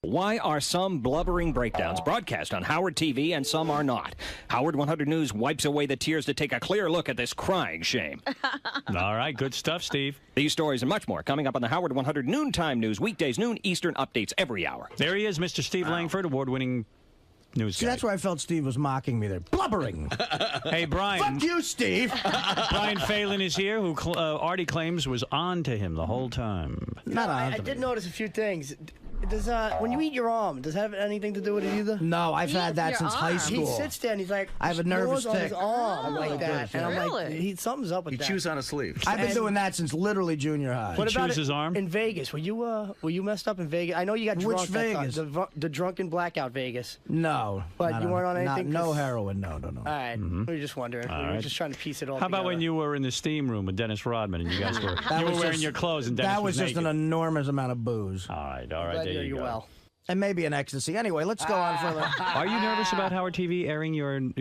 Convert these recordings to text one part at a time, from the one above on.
Why are some blubbering breakdowns broadcast on Howard TV and some are not? Howard 100 News wipes away the tears to take a clear look at this crying shame. All right, good stuff, Steve. These stories and much more coming up on the Howard 100 Noontime News, weekdays noon Eastern, updates every hour. There he is, Mr. Steve Langford, award-winning news guy. See, that's where I felt Steve was mocking me there. Blubbering. Hey, Brian. Fuck you, Steve. Brian Phelan is here, who Artie claims was on to him the whole time. Not on I did notice a few things. Does when you eat your arm, does that have anything to do with it either? No, I've had that since high school. He sits there and he's like, I have a nervous on his tick. arm like that, and I'm like, something's up with that. He chews on a sleeve. I've been doing that since literally junior high. What about chews his arm? in Vegas? Were you messed up in Vegas? I know you got drunk. Which Vegas? The drunken blackout Vegas. No. But you weren't on anything? No heroin, no. All right, we were just wondering. We were just trying to piece it all How together. about when you were in the steam room with Dennis Rodman and you guys were wearing your clothes and Dennis That was just naked? an enormous amount of booze. All right, Glad there you go. well. And maybe an ecstasy. Anyway, let's go on further. Are you nervous about Howard TV airing your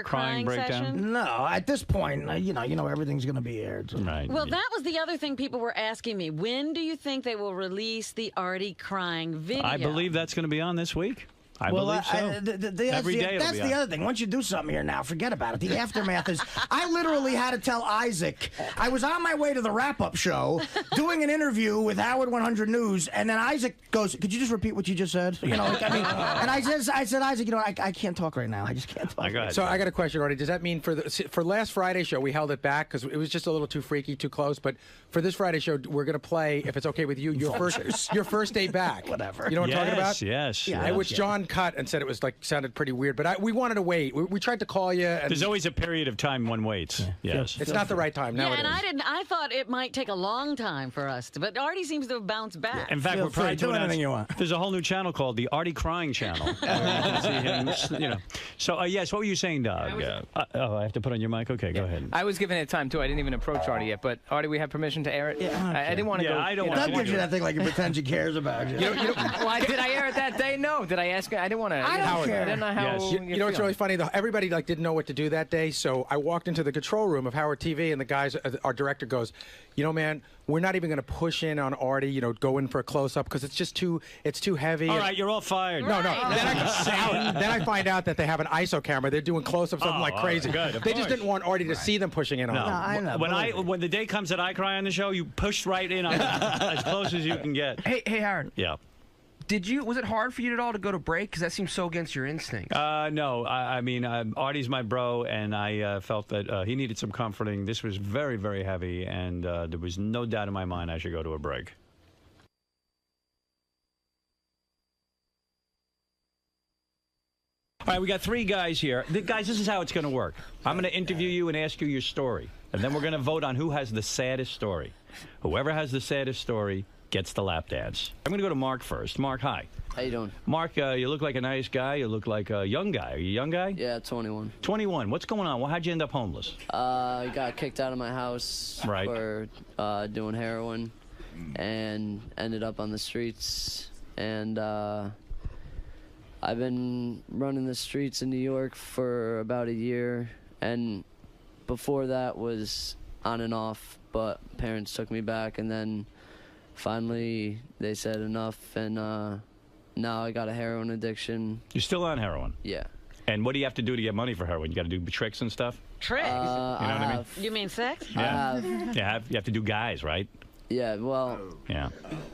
crying breakdown? session? No, at this point, you know everything's going to be aired. So. Right. Well, that was the other thing people were asking me. When do you think they will release the Artie crying video? I believe that's going to be on this week. I believe so. Every day that's the other thing. Once you do something here now, forget about it. The aftermath is, I literally had to tell Isaac, I was on my way to the wrap-up show, doing an interview with Howard 100 News, and then Isaac goes, could you just repeat what you just said? You know, and I said, Isaac, I can't talk right now. I just can't talk. Go ahead. So I got a question, Artie. Does that mean for last Friday's show, we held it back because it was just a little too freaky, too close, but for this Friday show, we're going to play, if it's okay with you, your first day back. Whatever. You know what I'm talking about? Yes. Which John cut and said it was sounded pretty weird, but we wanted to wait. We tried to call you. And there's always a period of time one waits. Yeah. Yes. It's not the right time now. Yeah, and I thought it might take a long time for us to, but Artie seems to have bounced back. In fact, we're probably do anything you want. There's a whole new channel called the Artie Crying Channel. You can see him, So, yes, what were you saying, Doug? I have to put on your mic? Okay, go ahead. I was giving it time, too. I didn't even approach Artie yet, but Artie, we have permission to air it? Yeah, I didn't want to go. I don't want Doug to gives you that thing like he pretends he cares about you. Why did I air it that day? No. Did I ask? I didn't want to. I don't care. I didn't know how. Yes. You know what's really funny though? Everybody didn't know what to do that day, so I walked into the control room of Howard TV, and the guys, our director goes, man, we're not even going to push in on Artie, go in for a close up because it's just too heavy. All right, you're all fired. No. Then I find out that they have an ISO camera. They're doing close-ups of them like crazy. Good, they just didn't want Artie to see them pushing in on them. I know. When the day comes that I cry on the show, you push right in on as close as you can get. Hey, Howard. Yeah. Was it hard for you at all to go to break? Because that seems so against your instincts. No. I mean, Artie's my bro, and I felt that he needed some comforting. This was very, very heavy, and there was no doubt in my mind I should go to a break. All right, we got three guys here. Guys, this is how it's going to work. I'm going to interview you and ask you your story, and then we're going to vote on who has the saddest story. Whoever has the saddest story gets the lap dance. I'm going to go to Mark first. Mark, hi. How you doing? Mark, you look like a nice guy. You look like a young guy. Are you a young guy? Yeah, 21. 21. What's going on? Well, how'd you end up homeless? I got kicked out of my house for doing heroin and ended up on the streets. And I've been running the streets in New York for about a year. And before that was on and off, but parents took me back. And then finally they said enough, and now I got a heroin addiction. You're still on heroin? Yeah. And what do you have to do to get money for heroin? You got to do tricks and stuff? Tricks? You know what I mean? You mean sex? Yeah. You have to do guys, right? Yeah, well... Yeah.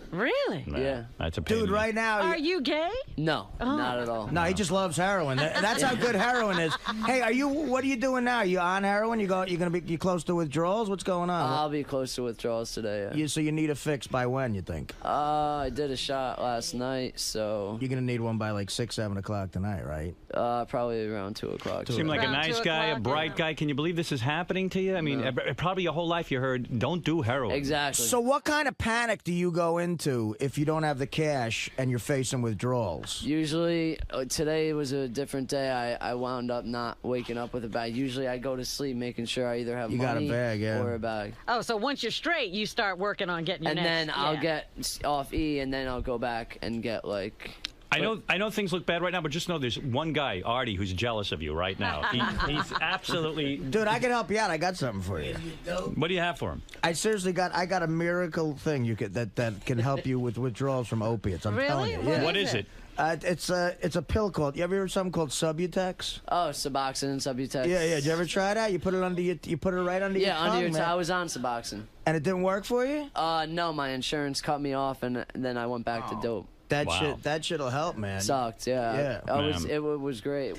Really? Yeah. That's a pain. Dude, right now... Are you gay? No, not at all. No, he just loves heroin. That's how good heroin is. Hey, what are you doing now? You on heroin? You close to withdrawals? What's going on? I'll be close to withdrawals today, yeah. So you need a fix by when, you think? I did a shot last night, so... You're going to need one by like 6, 7 o'clock tonight, right? Probably around 2 o'clock. Seem like a nice guy, a bright guy. Can you believe this is happening to you? I mean, probably your whole life you heard, don't do heroin. Exactly. So what kind of panic do you go into if you don't have the cash and you're facing withdrawals? Usually, today was a different day. I wound up not waking up with a bag. Usually I go to sleep making sure I either have money or a bag. Oh, so once you're straight, you start working on getting your next... And then I'll get off E, and then I'll go back and get, like... I know things look bad right now, but just know there's one guy, Artie, who's jealous of you right now. He's absolutely... Dude, I can help you out. I got something for you. What do you have for him? I seriously got a miracle thing that can help you with withdrawals from opiates. I'm telling you. Yeah. What is it? It's a pill called. You ever heard something called Subutex? Oh, Suboxone and Subutex. Yeah. Did you ever try that? You put it under you put it right under your tongue. Yeah, under your man. tongue. I was on Suboxone. And it didn't work for you? No, my insurance cut me off, and then I went back to dope. That shit'll help, man. Sucked, yeah. It was great.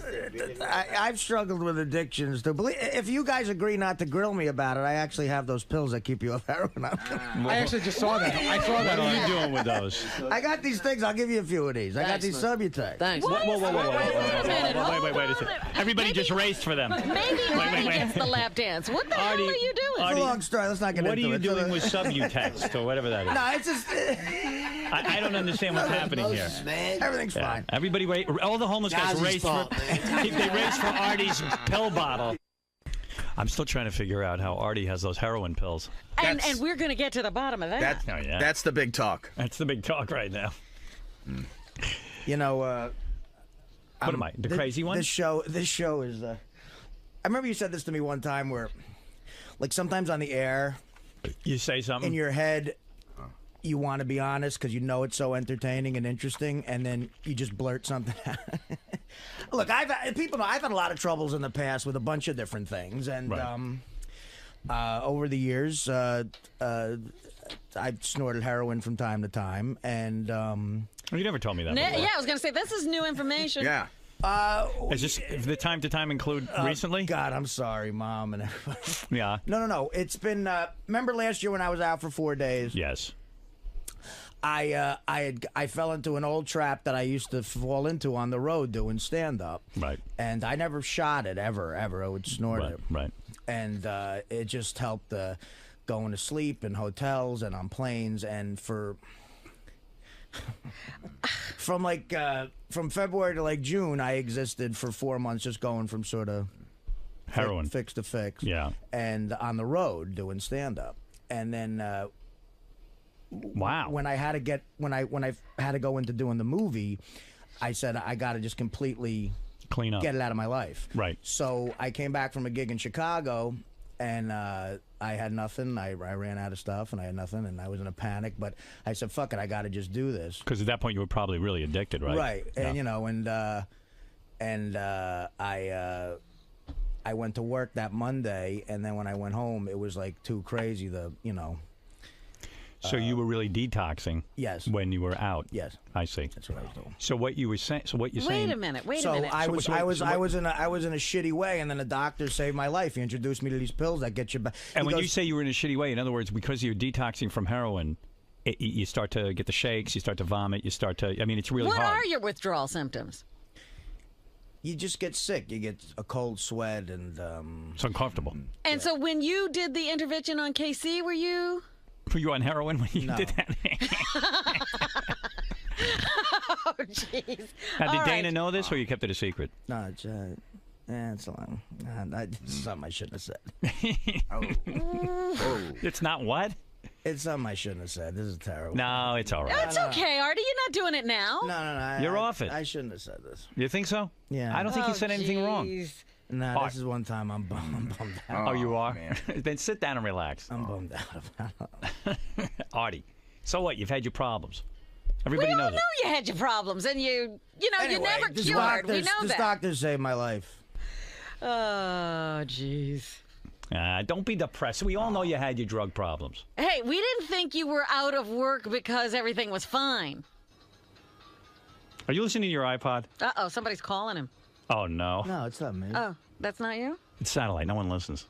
I've struggled with addictions. If you guys agree not to grill me about it, I actually have those pills that keep you off heroin. I actually just saw that. I saw that. What are you doing with those? I got these things. I'll give you a few of these. I got these Subutex. Thanks. Whoa. Wait a second. Everybody just raced for them. Maybe Artie gets the lap dance. What the hell are you doing? It's a long story. Let's not get into it. What are you doing with Subutex or whatever that is? No, it's just... I don't understand what's happening here. Everything's fine. Everybody, all the homeless guys raced for. They raced for Artie's pill bottle. I'm still trying to figure out how Artie has those heroin pills. And we're going to get to the bottom of that. That's the big talk. That's the big talk right now. You know, what am I? The crazy one? This show is. I remember you said this to me one time where, like, sometimes on the air, you say something in your head. You want to be honest because you know it's so entertaining and interesting, and then you just blurt something out. Look, people know I've had a lot of troubles in the past with a bunch of different things, and over the years, I've snorted heroin from time to time, and you never told me that. Yeah, I was going to say this is new information. Yeah. Is this the time to time include recently? God, I'm sorry, Mom and everybody. Yeah. No. It's been. Remember last year when I was out for 4 days? Yes. I fell into an old trap that I used to fall into on the road doing stand-up. Right. And I never shot it, ever. I would snort it. Right. And it just helped going to sleep in hotels and on planes. And from February to like June, I existed for 4 months just going from sort of heroin fix to fix. Yeah. And on the road doing stand-up. And then... wow. When I had to go into doing the movie, I said I got to just completely clean up, get it out of my life. Right. So I came back from a gig in Chicago, and I had nothing. I ran out of stuff, and I had nothing, and I was in a panic. But I said, "Fuck it, I got to just do this." Because at that point you were probably really addicted, right? Right. Yeah. And you know, I went to work that Monday, and then when I went home, it was like too crazy. So you were really detoxing. Yes. When you were out. Yes. I see. That's what I was doing. So what you were saying? So what you're saying? Wait a minute. So I was in a shitty way, and then the doctor saved my life. He introduced me to these pills that get you back. And when you say you were in a shitty way, in other words, because you're detoxing from heroin, you start to get the shakes, you start to vomit, you start to. I mean, it's really hard. What are your withdrawal symptoms? You just get sick. You get a cold sweat, and it's uncomfortable. And so when you did the intervention on KC, were you? Were you on heroin when you did that? Oh, jeez. Now, did Dana know this, or you kept it a secret? No, it's long. It's something I shouldn't have said. It's not what? It's something I shouldn't have said. This is terrible. No, it's all right. That's okay, Artie. You're not doing it now. No. You're off it. I shouldn't have said this. You think so? Yeah. I don't think you said anything wrong. No, this is one time I'm bummed out. Oh, you are? Then sit down and relax. I'm bummed out about it. Artie, so what? You've had your problems. Everybody we all knows know you had your problems, and you Anyway, never cured. We know this that. doctor saved my life. Oh, jeez. Don't be depressed. We all know you had your drug problems. Hey, we didn't think you were out of work because everything was fine. Are you listening to your iPod? Uh-oh, somebody's calling him. Oh, no. No, it's not me. Oh, that's not you? It's satellite. No one listens.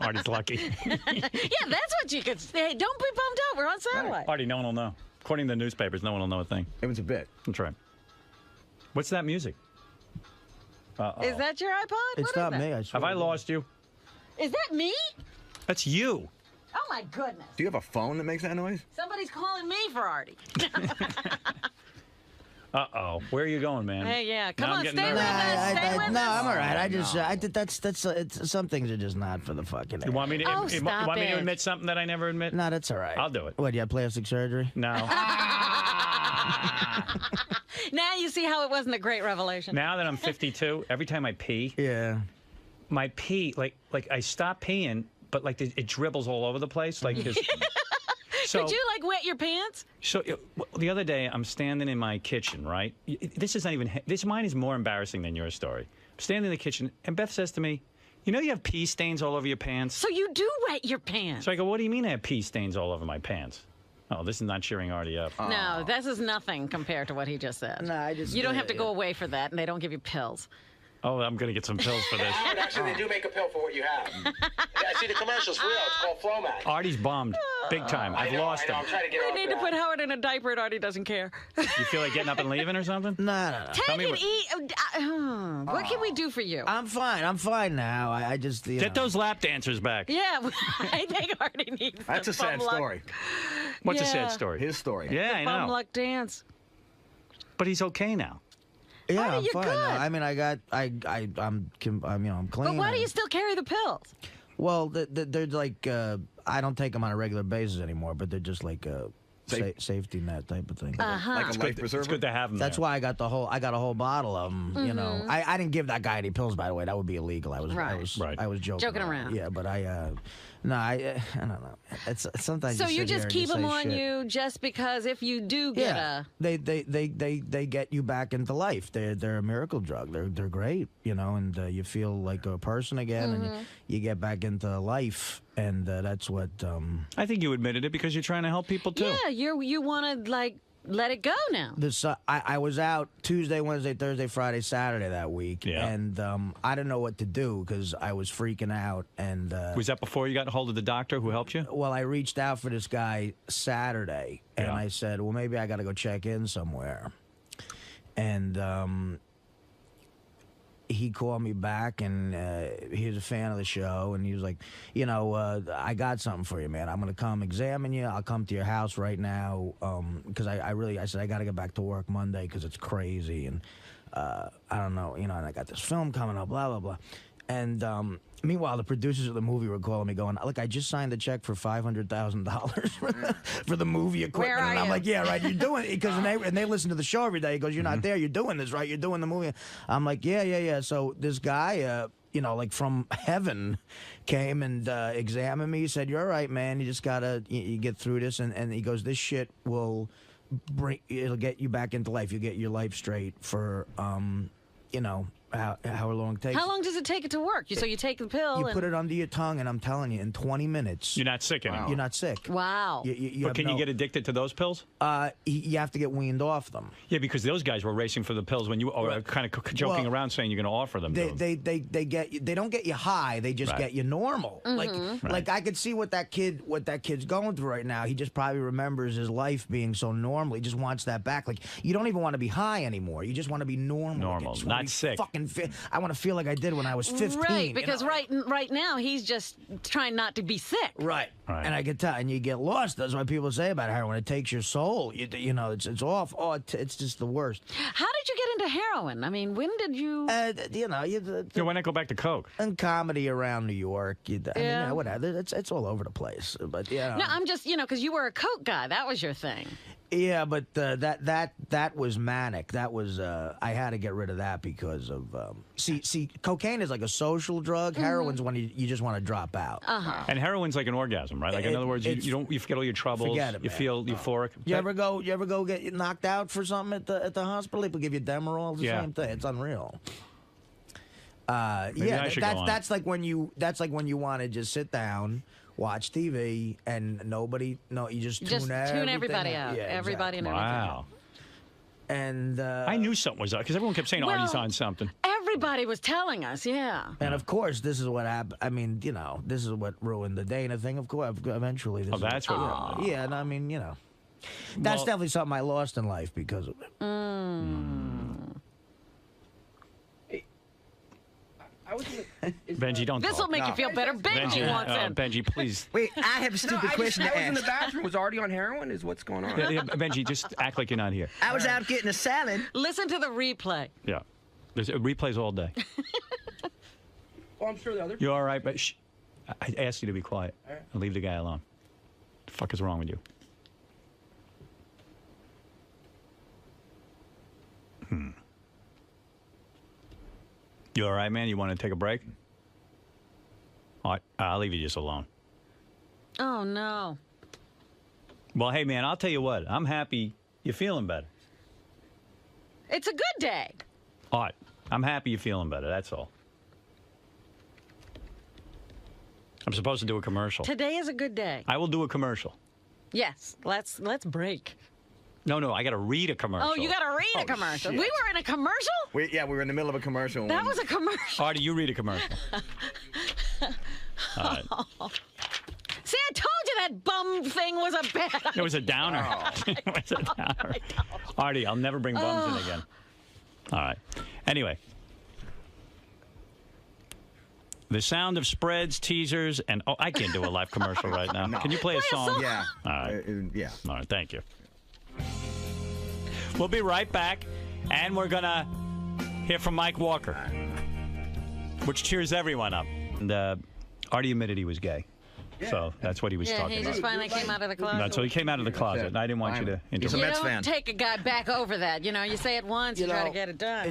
Artie's lucky. Yeah, that's what you could say. Hey, don't be bummed out. We're on satellite. Artie, no one will know. According to the newspapers, no one will know a thing. It was a bit. That's right. What's that music? Uh-oh. Is that your iPod? It's not me. I swear. Have I lost you? Is that me? That's you. Oh, my goodness. Do you have a phone that makes that noise? Somebody's calling me for Artie. Uh-oh. Where are you going, man? Hey, yeah. Come Now I'm on, getting stay with nervous. us. Stay with us. No, I'm all right. I just, it's some things are just not for the fucking. You want me to, Oh, you stop want me to it. admit something that I never admit? No, that's all right. I'll do it. What, you have plastic surgery? No. Now you see how it wasn't a great revelation. Now that I'm 52, every time I pee, my pee, like I stop peeing, but like it dribbles all over the place. Like there's. So, could you like wet your pants? So the other day, I'm standing in my kitchen, right? This is not even. This mine is more embarrassing than your story. I'm standing in the kitchen, and Beth says to me, "You know you have pee stains all over your pants." So you do wet your pants. So I go, "What do you mean I have pee stains all over my pants?" Oh, this is not cheering Artie up. No, this is nothing compared to what he just said. No, I just. You don't have to go away for that, and they don't give you pills. Oh, I'm going to get some pills for this. Actually, they do make a pill for what you have. I see the commercials for real. It's called Flomax. Artie's bombed big time. I've lost him. I'm trying to get We need to put Howard in a diaper, and Artie doesn't care. You feel like getting up and leaving or something? No. Take it easy. What can we do for you? I'm fine. I'm fine now. I just get those lap dancers back. Yeah, I think Artie needs. That's a sad story. What's a sad story? His story. Yeah, I know. Bum luck dance. But he's okay now. Yeah, Artie, I'm you're fine. good. No, I mean, I'm clean. But why do you still carry the pills? Well, they're like I don't take them on a regular basis anymore, but they're just like safety net type of thing. Like a life preserver. It's good to have them. That's why I got a whole bottle of them. You know, I didn't give that guy any pills, by the way. That would be illegal. I was joking around. Yeah, but I don't know. It's sometimes. So you sit here just and keep them say on shit. you just because if you do get they get you back into life. They're a miracle drug. They're great, you know, and you feel like a person again, and you get back into life, and that's what. I think you admitted it because you're trying to help people too. Yeah, you want to like let it go now. I was out Tuesday, Wednesday, Thursday, Friday, Saturday that week, and I didn't know what to do because I was freaking out. And was that before you got a hold of the doctor who helped you? Well, I reached out for this guy Saturday, and I said, well, maybe I got to go check in somewhere. And he called me back, and he was a fan of the show, and he was like, you know, I got something for you, man. I'm going to come examine you. I'll come to your house right now because I said I got to get back to work Monday because it's crazy, and I don't know, you know, and I got this film coming up, blah, blah, blah. And meanwhile, the producers of the movie were calling me going, look, I just signed the check for $500,000 for the movie equipment. Where are and I'm you? like, yeah, right, you're doing it. Because they listen to the show every day. He goes, you're not there. You're doing this, right? You're doing the movie. I'm like, yeah. So this guy, you know, like from heaven came and examined me. He said, you're all right, man. You just got to you get through this. And he goes, this shit it'll get you back into life. You'll get your life straight for, you know, how long it takes. How long does it take it to work? So you take the pill. You and... put it under your tongue, and I'm telling you, in 20 minutes, you're not sick anymore. You're not sick. Wow. But can you get addicted to those pills? You have to get weaned off them. Yeah, because those guys were racing for the pills when you were kind of joking around saying you're going to offer them. They don't get you high. They just get you normal. Like I could see what that kid's going through right now. He just probably remembers his life being so normal. He just wants that back. Like you don't even want to be high anymore. You just want to be normal. Normal, not sick. Fucking fit. I want to feel like I did when I was 15. Right, because you know? right now he's just trying not to be sick. Right. And I can tell, and you get lost. That's what people say about heroin. It takes your soul. You know, it's off. Oh, it's just the worst. How did you get into heroin? I mean, when did you? You know, why not go back to coke? And comedy around New York. I mean, you know, whatever. It's all over the place. But yeah. No, I'm just because you were a coke guy. That was your thing. Yeah, but that was manic. That was I had to get rid of that because of see cocaine is like a social drug. Heroin's when you just want to drop out. And heroin's like an orgasm, right? Like in other words, you forget all your troubles. Forget it, you man. feel euphoric. You ever go get knocked out for something at the hospital? People give you Demerol. It's the same thing. It's unreal. That's like when you want to just sit down, watch TV, and you just tune everybody out. Yeah, everybody and everything. Wow. And I knew something was up because everyone kept saying Artie's on something. Everybody was telling us, yeah. And of course, this is what happened. I mean, you know, this is what ruined the Dana thing. Of course, eventually. That's what ruined it. Yeah, and I mean, you know, that's definitely something I lost in life because of it. Benji, don't This will talk. make you feel better. Benji wants in. Benji, please. Wait, I have a stupid question to I was in the ask. bathroom. Was Artie on heroin? Is what's going on? Benji, just act like you're not here. I was out getting a salad. Listen to the replay. Yeah. There's replays all day. Well, I'm sure the other. You all right? But shh. I asked you to be quiet and leave the guy alone. The fuck is wrong with you? You all right, man? You want to take a break? All right, I'll leave you just alone. Oh, no. Well, hey, man, I'll tell you what. I'm happy you're feeling better. It's a good day. All right, I'm happy you're feeling better. That's all. I'm supposed to do a commercial. Today is a good day. I will do a commercial. Yes, let's break. No, I got to read a commercial. Oh, you got to read a commercial. shit. We were in a commercial? We were in the middle of a commercial. That was a commercial. Artie, you read a commercial. All right. See, I told you that bum thing was a bad. It was a downer. It was a downer. Artie, I'll never bring bums in again. All right. Anyway. The sound of spreads, teasers, and... Oh, I can't do a live commercial right now. Can you play a song? Yeah. All right. Yeah. All right, thank you. We'll be right back, and we're going to hear from Mike Walker, which cheers everyone up. And Artie admitted he was gay. Yeah. So that's what he was talking about. Yeah, he just finally came out of the closet. That's what he came out of the closet, and I didn't want you to interrupt. He's a Mets fan. You don't take a guy back over that. You know, you say it once, you try to get it done.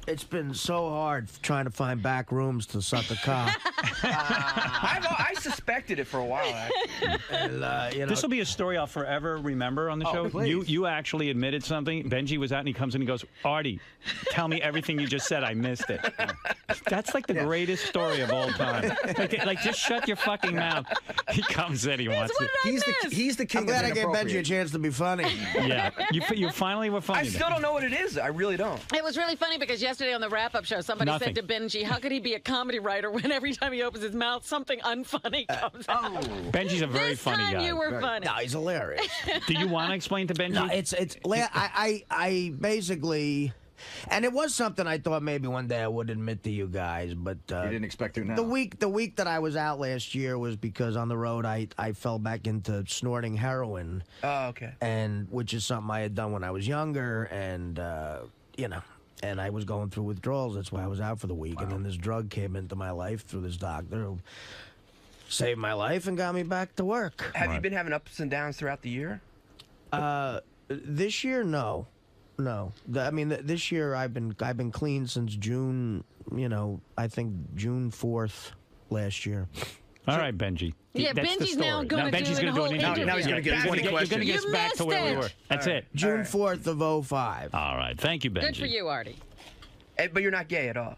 It's been so hard trying to find back rooms to suck a cock. I suspected it for a while, actually. And, this will be a story I'll forever remember on the show. Please. You actually admitted something. Benji was out and he comes in and he goes, Artie, tell me everything you just said. I missed it. That's like the greatest story of all time. Like just shut your fucking mouth. He comes in, he wants it. He's the king. I'm glad I gave Benji a chance to be funny. Yeah, you finally were funny. I still don't know what it is. I really don't. It was really funny because yesterday on the wrap-up show, somebody said to Benji, how could he be a comedy writer when every time he opens his mouth, something unfunny comes out? Benji's a very funny guy. This time you were funny. No, he's hilarious. Do you want to explain to Benji? No, I basically... And it was something I thought maybe one day I would admit to you guys, but you didn't expect to now. The week that I was out last year was because on the road I fell back into snorting heroin. Oh, okay. And which is something I had done when I was younger, and and I was going through withdrawals. That's why I was out for the week. Wow. And then this drug came into my life through this doctor who saved my life and got me back to work. Have you been having ups and downs throughout the year? This year, no. No, this year I've been clean since June. I think June 4th last year. All right, Benji. Yeah, that's Benji's now going to do an interview. Now he's going to get 20 questions. You're going to get us back to where we were. That's it. June 4th of 05. All right, thank you, Benji. Good for you, Artie. But you're not gay at all.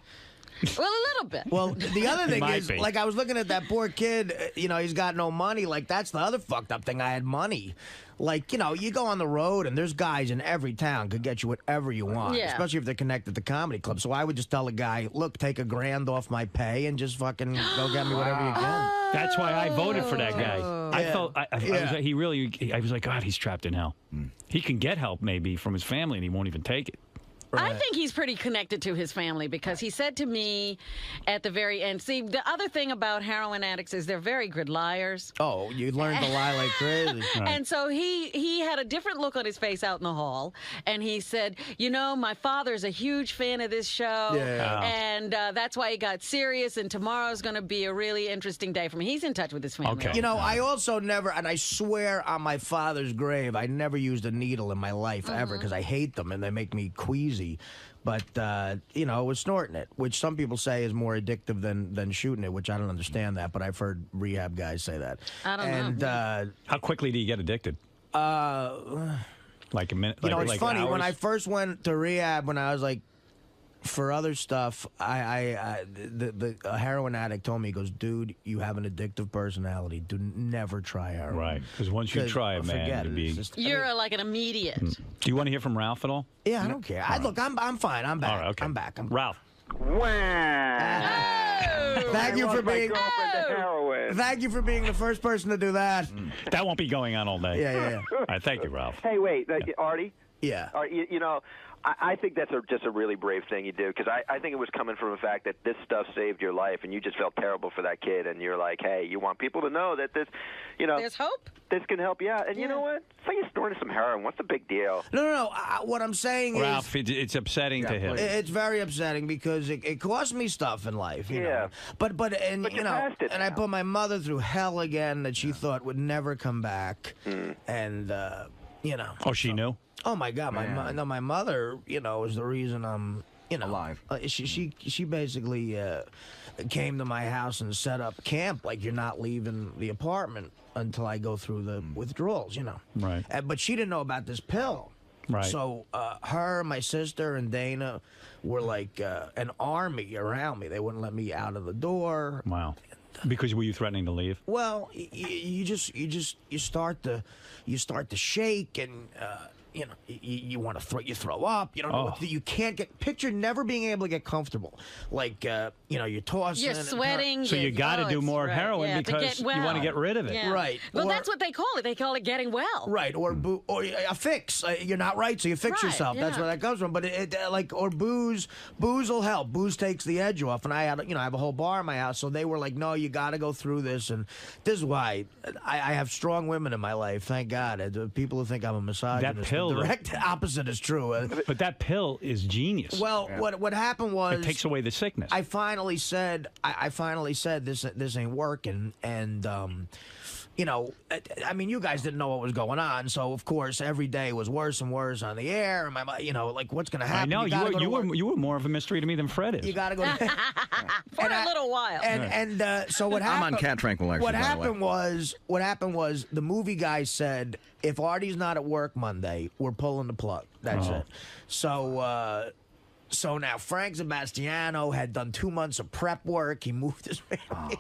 Well, a little bit. Well, the other thing is, be. like, I was looking at that poor kid, he's got no money. Like, that's the other fucked up thing. I had money. Like, you go on the road, and there's guys in every town could get you whatever you want, especially if they're connected to comedy clubs. So I would just tell a guy, look, take $1,000 off my pay and just fucking go get me whatever you can. That's why I voted for that guy. I felt, I was like, God, he's trapped in hell. He can get help maybe from his family, and he won't even take it. Right. I think he's pretty connected to his family because he said to me at the very end, see, the other thing about heroin addicts is they're very good liars. Oh, you learn to lie like crazy. Right. And so he had a different look on his face out in the hall, and he said, my father's a huge fan of this show, and that's why he got serious, and tomorrow's going to be a really interesting day for me. He's in touch with his family. Okay. I also never, and I swear on my father's grave, I never used a needle in my life ever because I hate them, and they make me queasy. But, it was snorting it, which some people say is more addictive than shooting it, which I don't understand that, but I've heard rehab guys say that. I don't know. How quickly do you get addicted? Like a minute? It's funny. Hours? When I first went to rehab, when I was like, for other stuff, a heroin addict told me, he goes, dude, you have an addictive personality. Never try heroin. Right, because once you try it, man, you're like an immediate. Do you want to hear from Ralph at all? Yeah, I don't care. Look, I'm fine. I'm back. All right, okay. I'm back. Ralph. Thank you for being. Thank you for being the first person to do that. That won't be going on all day. Yeah. All right, thank you, Ralph. Hey, wait, Artie. Yeah. I think that's just a really brave thing you do, because I think it was coming from the fact that this stuff saved your life, and you just felt terrible for that kid, and you're like, hey, you want people to know that this, there's hope. This can help you out, and you know what? It's like you're snorting some heroin. What's the big deal? No. What I'm saying is, Ralph, it's upsetting to him. It's very upsetting because it cost me stuff in life. You know? But I put my mother through hell again that she thought would never come back, and. You know. Oh, she knew? Oh my God, my mother, you know, is the reason I'm, you know, alive. She basically came to my house and set up camp. Like, you're not leaving the apartment until I go through the withdrawals, you know. Right. But she didn't know about this pill. Right. So her, my sister, and Dana were like an army around me. They wouldn't let me out of the door. Wow. Because were you threatening to leave? Well, you start to shake, and you know, you want to throw up. You don't know what to do. You can't picture never being able to get comfortable. Like you know, you're tossing. You're sweating. So you got to do more heroin because you want to get rid of it. Yeah. Right. Well, Or- that's what they call it. They call it getting well. Right, or a fix. You're not right, so you fix Right, yourself. That's yeah. where that comes from. But or booze will help. Booze takes the edge off. And I had, you know, I have a whole bar in my house, so they were like, no, you got to go through this. And this is why I have strong women in my life. Thank God. People who think I'm a misogynist. That pill, the direct opposite is true. But that pill is genius. Well, what happened was it takes away the sickness. I finally said this ain't working, and you know, I mean, you guys didn't know what was going on, so of course every day was worse and worse on the air. And you know, like, what's going to happen? I know you were more of a mystery to me than Fred is. You got to go for a little while. And so what happened? I'm on cat tranquilizers. What happened was the movie guy said, if Artie's not at work Monday, we're pulling the plug. That's it. So now Frank Sebastiano had done 2 months of prep work. He moved his.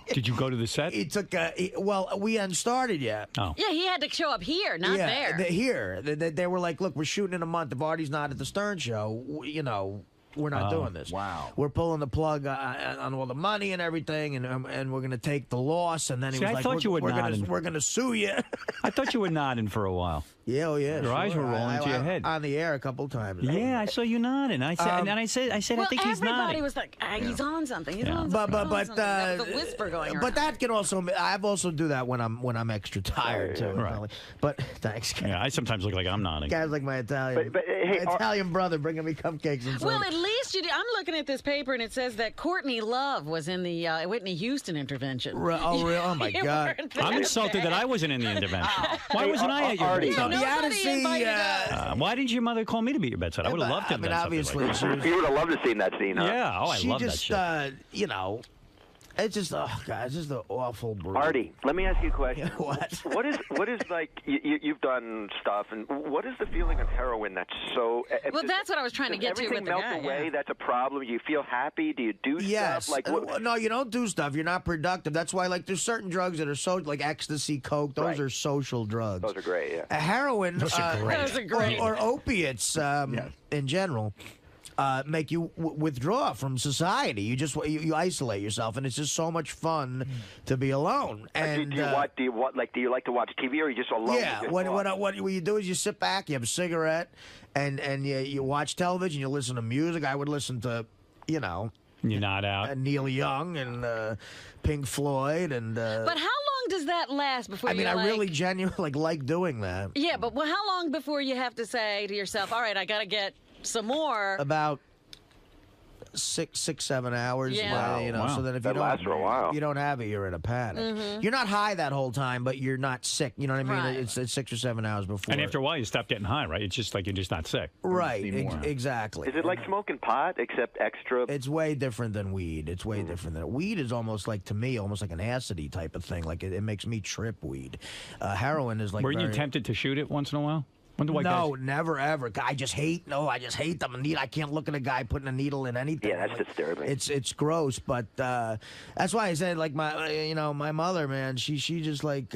Did you go to the set? He took well, we hadn't started yet. Oh. Yeah, he had to show up here, not there. Here. They were like, look, we're shooting in a month. If Artie's not at the Stern show, you know, we're not doing this. Wow. We're pulling the plug on all the money and everything, and we're going to take the loss. And then he was like, we're going to sue you. I thought you were nodding for a while. Yeah, Your eyes were rolling to your head. On the air a couple times. Yeah, I saw you nodding. I said, I said, I think he's nodding. Everybody was like, he's on something. He's on something. But there was a whisper going around. But that can also, I've also do that when I'm extra tired too. Right. But thanks. Yeah, I sometimes look like I'm nodding. Guys like my Italian, Italian brother bringing me cupcakes and well, at least you did. I'm looking at this paper and it says that Courtney Love was in the Whitney Houston intervention. Oh, really? Oh my God! I'm insulted that I wasn't in the intervention. Why wasn't I at your bedside? You had to see. Why didn't your mother call me to be at your bedside? I would have loved to have done obviously, something like you would have loved to see that scene, huh? Yeah, I love that shit. You know, it's just, oh God, it's just an awful. Artie, let me ask you a question. What? What is like? You've done stuff, and what is the feeling of heroin that's so? Well, that's what I was trying to get to with the guy. Everything melt away. That's a problem. Do you feel happy? Do you do stuff? Like no, you don't do stuff. You're not productive. That's why, like, there's certain drugs that are so, like ecstasy, coke. Those are social drugs. Those are great. Yeah. Heroin. Those are great. Or opiates in general. Make you withdraw from society. You isolate yourself, and it's just so much fun to be alone. And do you like to watch TV, or are you just alone? Yeah. What you do is you sit back, you have a cigarette, and you watch television. You listen to music. I would listen to, you know. You're not out. Neil Young and Pink Floyd and. But how long does that last before? I really genuinely like doing that. Yeah, but how long before you have to say to yourself, "All right, I got to get some more"? About 6-7 hours. Yeah. You know, so that if that lasts for a while. You don't have it, you're in a panic. You're not high that whole time, but you're not sick. You know what I mean? Right. It's 6 or 7 hours before. And after a while, you stop getting high, right? It's just like you're just not sick. Right. Exactly. Is it like smoking pot, except extra? It's way different than weed. It's way different than weed. Is almost like, to me, almost like an acidy type of thing. Like it makes me trip weed. Heroin is like. Were you tempted to shoot it once in a while? No, never ever. I just hate them. I can't look at a guy putting a needle in anything. Yeah, that's disturbing. It's gross, but that's why I said, like, my mother, man, she's just like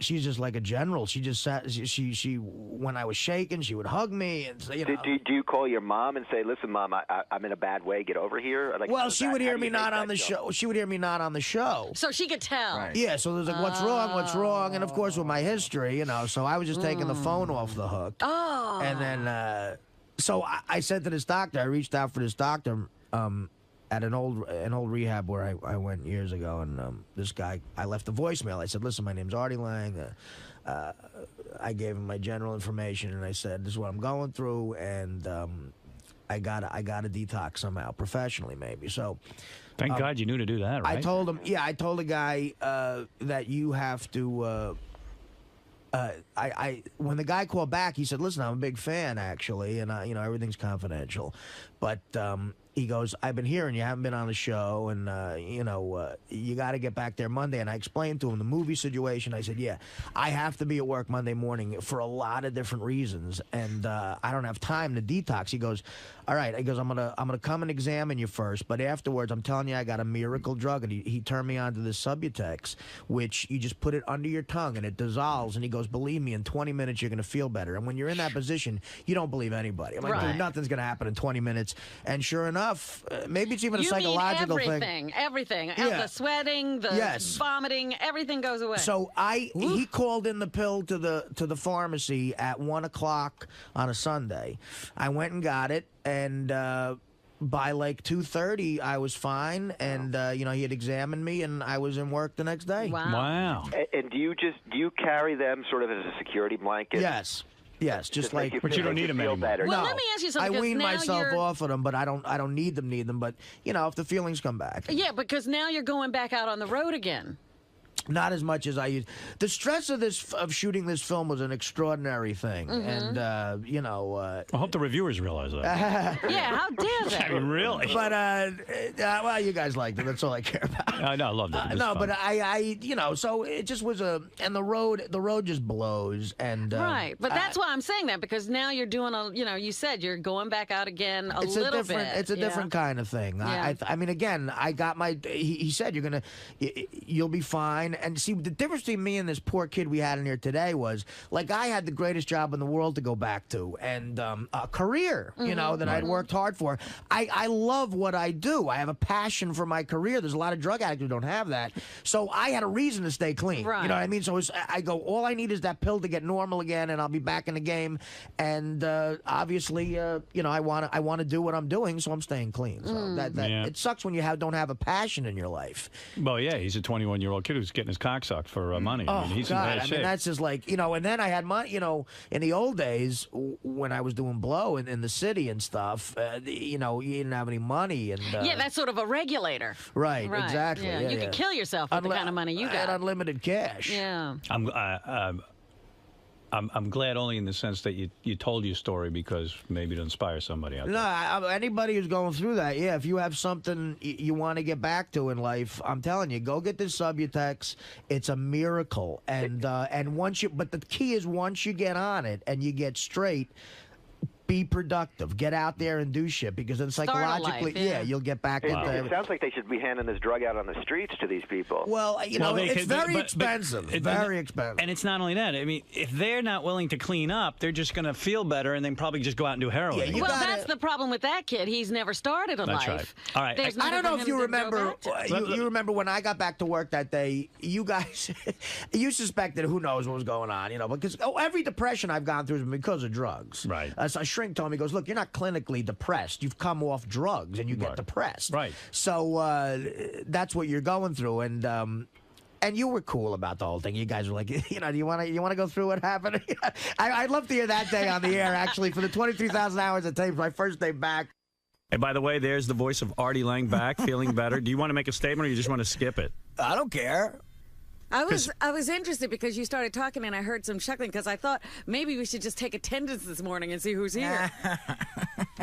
she's just like a general. She just sat. She when I was shaking, she would hug me and say, Do you call your mom and say, "Listen, Mom, I'm in a bad way. Get over here"? Like, well, she would hear me not on the show. She would hear me not on the show. So she could tell. Right. Yeah. So there's like, what's wrong? And of course, with my history, you know, so I was just taking the phone off the hook. Oh. And then, so I said to this doctor, I reached out for this doctor. At an old rehab where I went years ago, and this guy, I left a voicemail. I said, "Listen, my name's Artie Lang." I gave him my general information, and I said, "This is what I'm going through, and I gotta detox somehow, professionally, maybe." So, thank God you knew to do that, right? I told him, I told the guy that you have to. when the guy called back, he said, "Listen, I'm a big fan, actually, and everything's confidential." But he goes, "I've been hearing you haven't been on the show, and you got to get back there Monday." And I explained to him the movie situation. I said, "Yeah, I have to be at work Monday morning for a lot of different reasons, and I don't have time to detox." He goes, "All right." He goes, "I'm gonna come and examine you first, but afterwards, I'm telling you, I got a miracle drug." And he turned me on to this Subutex, which you just put it under your tongue and it dissolves. And he goes, "Believe me, in 20 minutes you're gonna feel better." And when you're in that position, you don't believe anybody. I'm like, "Dude, nothing's gonna happen in 20 minutes." And sure enough, maybe it's even a psychological thing. Everything. Yeah. The sweating, the vomiting, everything goes away. So he called in the pill to the pharmacy at 1 o'clock on a Sunday. I went and got it, and by like 2:30, I was fine, and he had examined me, and I was in work the next day. Wow. And do you carry them sort of as a security blanket? Yes. Yes, just like, but you don't need them anymore. Better. Well, no, let me ask you something. I wean now myself off of them, but I don't need them. But if the feelings come back. Yeah, because now you're going back out on the road again. Not as much as I used. The stress of shooting this film was an extraordinary thing, and I hope the reviewers realize that. Yeah, how dare they? I mean, really? But well, you guys liked it. That's all I care about. No, I loved it. No, but I so it just was and the road just blows, and right. But that's why I'm saying that, because now you're doing you said you're going back out again a little bit. It's a different kind of thing. Yeah. I mean, again, I got my. He said you'll be fine. And see, the difference between me and this poor kid we had in here today was, like, I had the greatest job in the world to go back to, and a career, that I'd worked hard for. I love what I do. I have a passion for my career. There's a lot of drug addicts who don't have that. So I had a reason to stay clean. Right. You know what I mean? So I go, all I need is that pill to get normal again, and I'll be back in the game. And obviously, I want to do what I'm doing, so I'm staying clean. So it sucks when you don't have a passion in your life. Well, yeah, he's a 21-year-old kid who's getting his cock sucked for money. Oh, I mean, he's God. in bad shape. That's just like, and then I had money, in the old days when I was doing blow in the city and stuff, you didn't have any money. And yeah, that's sort of a regulator. Right, exactly. Yeah, you could kill yourself with the kind of money you got. I had unlimited cash. Yeah. I'm glad only in the sense that you told your story, because maybe to inspire somebody out there. No, anybody who's going through that, if you have something you want to get back to in life, I'm telling you, go get this Subutex. It's a miracle, and but the key is, once you get on it and you get straight, be productive. Get out there and do shit, because then psychologically, you'll get back into it. It sounds like they should be handing this drug out on the streets to these people. Well, it's very expensive. Very expensive. And it's not only that. I mean, if they're not willing to clean up, they're just going to feel better and then probably just go out and do heroin. Well, that's the problem with that kid. He's never started a life. Right. All right. I don't know if you remember. You remember when I got back to work that day? You guys, you suspected who knows what was going on, because every depression I've gone through has been because of drugs. Right. So a shrink told me, he goes, "Look, you're not clinically depressed. You've come off drugs and you get depressed." Right. So that's what you're going through, and you were cool about the whole thing. You guys were like, do you want to go through what happened? I'd love to hear that day on the air, actually, for the 23,000 hours of tape, my first day back. Hey, by the way, there's the voice of Artie Lang back, feeling better. Do you want to make a statement, or you just want to skip it? I don't care. I was interested because you started talking and I heard some chuckling, because I thought maybe we should just take attendance this morning and see who's here.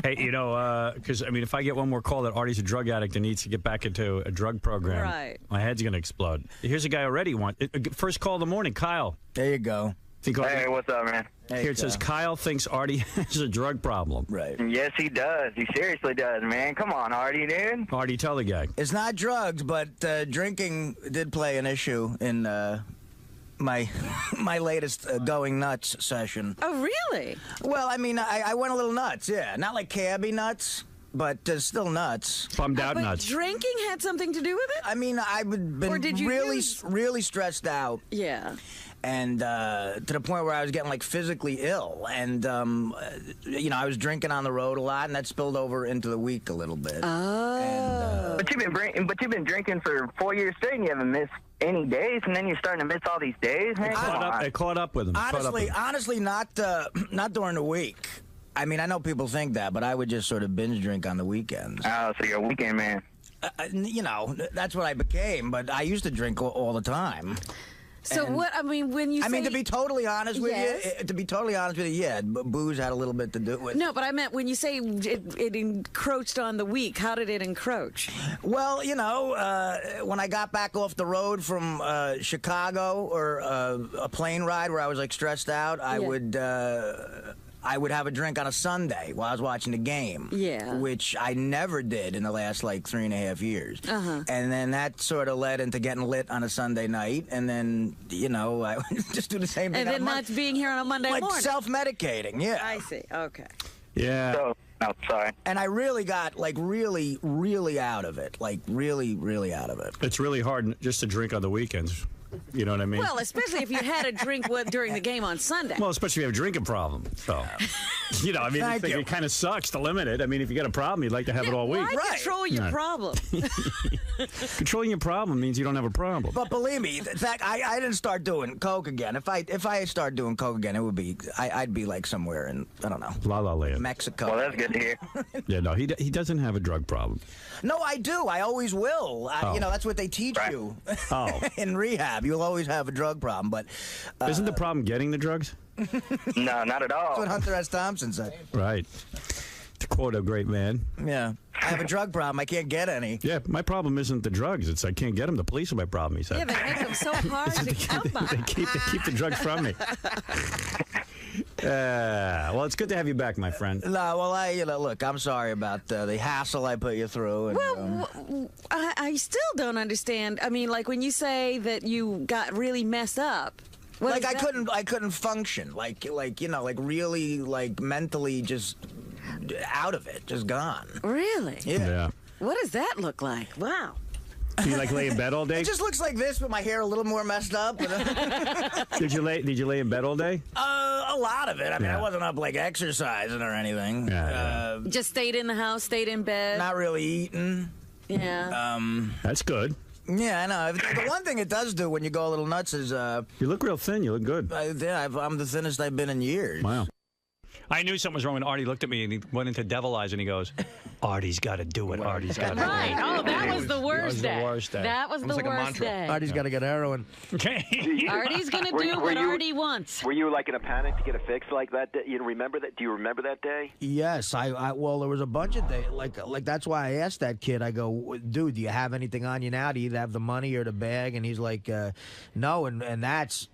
Hey, because, if I get one more call that Artie's a drug addict and needs to get back into a drug program, my head's going to explode. Here's a guy already. First call of the morning, Kyle. There you go. Hey, what's up, man? Here it says Kyle thinks Artie has a drug problem. Right. Yes, he does. He seriously does, man. Come on, Artie, dude. Artie, tell the guy. It's not drugs, but drinking did play an issue in my latest going nuts session. Oh, really? Well, I went a little nuts, yeah. Not like cabbie nuts, but still nuts. Bummed out but nuts. Drinking had something to do with it? I've been really stressed out. Yeah. And to the point where I was getting physically ill, and I was drinking on the road a lot, and that spilled over into the week a little bit. Oh. And, but you've been drinking for 4 years straight, and you haven't missed any days, and then you're starting to miss all these days. Man, They caught up with him. Honestly, not during the week. I know people think that, but I would just sort of binge drink on the weekends. Oh, so you're a weekend man. That's what I became, but I used to drink all the time. So what? I mean, when you say, to be totally honest with Yes. you, yeah, booze had a little bit to do with it. No, but I meant when you say it encroached on the week, how did it encroach? Well, when I got back off the road from Chicago or a plane ride where I was like stressed out, I would have a drink on a Sunday while I was watching the game. Yeah. Which I never did in the last like 3.5 years. Uh-huh. And then that sort of led into getting lit on a Sunday night. And then, I would just do the same thing. And then that's being here on a Monday morning. Like self-medicating, yeah. I see. Okay. Yeah. So, sorry. And I really got like really, really out of it. Like really, really out of it. It's really hard just to drink on the weekends. You know what I mean? Well, especially if you had a drink during the game on Sunday. Well, especially if you have a drinking problem. So, it kind of sucks to limit it. I mean, if you got a problem, you'd like to have it all week. Why control your Right. problem? Controlling your problem means you don't have a problem. But believe me, in fact, I didn't start doing coke again. If I start doing coke again, it would be I'd be like somewhere in I don't know, La La Land, Mexico. Well, that's good to hear. Yeah, no, he doesn't have a drug problem. No, I do. I always will. Oh. That's what they teach you Oh. in rehab. You'll always have a drug problem. But Isn't the problem getting the drugs? No, not at all. That's what Hunter S. Thompson said. Right. To quote a great man. Yeah. I have a drug problem. I can't get any. Yeah, my problem isn't the drugs. It's I can't get them. The police are my problem, he said. Yeah, they make them so hard to come by. They keep the drugs from me. Well, it's good to have you back, my friend. No, well, look, I'm sorry about the hassle I put you through. And, Well, I still don't understand. I mean, like when you say that you got really messed up. Like I couldn't function. Like really like mentally just out of it, just gone. Really? Yeah. What does that look like? Wow. Do you like lay in bed all day? It just looks like this, with my hair a little more messed up. Did you lay in bed all day? A lot of it. I mean, Yeah. I wasn't up like exercising or anything. Yeah. Just stayed in the house, stayed in bed. Not really eating. Yeah. That's good. Yeah, I know. The one thing it does do when you go a little nuts is You look real thin. You look good. I'm the thinnest I've been in years. Wow. I knew something was wrong when Artie looked at me and he went into devil eyes and he goes, Artie's got to do it. Artie's got to do it. Right. Oh, that was the worst day. That was the worst day. That was the Almost like a worst mantra. day. Artie's got to get heroin. Artie's going to Were do you- what Artie wants. Were you like in a panic to get a fix like that? You remember that? Do you remember that day? Yes, well, there was a bunch of days. Like that's why I asked that kid. I go, dude, do you have anything on you now? Do you either have the money or the bag? And he's like, no. And that's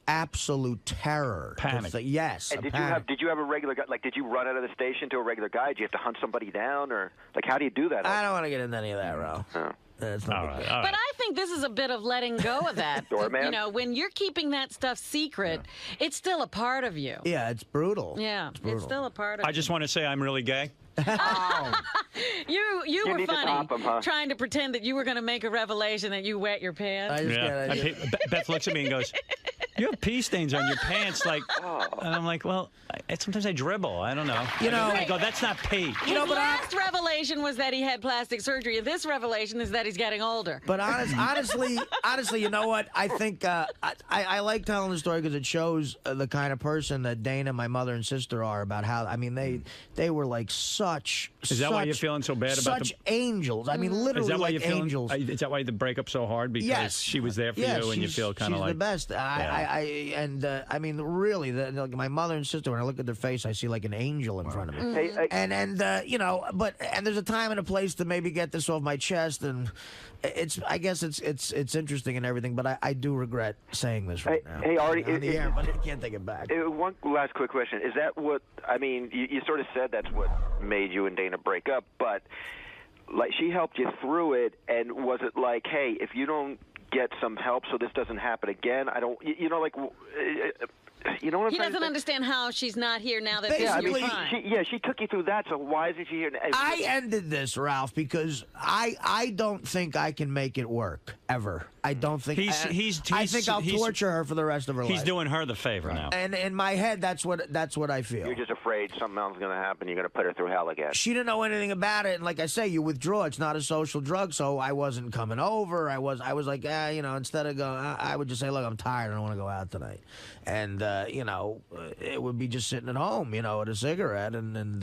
absolute terror. Panic. Yes. And a panic. did you have a regular guy? Like, did you run out of the station to a regular guy? Did you have to hunt somebody down, or like how do you do that? I don't want to get into any of that, Ralph. Oh. That's not All big right. deal. All But right. I think this is a bit of letting go of that. Doorman? You know, when you're keeping that stuff secret, it's still a part of you. Yeah, it's brutal. Yeah, it's still a part of I just want to say I'm really gay. you were need to funny top 'em, huh? trying to pretend that you were going to make a revelation that you wet your pants. Beth looks at me and goes, you have pee stains on your pants, like, and I'm like, well, sometimes I dribble. I don't know. I go, that's not pee. His last revelation was that he had plastic surgery, and this revelation is that he's getting older. But honestly, you know what? I think I like telling the story because it shows the kind of person that Dana, my mother, and sister are. About how they were like such. Is that why you're feeling so bad about such angels? I mean, literally Is that why like you're feeling, angels. Is that why the breakup so hard? Because Yes. she was there for you and you feel kind of like she's the best. I mean, really, my mother and sister. When I look at their face, I see like an angel in front of me. Hey, And there's a time and a place to maybe get this off my chest, and I guess it's interesting and everything, but I do regret saying this right now. Hey, Artie, on the air, but I can't take it back. One last quick question: is that what I mean? You sort of said that's what made you and Dana break up, but like she helped you through it, and was it like, hey, if you don't get some help so this doesn't happen again, I don't, you know, like. You know what I'm He trying to doesn't say? understand how she's not here now that Yeah, I you're mean, fine. She took you through that, so why isn't she here now? I ended this, Ralph, because I don't think I can make it work ever. I don't think I think I'll torture her for the rest of her life. He's doing her the favor now. And in my head, that's what I feel. You're just afraid something else is going to happen. You're going to put her through hell again. She didn't know anything about it, and like I say, you withdraw. It's not a social drug, so I wasn't coming over. I was like, instead of going, I would just say, look, I'm tired. I don't want to go out tonight, and it would be just sitting at home, with a cigarette, and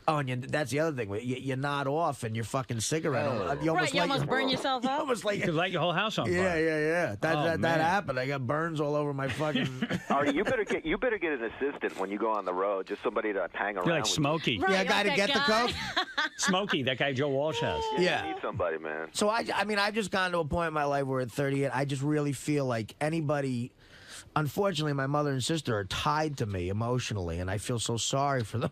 Oh, and that's the other thing. You nod off and your fucking cigarette. You almost burn yourself up. You could light your whole house on fire. Yeah. That happened. I got burns all over my fucking. Artie, you better get an assistant when you go on the road. Just somebody to hang around. You're like with Smokey. you. Yeah, a guy to get the coke. Smokey, that guy Joe Walsh has. Yeah, you need somebody, man. So I mean, I've just gotten to a point in my life where at 38, I just really feel like anybody. Unfortunately, my mother and sister are tied to me emotionally, and I feel so sorry for them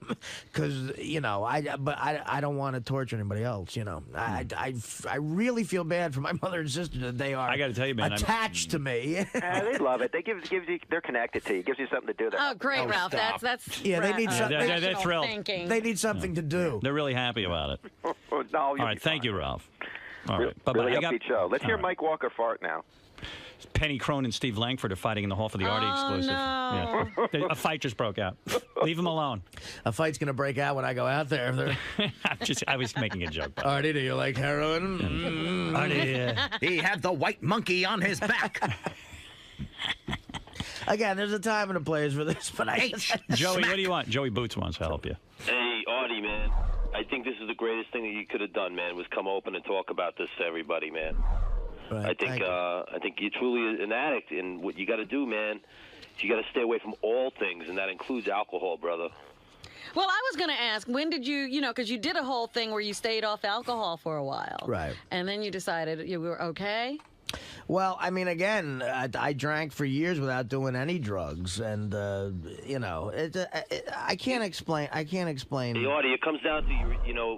because I don't want to torture anybody else. I really feel bad for my mother and sister that they are. I got to tell you, man, attached to me. They love it. They gives you. They're connected to you. Gives you something to do. Oh, great, Ralph. Stop. That's yeah. They need something. They're thrilled. Thinking. They need something to do. They're really happy about it. No, all right, thank you, Ralph. All right, bye-bye. Really upbeat show. Let's hear Mike Walker fart now. Penny Crone and Steve Langford are fighting in the hall for the Artie exclusive. No. Yeah. A fight just broke out. Leave them alone. A fight's gonna break out when I go out there. I was making a joke. Artie, do you like heroin? Artie, he had the white monkey on his back. Again, there's a time and a place for this, but Joey, what do you want? Joey Boots wants to help you. Hey, Artie, man. I think this is the greatest thing that you could have done, man, was come open and talk about this to everybody, man. Right, I think you're truly an addict, and what you got to do, man, is you got to stay away from all things, and that includes alcohol, brother. Well, I was going to ask, when did you, because you did a whole thing where you stayed off alcohol for a while. Right. And then you decided you were okay? Well, I mean, again, I drank for years without doing any drugs, and I can't explain. Hey, Artie, it comes down to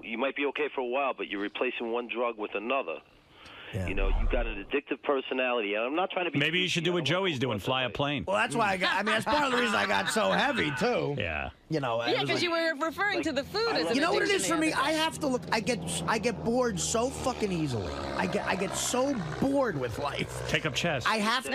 you might be okay for a while, but you're replacing one drug with another. Yeah. You got an addictive personality, and I'm not trying to be. Maybe you should do what Joey's doing, fly a plane. Well, that's why that's part of the reason I got so heavy too. Yeah. Yeah, because you were referring to the food as an You know what it is for me? addiction the I have to look. I get bored so fucking easily. I get so bored with life. Take up chess. I have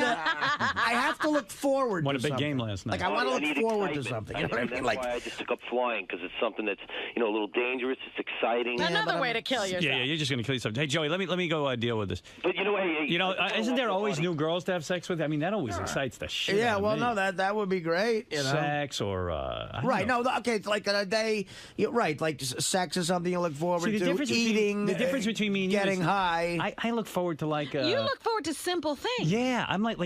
to look forward. Won to a big something. game last night. Like I want to need look forward to excitement. something. You know what I mean? That's Like why I just took up flying, because it's something that's a little dangerous. It's exciting. Another way to kill yourself. Yeah, you're just going to kill yourself. Hey, Joey, let me go deal with this. But isn't there always new girls to have sex with? I mean, that always excites the shit. Yeah, out of well, me. no, that would be great. Sex or right? No, okay, like a day. Right, like sex is something you look forward to. Eating. The difference between me and you getting is high. I look forward to like. You look forward to simple things. Yeah, I'm like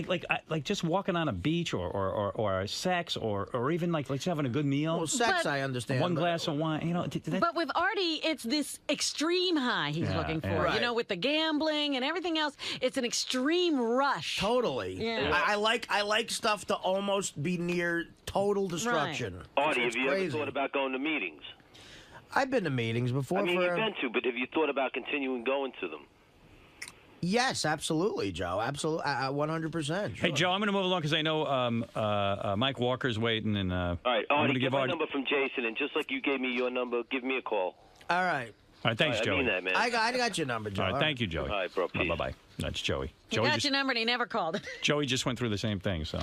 just walking on a beach or sex or even like just having a good meal. Well, sex I understand. One glass of wine, But with Artie, it's this extreme high he's looking for. Yeah. Right. With the gambling and everything else, it's an extreme rush. Totally. Yeah. I like stuff to almost be near total destruction. Right. Artie, have you ever thought about going to meetings? I've been to meetings before. I mean, you've been to, but have you thought about continuing going to them? Yes, absolutely, Joe. Absolutely, 100%. Sure. Hey, Joe, I'm going to move along because I know Mike Walker's waiting, and all right, I'm Artie, going to get give my number from Jason, and just like you gave me your number, give me a call. All right. All right, thanks, Joey. I mean that, man. I got your number, Joe. All right, thank you, Joey. All right, bro. Peace. Bye-bye. That's Joey. He got your number and he never called. Joey just went through the same thing, so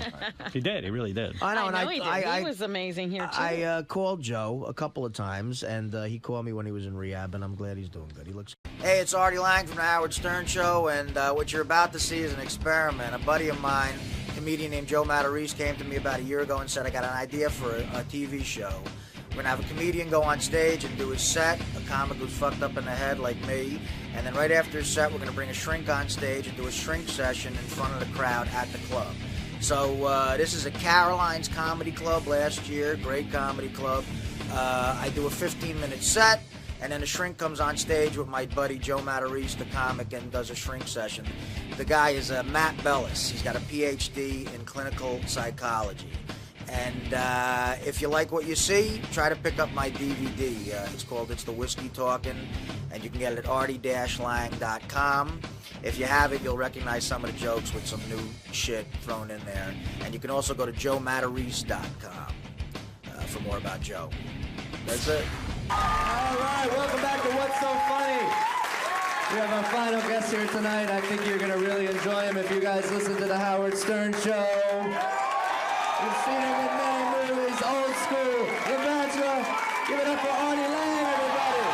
he did. He really did. I know, he did. He was amazing here, too. I called Joe a couple of times, and he called me when he was in rehab, and I'm glad he's doing good. He looks. Hey, it's Artie Lang from the Howard Stern Show, and what you're about to see is an experiment. A buddy of mine, a comedian named Joe Matarese, came to me about a year ago and said, I got an idea for a TV show. We're going to have a comedian go on stage and do his set, a comic who's fucked up in the head like me, and then right after his set, we're going to bring a shrink on stage and do a shrink session in front of the crowd at the club. So this is a Caroline's Comedy Club last year, great comedy club. I do a 15-minute set, and then a shrink comes on stage with my buddy Joe Matarese, the comic, and does a shrink session. The guy is Matt Bellis. He's got a PhD in clinical psychology. And if you like what you see, try to pick up my DVD. It's called It's the Whiskey Talkin', and you can get it at artie-lang.com. If you have it, you'll recognize some of the jokes with some new shit thrown in there. And you can also go to joematarese.com for more about Joe. That's it. All right, welcome back to What's So Funny. We have our final guest here tonight. I think you're going to really enjoy him if you guys listen to the Howard Stern Show. You've seen him in many movies, Old School, The Bachelor. Give it up for Artie Lang, everybody.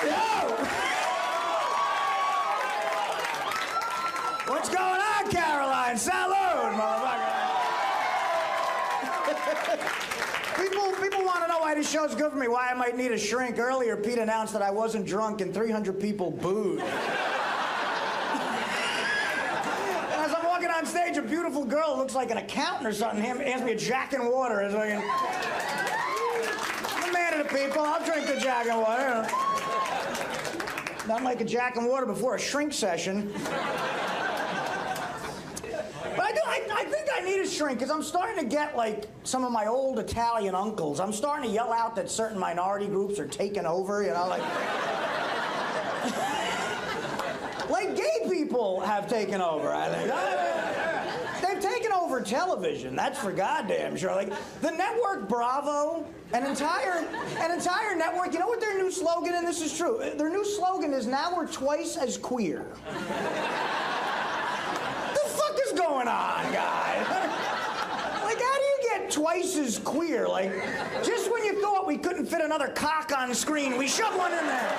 Yeah! this show's good for me. Why I might need a shrink. Earlier, Pete announced that I wasn't drunk and 300 people booed. And as I'm walking on stage, a beautiful girl who looks like an accountant or something hands me a Jack and Water. It's like, I'm a man of the people. I'll drink the Jack and Water. Not like a Jack and Water before a shrink session. But I think I need a shrink because I'm starting to get like some of my old Italian uncles. I'm starting to yell out that certain minority groups are taking over, you know, like... like gay people have taken over, I think. They've taken over television, that's for goddamn sure. Like, the network Bravo, an entire network, you know what their new slogan, and this is true, their new slogan is, now we're twice as queer. What's going on, guys? Like, how do you get twice as queer? Like, just when you thought we couldn't fit another cock on screen, we shoved one in there.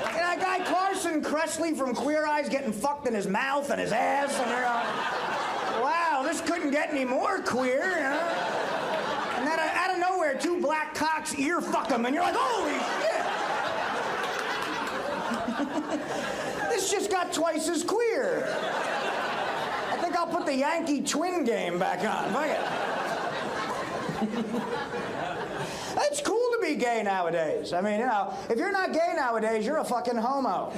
And that guy Carson Kressley from Queer Eye's getting fucked in his mouth and his ass, and you're like, wow, this couldn't get any more queer, you know? And then out of nowhere, two black cocks ear fuck him, and you're like, holy shit! This just got twice as queer. I think I'll put the Yankee twin game back on. Fuck it. It's cool to be gay nowadays. I mean, you know, if you're not gay nowadays, you're a fucking homo.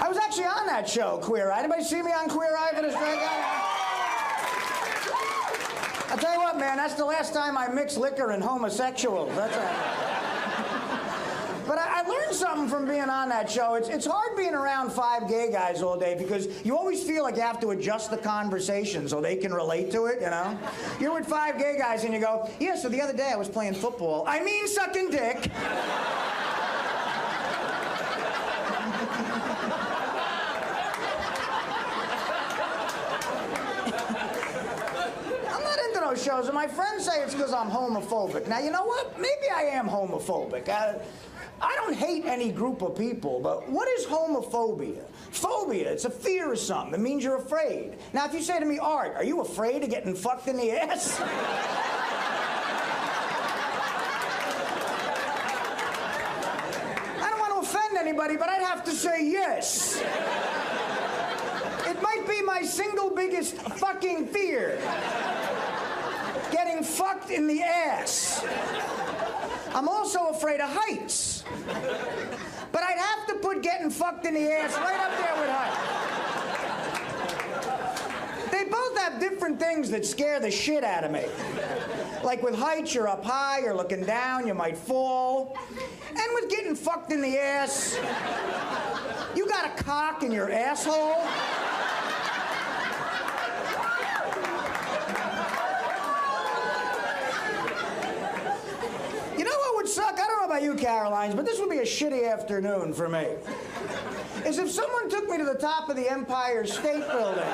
I was actually on that show, Queer Eye. Anybody see me on Queer Eye for the straight guy? I'll tell you what, man, that's the last time I mixed liquor and homosexuals. That's it. But I learned something from being on that show. It's hard being around 5 gay guys all day because you always feel like you have to adjust the conversation so they can relate to it, you know? You're with 5 gay guys and you go, yeah, so the other day I was playing football. I mean sucking dick. I'm not into those shows, and my friends say it's because I'm homophobic. Now, you know what? Maybe I am homophobic. I don't hate any group of people, but what is homophobia? Phobia, it's a fear of something. It means you're afraid. Now, if you say to me, Art, are you afraid of getting fucked in the ass? I don't want to offend anybody, but I'd have to say yes. It might be my single biggest fucking fear. Getting fucked in the ass. I'm also afraid of heights. But I'd have to put getting fucked in the ass right up there with heights. They both have different things that scare the shit out of me. Like with heights, you're up high, you're looking down, you might fall. And with getting fucked in the ass, you got a cock in your asshole. Suck. I don't know about you, Carolines, but this would be a shitty afternoon for me. Is if someone took me to the top of the Empire State Building.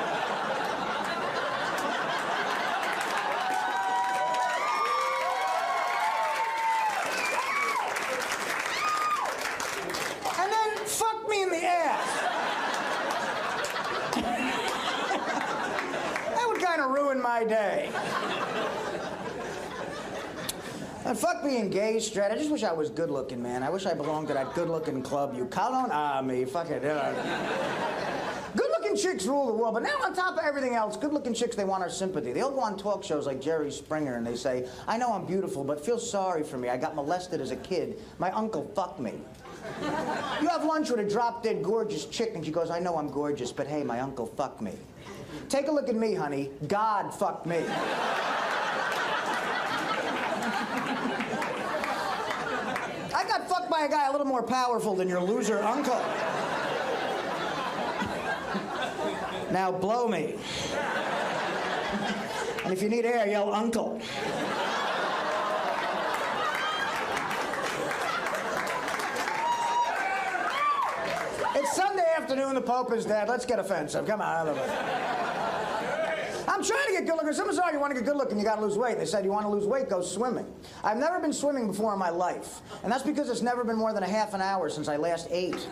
And then fuck me in the ass. That would kind of ruin my day. And fuck being gay, straight. I just wish I was good looking, man. I wish I belonged to that good looking club. You count on me. Fuck it. Good looking chicks rule the world, but now on top of everything else, good looking chicks, they want our sympathy. They all go on talk shows like Jerry Springer and they say, I know I'm beautiful, but feel sorry for me. I got molested as a kid. My uncle fucked me. You have lunch with a drop-dead gorgeous chick and she goes, I know I'm gorgeous, but hey, my uncle fucked me. Take a look at me, honey. God fucked me. I got fucked by a guy a little more powerful than your loser uncle. Now blow me. And if you need air, yell uncle. It's Sunday afternoon, the Pope is dead. Let's get offensive. Come on, I'm trying to get good looking. Someone said, you want to get good looking, you got to lose weight. They said, you want to lose weight, go swimming. I've never been swimming before in my life. And that's because it's never been more than a half an hour since I last ate.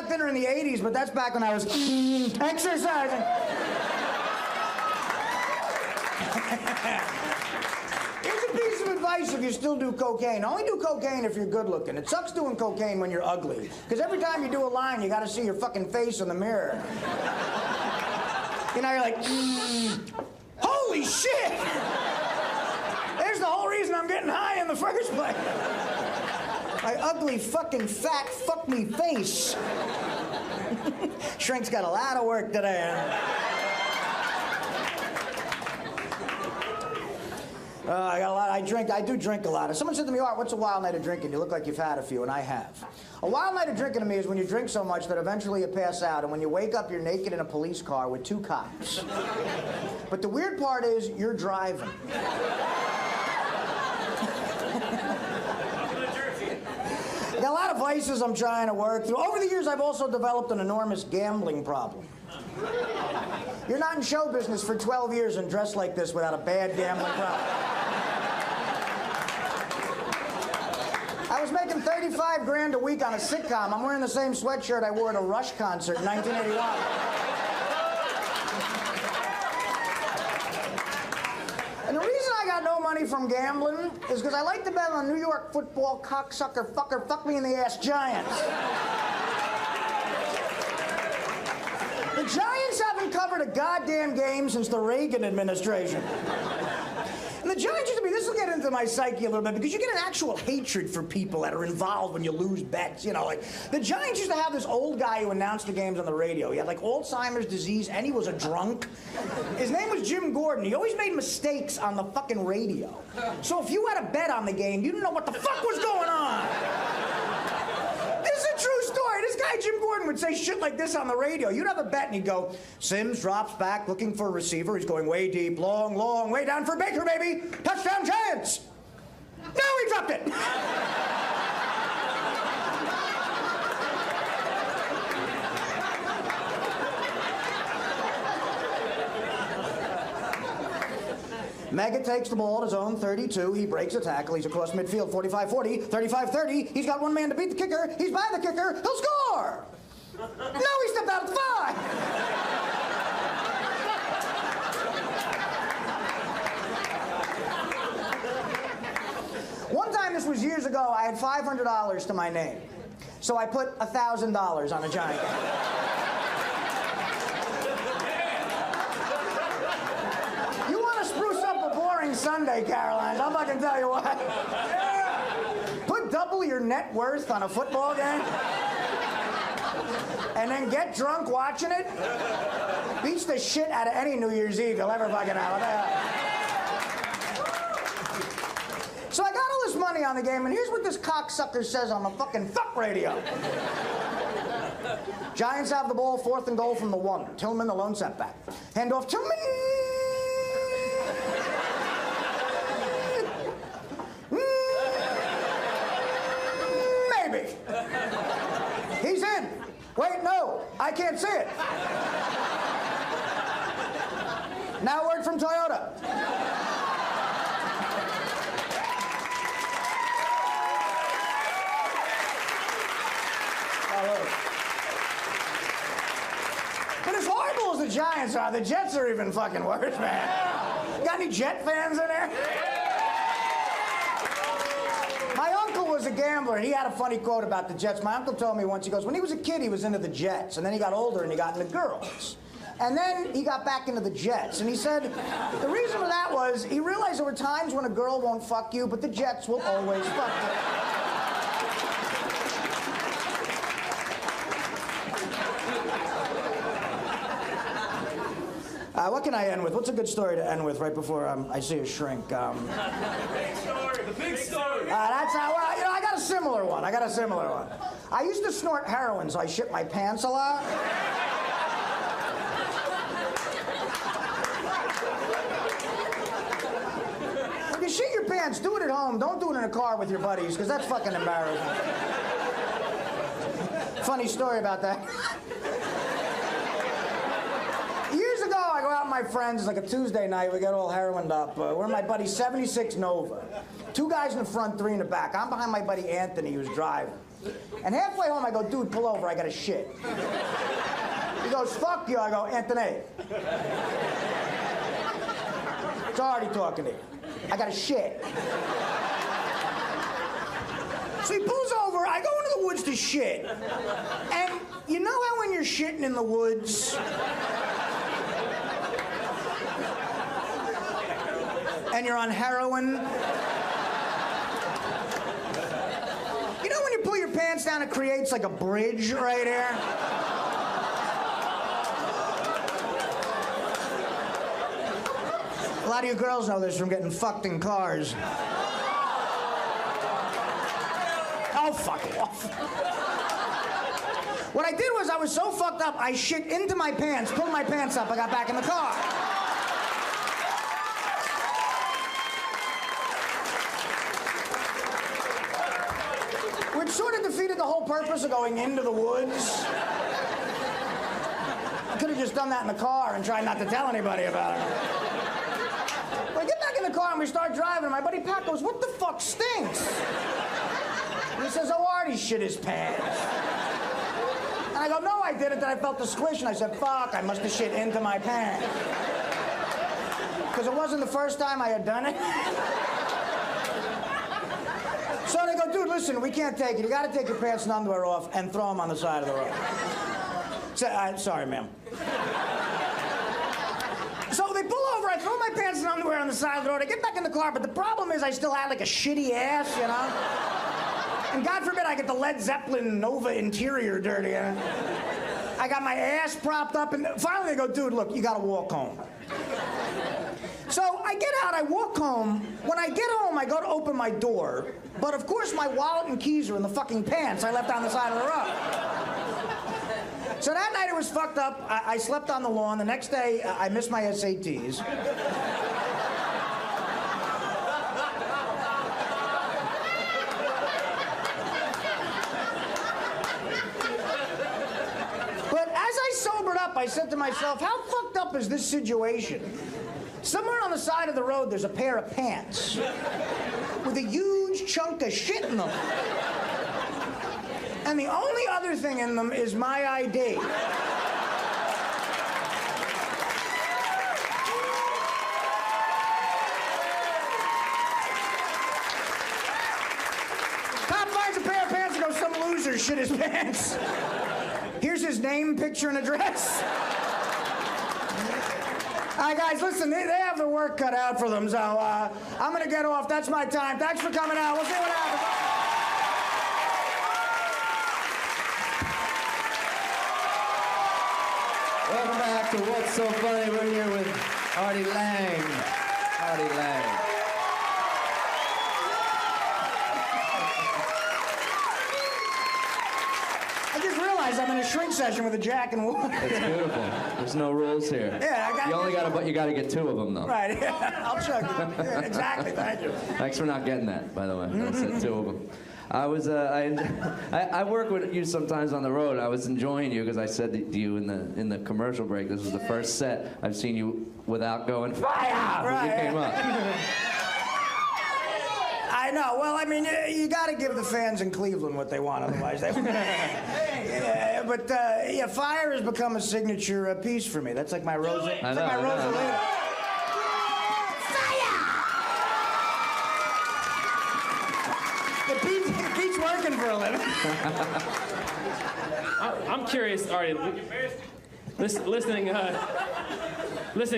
got thinner in the 80s, but that's back when I was exercising. Here's a piece of advice if you still do cocaine. Only do cocaine if you're good looking. It sucks doing cocaine when you're ugly. Because every time you do a line, you got to see your fucking face in the mirror. You know, you're like, holy shit! There's the whole reason I'm getting high in the first place. My ugly fucking fat fuck me face. Shrink's got a lot of work today. I got a lot. I do drink a lot. Someone said to me, Art, what's a wild night of drinking? You look like you've had a few, and I have. A wild night of drinking to me is when you drink so much that eventually you pass out, and when you wake up, you're naked in a police car with 2 cops. But the weird part is, you're driving. I got a lot of vices I'm trying to work through. Over the years, I've also developed an enormous gambling problem. You're not in show business for 12 years and dressed like this without a bad gambling problem. I was making 35 grand a week on a sitcom. I'm wearing the same sweatshirt I wore at a Rush concert in 1981. And the reason I got no money from gambling is because I like to bet on New York football cocksucker fucker fuck me in the ass Giants. The Giants haven't covered a goddamn game since the Reagan administration. And the Giants used to be, this will get into my psyche a little bit, because you get an actual hatred for people that are involved when you lose bets, you know, like, the Giants used to have this old guy who announced the games on the radio. He had, like, Alzheimer's disease, and he was a drunk. His name was Jim Gordon. He always made mistakes on the fucking radio. So if you had a bet on the game, you didn't know what the fuck was going on. This is a true story. This guy, Jim Gordon, would say shit like this on the radio. You'd have a bet, and he'd go, Sims drops back looking for a receiver. He's going way deep, long, long, way down for Baker, baby. Touchdown, Giants. No, he dropped it. Mega takes the ball at his own 32. He breaks a tackle. He's across midfield, 45-40, 35-30. He's got one man to beat the kicker. He's by the kicker. He'll score. No, he stepped out at the 5. One time, this was years ago, I had $500 to my name. So I put $1,000 on a Giant. Sunday, Caroline. I'm not gonna tell you what. Put double your net worth on a football game and then get drunk watching it. Beats the shit out of any New Year's Eve you'll ever fucking have. So I got all this money on the game, and here's what this cocksucker says on the fucking fuck radio. Giants have the ball, 4th and goal from the 1. Tillman, the lone setback. Hand off Tillman. He's in. Wait, no, I can't see it. Now word from Toyota. But as horrible as the Giants are, the Jets are even fucking worse, man. Got any Jet fans in there? My uncle was a gambler, and he had a funny quote about the Jets. My uncle told me once, he goes, when he was a kid, he was into the Jets, and then he got older and he got into girls. And then he got back into the Jets, and he said the reason for that was he realized there were times when a girl won't fuck you, but the Jets will always fuck you. What can I end with? What's a good story to end with right before I see a shrink? The big story. That's how, well, you know, I got a similar one. I used to snort heroin, so I shit my pants a lot. When you shit your pants, do it at home. Don't do it in a car with your buddies, because that's fucking embarrassing. Funny story about that. Years ago, I go out with my friends. It's like a Tuesday night. We get all heroined up. We're in my buddy's 76 Nova. 2 guys in the front, 3 in the back. I'm behind my buddy Anthony, who's driving. And halfway home, I go, dude, pull over, I got to shit. He goes, fuck you. I go, Anthony. It's Artie talking to you. I got to shit. So he pulls over, I go into the woods to shit. And you know how when you're shitting in the woods, and you're on heroin, you know when you pull your pants down, it creates like a bridge right here? A lot of you girls know this from getting fucked in cars. Oh, fuck off. What I did was I was so fucked up, I shit into my pants, pulled my pants up, I got back in the car. Which sort of defeated the whole purpose of going into the woods. I could have just done that in the car and tried not to tell anybody about it. But I get back in the car and we start driving, and my buddy Pat goes, what the fuck stinks? And he says, oh, Artie shit his pants. And I go, no, I didn't. Then I felt the squish, and I said, fuck, I must have shit into my pants. Because it wasn't the first time I had done it. So they go, dude, listen, we can't take it. You got to take your pants and underwear off and throw them on the side of the road. So, sorry, ma'am. So they pull over, I throw my pants and underwear on the side of the road. I get back in the car, but the problem is I still had like a shitty ass, you know? And God forbid I get the Led Zeppelin Nova interior dirty. I got my ass propped up, and finally they go, dude, look, you got to walk home. So I get out, I walk home. When I get home, I go to open my door. But of course, my wallet and keys are in the fucking pants I left on the side of the road. So that night it was fucked up. I slept on the lawn. The next day, I missed my SATs. But as I sobered up, I said to myself, how fucked up is this situation? Somewhere on the side of the road, there's a pair of pants with a huge chunk of shit in them. And the only other thing in them is my ID. Cop finds a pair of pants and goes, some loser shit his pants. Here's his name, picture, and address. All right, guys, listen, they have their work cut out for them, so I'm going to get off. That's my time. Thanks for coming out. We'll see what happens. Welcome back to What's So Funny. We're here with Artie Lang. Artie Lang. I just realized I'm in a shrink session with a Jack and Wood. It's beautiful. There's no rules here. Yeah, you gotta get two of them though. Right. Yeah, I'll chug it. Yeah, exactly. Thank you. Thanks for not getting that, by the way. I said two of them. I work with you sometimes on the road. I was enjoying you because I said to you in the commercial break, this was the first set I've seen you without going fire when you came up. I know. Well, I mean, you got to give the fans in Cleveland what they want, otherwise they. Yeah, but fire has become a signature piece for me. That's like my Rosalina. It's like my Rosalina. Pete's working for a living. I'm curious, Artie. Listening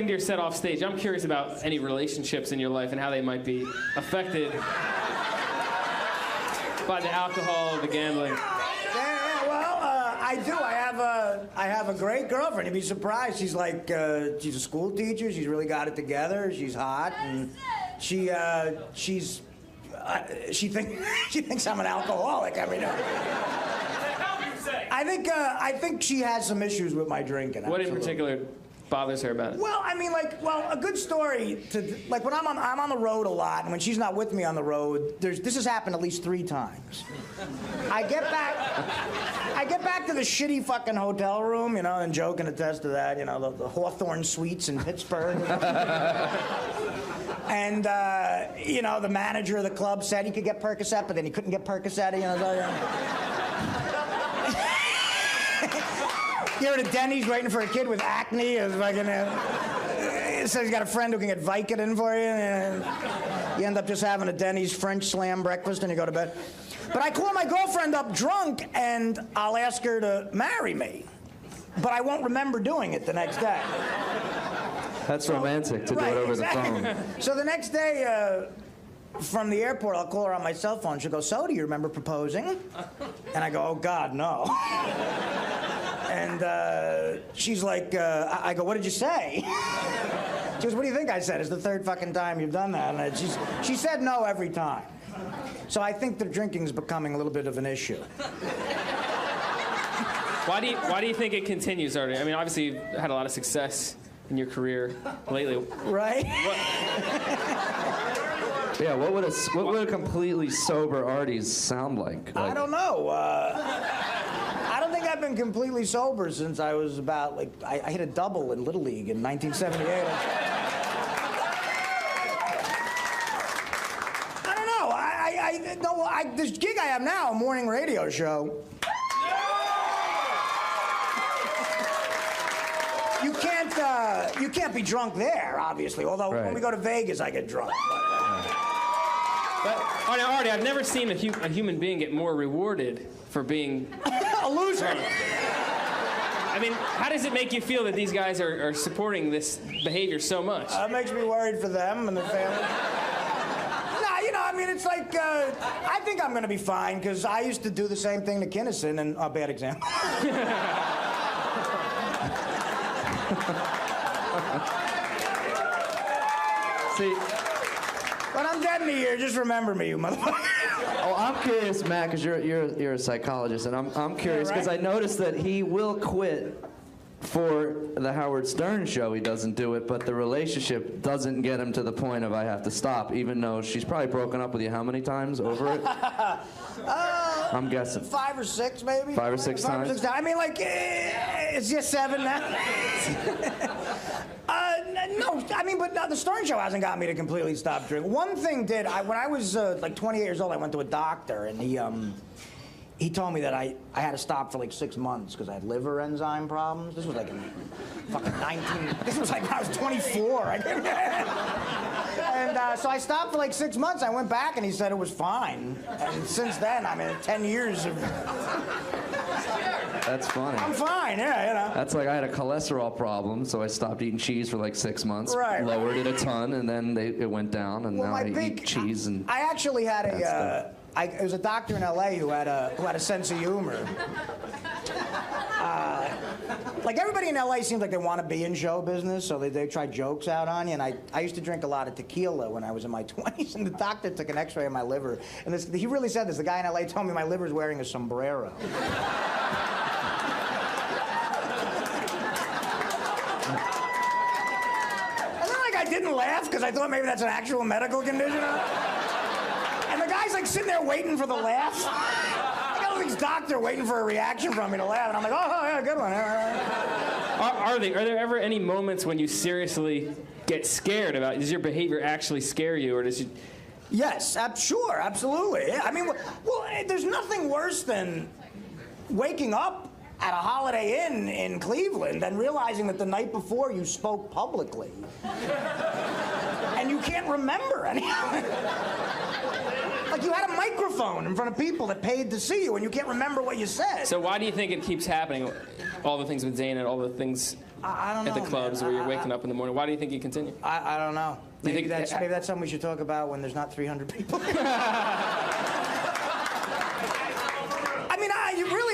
to your set off stage, I'm curious about any relationships in your life and how they might be affected by the alcohol or the gambling. Yeah, well, I do. I have a great girlfriend. You'd be surprised. She's like, she's a school teacher. She's really got it together. She's hot, and she thinks I'm an alcoholic. I mean. I think she has some issues with my drinking. What in particular bothers her about it? Well, I mean, a good story when I'm on the road a lot, and when she's not with me on the road, this has happened at least 3 times. I get back to the shitty fucking hotel room, and Joe can attest to that, the Hawthorne Suites in Pittsburgh. And, the manager of the club said he could get Percocet, but then he couldn't get Percocet, You're at a Denny's waiting for a kid with acne. It says he's got a friend who can get Vicodin for you. And you end up just having a Denny's French slam breakfast and you go to bed. But I call my girlfriend up drunk and I'll ask her to marry me. But I won't remember doing it the next day. That's romantic to do it over the phone. So the next day, from the airport, I'll call her on my cell phone. She'll go, so, do you remember proposing? And I go, oh, God, no. And she's like, I go, what did you say? She goes, what do you think I said? It's the third fucking time you've done that. And she said no every time. So I think the drinking's becoming a little bit of an issue. Why do you think it continues, Artie? I mean, obviously you've had a lot of success in your career lately. Right? Yeah, what would a completely sober Artie's sound like? I don't know. I don't think I've been completely sober since I was about, like, I hit a double in Little League in 1978. I don't know. This gig I have now, a morning radio show. You can't be drunk there, obviously. Although when we go to Vegas, I get drunk. But Artie, I've never seen a human being get more rewarded for being a loser. I mean, how does it make you feel that these guys are supporting this behavior so much? It makes me worried for them and their families. No, you know, I mean, it's like, I think I'm going to be fine, because I used to do the same thing to Kinnison, and a bad example. See, when I'm dead in a year, just remember me, you motherfucker. Oh, I'm curious, Matt, because you're a psychologist, and I'm curious because I noticed that he will quit for the Howard Stern show. He doesn't do it, but the relationship doesn't get him to the point of I have to stop, even though she's probably broken up with you how many times over it? I'm guessing 5 or 6, maybe. 5 or 6 times. 5 or 6 times. I mean, like, it's just 7 now. No, I mean, but the Stern show hasn't got me to completely stop drinking. One thing did. When I was like 28 years old, I went to a doctor, and he told me that I had to stop for like 6 months because I had liver enzyme problems. This was like in fucking 19. This was like when I was 24. And so I stopped for like 6 months. I went back, and he said it was fine. And since then, I mean, 10 years of. That's funny. I'm fine, yeah, you know. That's like I had a cholesterol problem, so I stopped eating cheese for like 6 months. Right. Lowered it a ton, and then it went down, and now I eat cheese and. I actually had it was a doctor in L.A. who had a sense of humor. Like everybody in L.A. seems like they want to be in show business, so they try jokes out on you. And I used to drink a lot of tequila when I was in my 20s, and the doctor took an X-ray of my liver, and he really said this. The guy in L.A. told me my liver's wearing a sombrero. I didn't laugh because I thought maybe that's an actual medical condition. And the guy's like sitting there waiting for the laugh. I got this doctor waiting for a reaction from me to laugh, and I'm like, oh yeah, good one. Are there ever any moments when you seriously get scared about? Does your behavior actually scare you, or does you? Yes, sure, absolutely. Yeah, I mean, well, there's nothing worse than waking up at a Holiday Inn in Cleveland and realizing that the night before you spoke publicly. And you can't remember any of it. Like you had a microphone in front of people that paid to see you and you can't remember what you said. So why do you think it keeps happening? All the things with Zane and all the things I don't know, at the clubs man. where you're waking up in the morning. Why do you think you continue? I don't know. Maybe that's something we should talk about when there's not 300 people.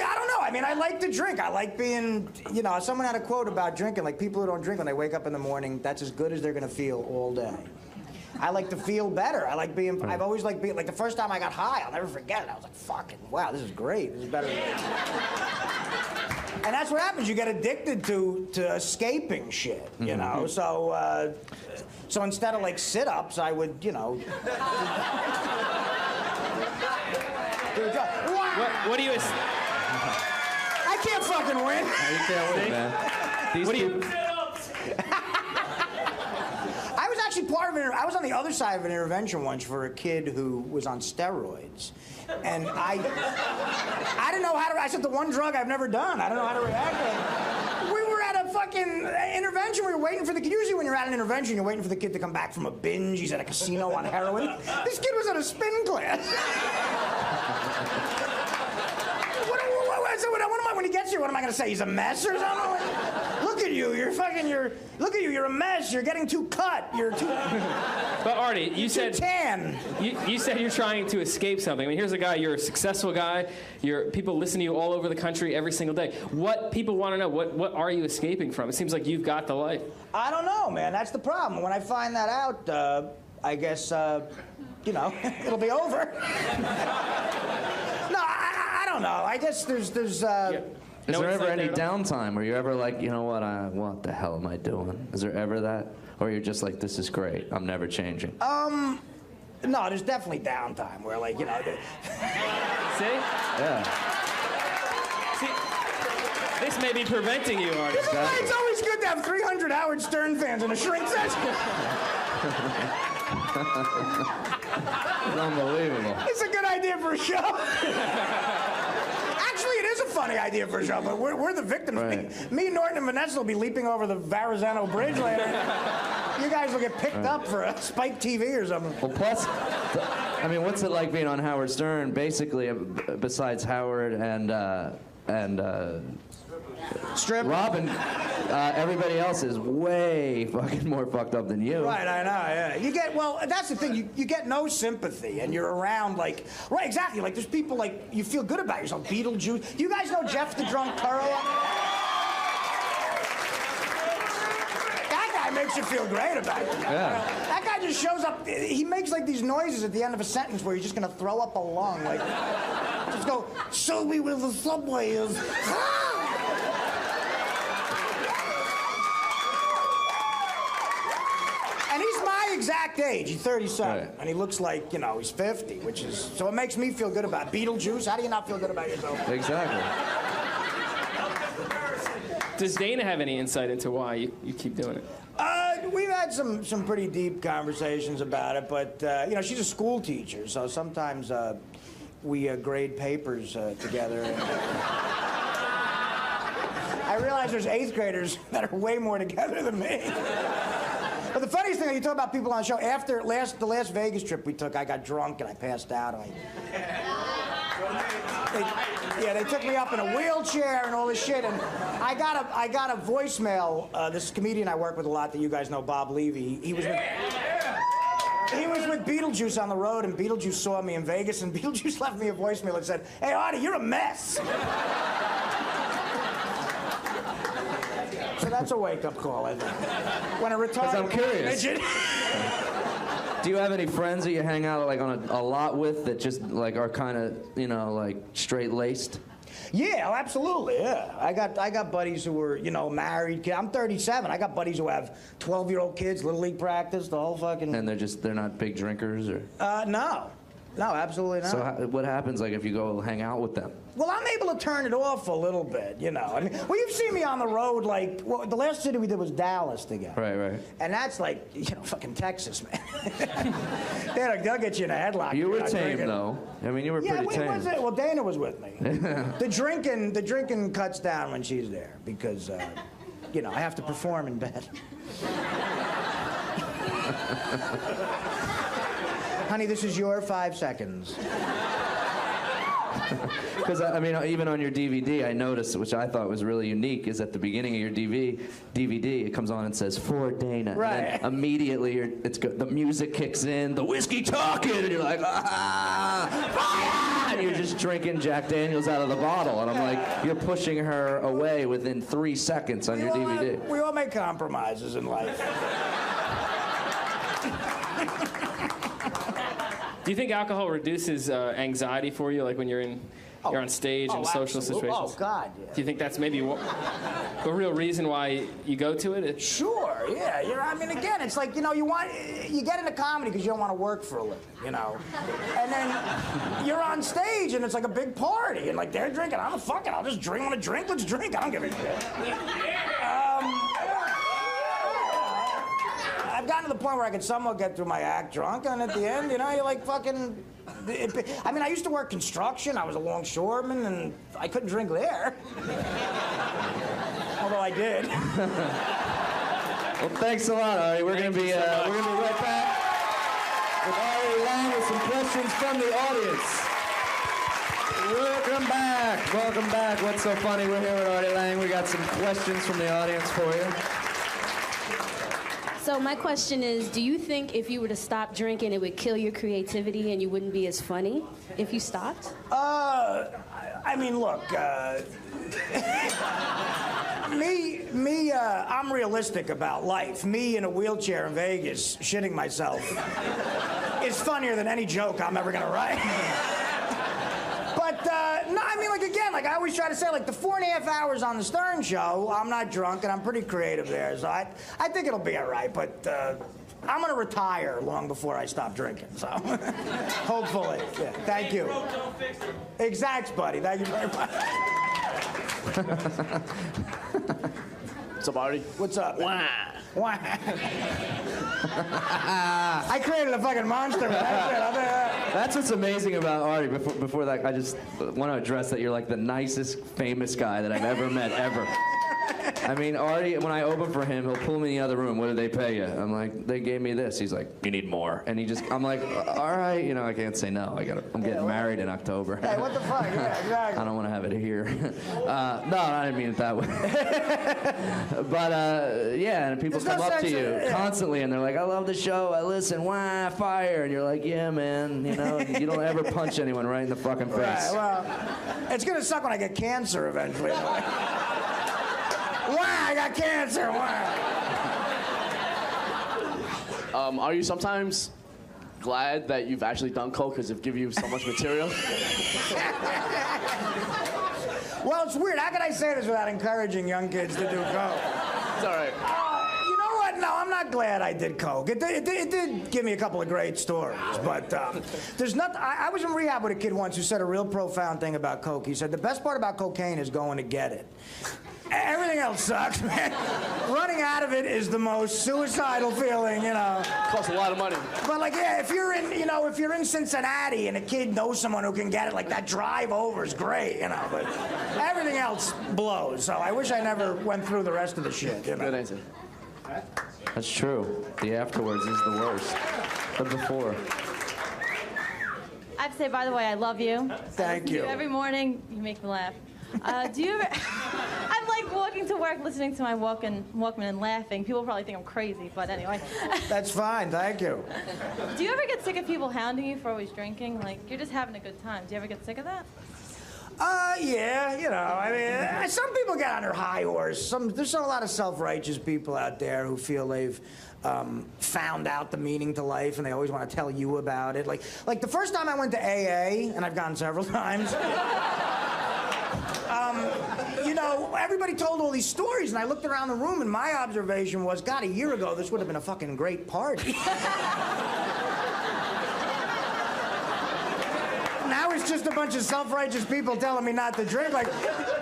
I don't know. I mean, I like to drink. I like being, you know, someone had a quote about drinking, like people who don't drink when they wake up in the morning, that's as good as they're going to feel all day. I like to feel better. I've always liked being, like the first time I got high, I'll never forget it. I was like, fucking, wow, this is great. This is better. And that's what happens. You get addicted to escaping shit, you know? So instead of like sit-ups, I would, you know. What do you? I can't fucking win. No, you can't win, man. What do you? I was actually part of it. I was on the other side of an intervention once for a kid who was on steroids, and I didn't know how to. I said the one drug I've never done. I don't know how to react to it. fucking intervention. We were waiting for the kid. Usually when you're at an intervention, you're waiting for the kid to come back from a binge. He's at a casino on heroin. This kid was at a spin class. When he gets here, what am I going to say? He's a mess or something? Look at you. Look at you. You're a mess. You're getting too cut. You're too... But Artie, you said... tan. You said you're trying to escape something. I mean, here's a guy, you're a successful guy. People listen to you all over the country every single day. What people want to know, what are you escaping from? It seems like you've got the life. I don't know, man. That's the problem. When I find that out, I guess, you know, it'll be over. No, I don't know. I guess there's Is there ever any downtime where you're ever like, you know what the hell am I doing? Is there ever that? Or you're just like, this is great, I'm never changing? No, there's definitely downtime where, like, you know... See? Yeah. See, this may be preventing you, Artie. This is why it's always good to have 300 Howard Stern fans in a shrink session. It's unbelievable. It's a good idea for a show. Actually, it is a funny idea for a show, but we're the victims. Right. Me, Norton, and Vanessa will be leaping over the Verrazano Bridge later. You guys will get picked up for a Spike TV or something. Well, plus, I mean, what's it like being on Howard Stern? Basically, besides Howard and Strip. Robin, everybody else is way fucking more fucked up than you. Right, I know, yeah. Well, that's the thing, you get no sympathy, and you're around, like, right, exactly, like, there's people, like, you feel good about yourself, Beetlejuice. Do you guys know Jeff the Drunk Curl? That guy makes you feel great about it. Yeah. That guy just shows up, he makes, like, these noises at the end of a sentence where he's just gonna throw up a lung, like, just go, show me where the subway is. Exact age, he's 37, right. And he looks like, you know, he's 50, which is, so it makes me feel good about it. Beetlejuice, how do you not feel good about yourself? Exactly. Does Dana have any insight into why you keep doing it? We've had some pretty deep conversations about it, but, you know, she's a school teacher, so sometimes we grade papers together. And, I realize there's 8th graders that are way more together than me. But the funniest thing, you talk about people on the show, after the last Vegas trip we took, I got drunk and I passed out. They took me up in a wheelchair and all this shit, and I got a voicemail. This comedian I work with a lot that you guys know, Bob Levy. He was with Beetlejuice on the road, and Beetlejuice saw me in Vegas, and Beetlejuice left me a voicemail that said, "Hey, Artie, you're a mess." So that's a wake-up call, I think. When a retarded... I'm curious. Do you have any friends that you hang out like on a lot with that just like are kind of, you know, like straight-laced? Yeah, oh, absolutely, yeah. I got buddies who were, you know, married. I'm 37. I got buddies who have 12-year-old kids, Little League practice, the whole fucking... And they're not big drinkers, or? No. No, absolutely not. So what happens, like, if you go hang out with them? Well, I'm able to turn it off a little bit, you know. I mean, well, you've seen me on the road, like, well, the last city we did was Dallas together. Right. And that's like, you know, fucking Texas, man. They'll get you in a headlock. You were tame, though. I mean, you were pretty tame. Well, Dana was with me. The drinking cuts down when she's there because, you know, I have to perform in bed. Honey, this is your 5 seconds. Because, I mean, even on your DVD, I noticed, which I thought was really unique, is at the beginning of your DVD, it comes on and says, "For Dana." Right. And then immediately, the music kicks in, the whiskey talking, and you're like, fire! And you're just drinking Jack Daniels out of the bottle. And I'm like, you're pushing her away within 3 seconds on your DVD. We all make compromises in life. Do you think alcohol reduces anxiety for you, like when you're on stage in social situations? Oh, God, yeah. Do you think that's maybe the real reason why you go to it? Sure, yeah. I mean, again, it's like, you know, you get into comedy because you don't want to work for a living, you know. And then you're on stage and it's like a big party, and like they're drinking, I'll just drink. Want to drink? Let's drink. I don't give a shit. I've gotten to the point where I can somewhat get through my act drunk, and at the end, you know, you're like fucking... I mean, I used to work construction. I was a longshoreman, and I couldn't drink there. although I did. Well, thanks a lot, Artie. We're gonna be right back with Artie Lang with some questions from the audience. Welcome back. Welcome back. What's so funny? We're here with Artie Lang. We got some questions from the audience for you. So my question is, do you think if you were to stop drinking, it would kill your creativity and you wouldn't be as funny if you stopped? I mean, look, I'm realistic about life. Me in a wheelchair in Vegas, shitting myself, is funnier than any joke I'm ever gonna write. But, no, I mean, like, again, like I always try to say, like, the 4.5 hours on the Stern Show, I'm not drunk and I'm pretty creative there, so I think it'll be all right, but I'm gonna retire long before I stop drinking, so hopefully. Yeah, thank you. Exacts, buddy. Thank you very much. What's up, Artie? What's up? Why? I created a fucking monster. That's what's amazing about Artie. Before that, I just want to address that you're like the nicest, famous guy that I've ever met, ever. I mean, Artie, when I open for him, he'll pull me in the other room. What did they pay you? I'm like, they gave me this. He's like, you need more. And I'm like, all right, you know, I can't say no. I'm getting married in October. Hey, what the fuck? Yeah, exactly. I don't want to have it here. No, I didn't mean it that way. But yeah, and people come up to you constantly, and they're like, I love the show. I listen. Wah, fire. And you're like, yeah, man. You know, you don't ever punch anyone right in the fucking face. Right, well, it's gonna suck when I get cancer eventually. Why? I got cancer. Why? Are you sometimes glad that you've actually done coke because it gives you so much material? Well, it's weird. How can I say this without encouraging young kids to do coke? It's all right. You know what? No, I'm not glad I did coke. It did give me a couple of great stories, but there's nothing. I was in rehab with a kid once who said a real profound thing about coke. He said, the best part about cocaine is going to get it. Everything else sucks, man. Running out of it is the most suicidal feeling, you know. Costs a lot of money. But like, yeah, if you're in Cincinnati and a kid knows someone who can get it, like that drive over is great, you know. But everything else blows. So I wish I never went through the rest of the shit. You know? Good answer. That's true. The afterwards is the worst. The before. I have to say, by the way, I love you. Thank you. Every morning, you make me laugh. Do you ever... I'm like walking to work, listening to my Walkman and laughing. People probably think I'm crazy, but anyway. That's fine, thank you. Do you ever get sick of people hounding you for always drinking? Like, you're just having a good time. Do you ever get sick of that? Yeah, you know, I mean, some people get on their high horse. There's a lot of self-righteous people out there who feel they've found out the meaning to life, and they always want to tell you about it. Like the first time I went to AA, and I've gone several times, you know, everybody told all these stories, and I looked around the room, and my observation was, God, a year ago, this would have been a fucking great party. Now it's just a bunch of self-righteous people telling me not to drink. Like,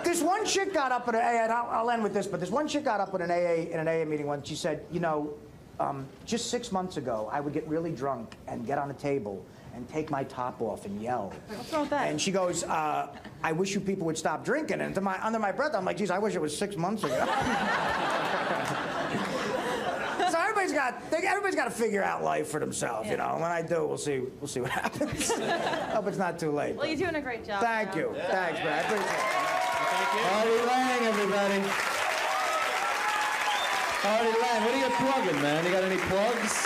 this one chick got up at an AA, and I'll end with this, but this one chick got up at in an AA meeting once. She said, you know, just 6 months ago, I would get really drunk and get on a table and take my top off and yell. What's wrong with that? And she goes, I wish you people would stop drinking. And under my breath, I'm like, geez, I wish it was 6 months ago. So everybody's got to figure out life for themselves, you know. And when I do, we'll see what happens. Hope it's not too late. Well, you're doing a great job. Thank you. Yeah. Thanks, man. I appreciate it. Thank you. Artie Lang, everybody. Artie Lang, what are you plugging, man? You got any plugs?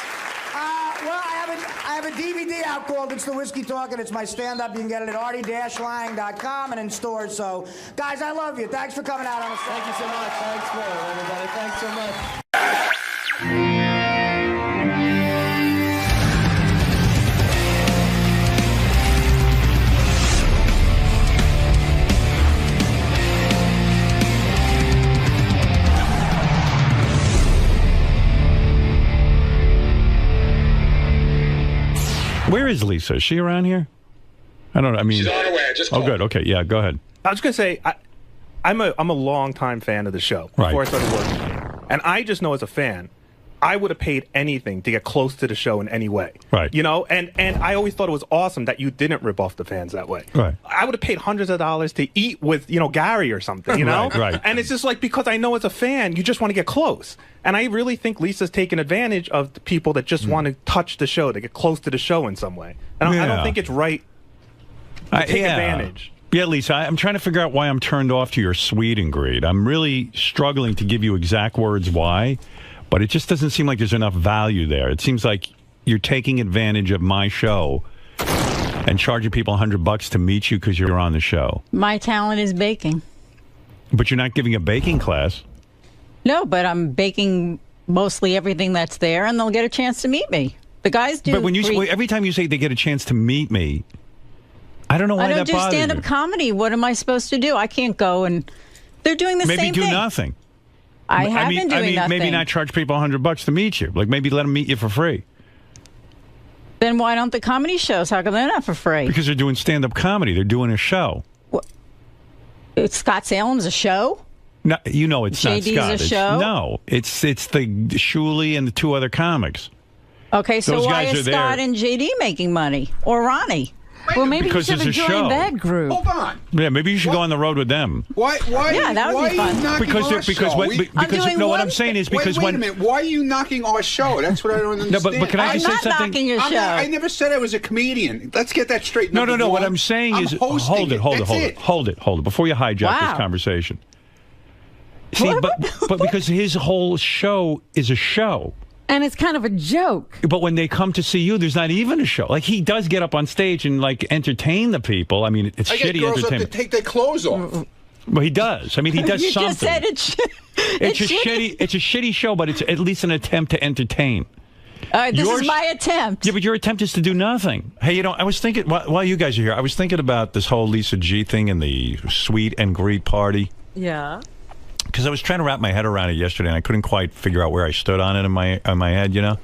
Well, I have a DVD out called It's the Whiskey Talk, and it's my stand-up. You can get it at artie-lang.com and in stores. So, guys, I love you. Thanks for coming out on the show. Thank you so much. Thanks for it, everybody. Thanks so much. Where is Lisa? Is she around here? I don't know. I mean, she's on her way. I just called. Oh, good. Okay, yeah, go ahead. I was gonna say I'm a long time fan of the show before I started working, and I just know as a fan, I would have paid anything to get close to the show in any way. Right. You know, and I always thought it was awesome that you didn't rip off the fans that way. Right. I would have paid hundreds of dollars to eat with, you know, Gary or something, you know? Right. And it's just like, because I know as a fan, you just want to get close. And I really think Lisa's taking advantage of the people that just want to touch the show, to get close to the show in some way. And I don't think it's right to take advantage. Yeah, Lisa, I'm trying to figure out why I'm turned off to your sweet and greed. I'm really struggling to give you exact words why, but it just doesn't seem like there's enough value there. It seems like you're taking advantage of my show and charging people $100 to meet you because you're on the show. My talent is baking. But you're not giving a baking class. No, but I'm baking mostly everything that's there, and they'll get a chance to meet me. The guys do. But when you every time you say they get a chance to meet me, I don't know why that bothers you. I don't do stand-up comedy. What am I supposed to do? I can't go and they're doing the same thing. Maybe do nothing. I have been doing nothing. Maybe not charge people $100 to meet you. Like maybe let them meet you for free. Then why don't the comedy shows? How come they're not for free? Because they're doing stand-up comedy. They're doing a show. Scott Salem's a show? No, you know it's not JD's Scott. a show? No, it's the Shuley and the two other comics. Okay, so Those why guys is are Scott there. and JD making money? Or Ronnie? Well, maybe Because you should it's a have joined show. that group. Hold on. Yeah, maybe you should go on the road with them. Why? Yeah, that would be fun. Because what I'm saying is because wait a minute. Why are you knocking our show? That's what I don't understand. No, but can I just say something? I'm not knocking your show. I never said I was a comedian. Let's get that straight. No. What I'm saying is, hold it. Before you hijack this conversation. See, but because his whole show is a show. And it's kind of a joke. But when they come to see you, there's not even a show. Like, he does get up on stage and, like, entertain the people. I mean, it's I shitty get girls entertainment. up to take their clothes off. Well, he does. I mean, he does you something. Just said it's a shitty show, but it's at least an attempt to entertain. All right, this is my attempt. Yeah, but your attempt is to do nothing. Hey, you know, I was thinking, while you guys are here, I was thinking about this whole Lisa G thing and the sweet and greet party. Yeah. Because I was trying to wrap my head around it yesterday, and I couldn't quite figure out where I stood on it in my head, you know?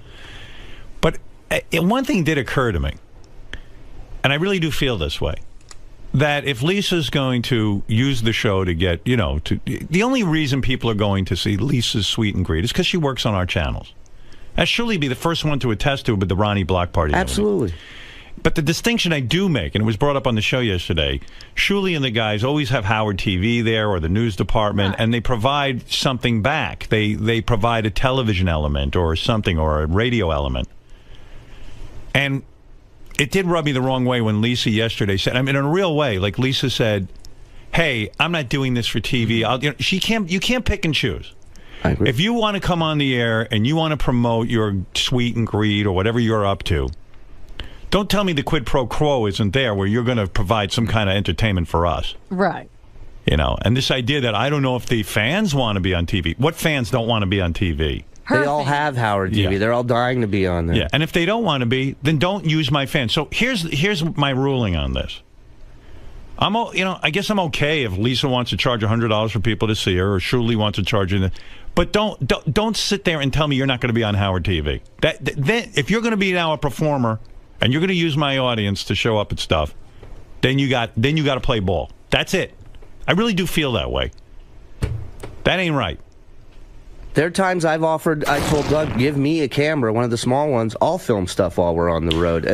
But one thing did occur to me, and I really do feel this way, that if Lisa's going to use the show to get, you know, the only reason people are going to see Lisa's Sweet and Greet is because she works on our channels. That surely be the first one to attest to it with the Ronnie Block Party. Absolutely. But the distinction I do make, and it was brought up on the show yesterday, Shuley and the guys always have Howard TV there or the news department, and they provide something back. They provide a television element or something or a radio element. And it did rub me the wrong way when Lisa yesterday said, I mean, in a real way, like Lisa said, hey, I'm not doing this for TV. You can't pick and choose. I agree. If you want to come on the air and you want to promote your sweet and greed or whatever you're up to, don't tell me the quid pro quo isn't there where you're going to provide some kind of entertainment for us. Right. You know, and this idea that I don't know if the fans want to be on TV. What fans don't want to be on TV? They all have Howard TV. Yeah. They're all dying to be on there. Yeah, and if they don't want to be, then don't use my fans. So here's my ruling on this. I guess I'm okay if Lisa wants to charge $100 for people to see her, or Shuley wants to charge you. But don't sit there and tell me you're not going to be on Howard TV. Then if you're going to be now a performer and you're going to use my audience to show up at stuff, then you got to play ball. That's it. I really do feel that way. That ain't right. There are times I told Doug, give me a camera, one of the small ones. I'll film stuff while we're on the road.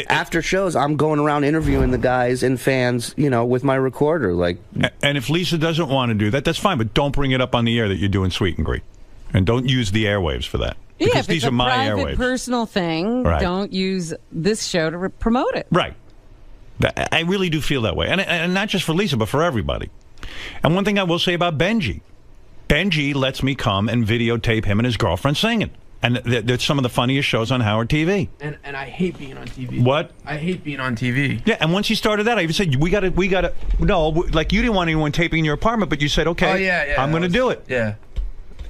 After shows, I'm going around interviewing the guys and fans, you know, with my recorder. And if Lisa doesn't want to do that, that's fine. But don't bring it up on the air that you're doing Sweet and Greet. And don't use the airwaves for that. Because if these it's are my a private, airwaves. personal thing, Right. don't use this show to promote it. Right. I really do feel that way. And not just for Lisa, but for everybody. And one thing I will say about Benji. Benji lets me come and videotape him and his girlfriend singing. And that's some of the funniest shows on Howard TV. And I hate being on TV. What? I hate being on TV. Yeah, and once he started that, I even said, we got to, no, like you didn't want anyone taping in your apartment, but you said, okay, I'm going to do it. Yeah.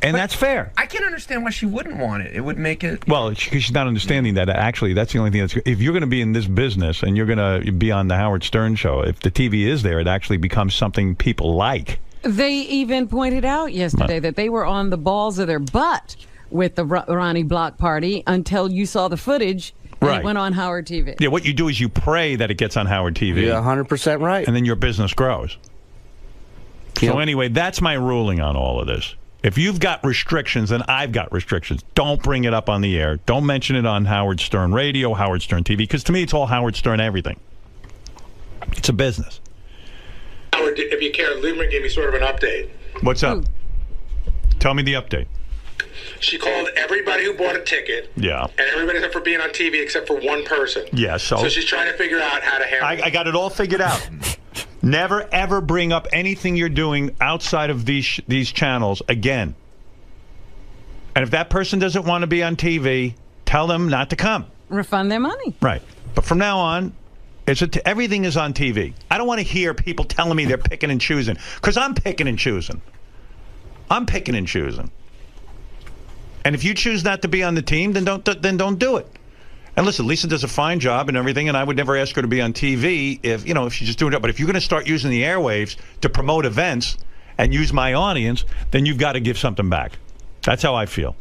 And that's fair. I can't understand why she wouldn't want it. It would make it... Well, because she's not understanding that. Actually, that's the only thing that's... If you're going to be in this business and you're going to be on the Howard Stern show, if the TV is there, it actually becomes something people like. They even pointed out yesterday that they were on the balls of their butt with the Ronnie Block Party until you saw the footage and it went on Howard TV. Yeah, what you do is you pray that it gets on Howard TV. You're 100% right. And then your business grows. So anyway, that's my ruling on all of this. If you've got restrictions, then I've got restrictions. Don't bring it up on the air. Don't mention it on Howard Stern Radio, Howard Stern TV, because to me, it's all Howard Stern everything. It's a business. Howard, if you care, Lieberman gave me sort of an update. What's up? Tell me the update. She called everybody who bought a ticket. Yeah. And everybody except for being on TV except for one person. Yeah, so she's trying to figure out how to handle it. I got it all figured out. Never, ever bring up anything you're doing outside of these channels again. And if that person doesn't want to be on TV, tell them not to come. Refund their money. Right. But from now on, everything is on TV. I don't want to hear people telling me they're picking and choosing, because I'm picking and choosing. I'm picking and choosing. And if you choose not to be on the team, then don't do it. And listen, Lisa does a fine job and everything, and I would never ask her to be on TV if she's just doing it. But if you're going to start using the airwaves to promote events and use my audience, then you've got to give something back. That's how I feel.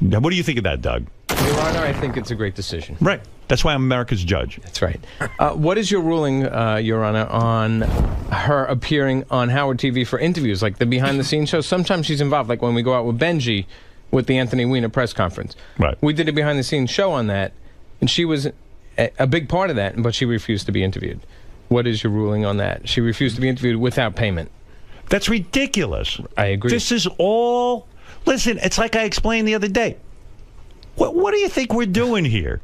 Now, what do you think of that, Doug? Your Honor, I think it's a great decision. Right. That's why I'm America's judge. That's right. What is your ruling, Your Honor, on her appearing on Howard TV for interviews, like the behind-the-scenes shows? Sometimes she's involved, like when we go out with Benji with the Anthony Weiner press conference. Right. We did a behind-the-scenes show on that, and she was a big part of that, but she refused to be interviewed. What is your ruling on that? She refused to be interviewed without payment. That's ridiculous. I agree. This is all... Listen, it's like I explained the other day. What do you think we're doing here?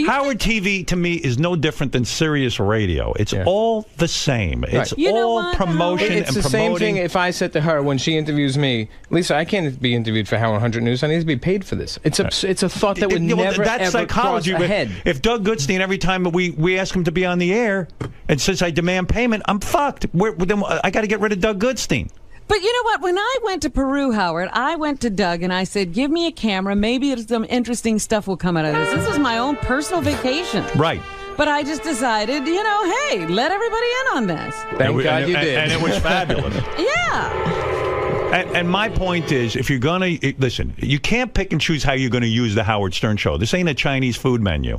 Howard TV, to me, is no different than Sirius Radio. It's all the same. It's all promotion and promoting. It's the same thing if I said to her when she interviews me, Lisa, I can't be interviewed for Howard 100 News. I need to be paid for this. It's a thought that would never, that's ever psychology, cross ahead. If Doug Goodstein, every time we ask him to be on the air and says I demand payment, I'm fucked. Then I got to get rid of Doug Goodstein. But you know what? When I went to Peru, Howard, I went to Doug and I said, give me a camera. Maybe some interesting stuff will come out of this. This was my own personal vacation. Right. But I just decided, hey, let everybody in on this. Thank God you did. And it was fabulous. Yeah. And my point is, if you're going to, listen, you can't pick and choose how you're going to use the Howard Stern show. This ain't a Chinese food menu.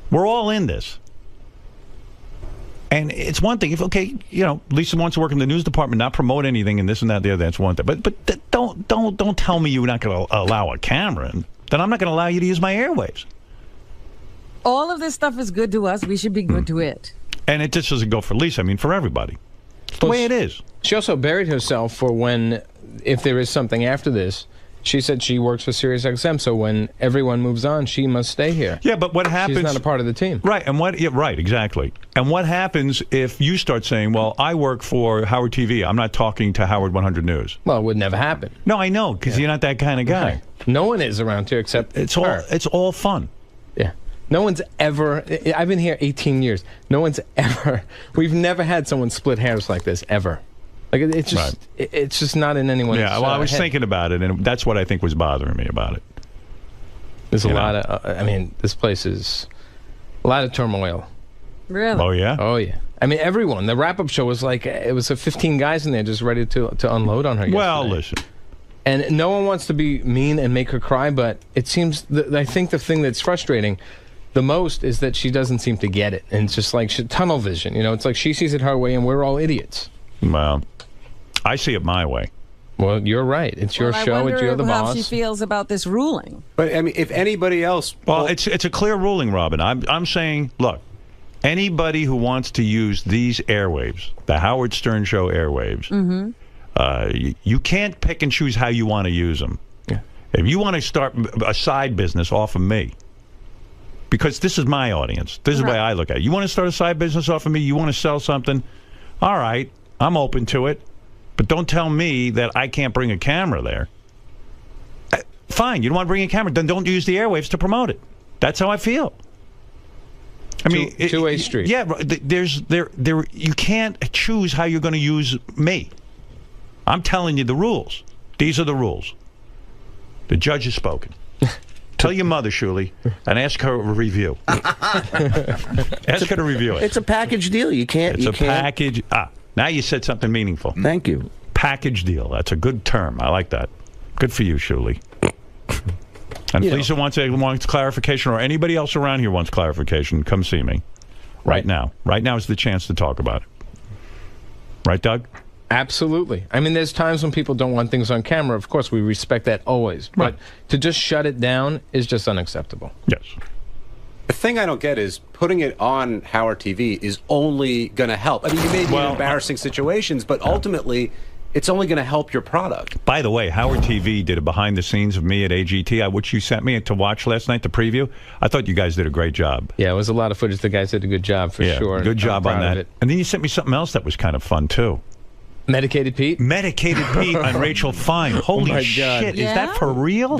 We're all in this. And it's one thing if Lisa wants to work in the news department, not promote anything and this and that, and the other. That's one thing. But don't tell me you're not going to allow a camera, and then I'm not going to allow you to use my airwaves. All of this stuff is good to us. We should be good to it. And it just doesn't go for Lisa. I mean, for everybody. It's the way it is. She also buried herself for if there is something after this. She said she works for SiriusXM, so when everyone moves on, she must stay here. Yeah, but what happens? She's not a part of the team. Right, and right, exactly. And what happens if you start saying, well, I work for Howard TV. I'm not talking to Howard 100 News. Well, it would never happen. No, I know, because you're not that kind of guy. Okay. No one is around here except her. It's all fun. Yeah. No one's ever, I've been here 18 years. No one's ever, we've never had someone split hairs like this, ever. Like it's just, it's just not in anyone's. Yeah, well, I was head. thinking about it, and that's what I think was bothering me about it. There's a lot of. This place is a lot of turmoil. Really? Oh yeah. Oh yeah. I mean, everyone. The wrap-up show was like it was 15 guys in there just ready to unload on her. Well, yesterday. listen. And no one wants to be mean and make her cry, but it seems I think the thing that's frustrating the most is that she doesn't seem to get it, and it's just like tunnel vision. It's like she sees it her way, and we're all idiots. Well. I see it my way. Well, you're right. It's your show. It's you're the boss. How she feels about this ruling. But I mean, if anybody else, well, it's a clear ruling, Robin. I'm saying, look, anybody who wants to use these airwaves, the Howard Stern Show airwaves, you can't pick and choose how you want to use them. Yeah. If you want to start a side business off of me, because this is my audience, this is the way I look at it. You want to start a side business off of me? You want to sell something? All right, I'm open to it. But don't tell me that I can't bring a camera there. Fine, you don't want to bring a camera, then don't use the airwaves to promote it. That's how I feel. I mean, two-way street. Yeah, you can't choose how you're going to use me. I'm telling you the rules. These are the rules. The judge has spoken. Tell your mother, Shuli, and ask her a review. Ask her to review it. It's a package deal. You can't. It's a package. Now you said something meaningful. Thank you. Package deal. That's a good term. I like that. Good for you, Shuli. And if Lisa wants clarification, or anybody else around here wants clarification, come see me. Right now. Right now is the chance to talk about it. Right, Doug? Absolutely. I mean, there's times when people don't want things on camera. Of course, we respect that always. Right. But to just shut it down is just unacceptable. Yes. The thing I don't get is putting it on Howard TV is only going to help. I mean, you may be in embarrassing situations, but ultimately, it's only going to help your product. By the way, Howard TV did a behind the scenes of me at AGT, which you sent me to watch last night, the preview. I thought you guys did a great job. Yeah, it was a lot of footage. The guys did a good job for sure. Good job on that. And then you sent me something else that was kind of fun, too. Medicated Pete? Medicated Pete on Rachel Fine. Holy my shit. God. Is that for real?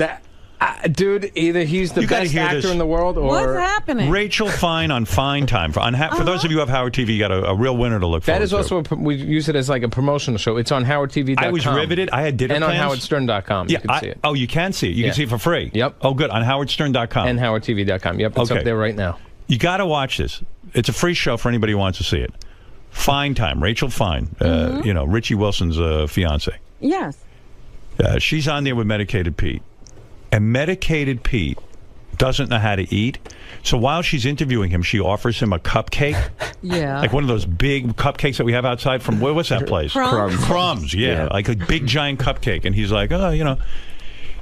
Dude, either he's the best actor in the world or... What's happening? Rachel Fine on Fine Time. For those of you who have Howard TV, you got a real winner to look forward to. That is also, we use it as like a promotional show. It's on howardtv.com. I was riveted. I had dinner plans. And on howardstern.com. Yeah, you can see it. Oh, you can see it. You can see it for free. Yep. Oh, good. On howardstern.com. And howardtv.com. Yep, it's up there right now. You got to watch this. It's a free show for anybody who wants to see it. Fine Time. Rachel Fine. You know, Richie Wilson's fiance. Yes. She's on there with Medicated Pete. And Medicated Pete doesn't know how to eat. So while she's interviewing him, she offers him a cupcake. Yeah. Like one of those big cupcakes that we have outside from, what's that place? Crumbs. Crumbs, yeah. Like a big giant cupcake. And he's like, oh, you know.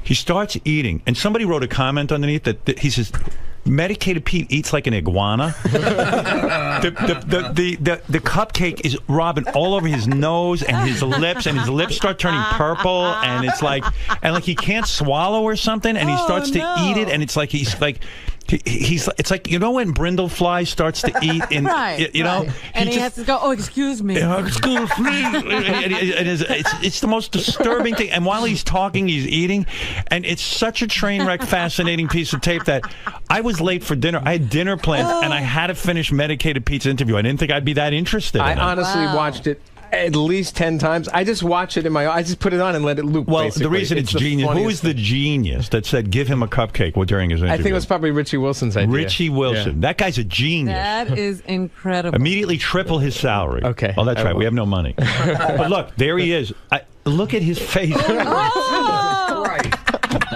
He starts eating. And somebody wrote a comment underneath that he says, Medicated Pete eats like an iguana. The cupcake is rubbing all over his nose and his lips start turning purple, and it's like he can't swallow or something, and he starts to eat it, and it's like he's it's like, you know, when brindlefly starts to eat, and you know, and he has to go, oh, excuse me. Excuse me. It's the most disturbing thing. And while he's talking, he's eating, and it's such a train wreck, fascinating piece of tape that I was late for dinner. I had dinner plans, and I had to finish Medicated Pete's interview. I didn't think I'd be that interested in it. I honestly watched it at least 10 times. I just watch it I just put it on and let it loop. Well, basically. the reason it's genius. Who is the genius that said give him a cupcake during his interview? I think it was probably Richie Wilson's idea. Richie Wilson. That guy's a genius. That is incredible. Immediately triple his salary. Okay. Oh, that's right. We have no money. But look, there he is. Look at his face.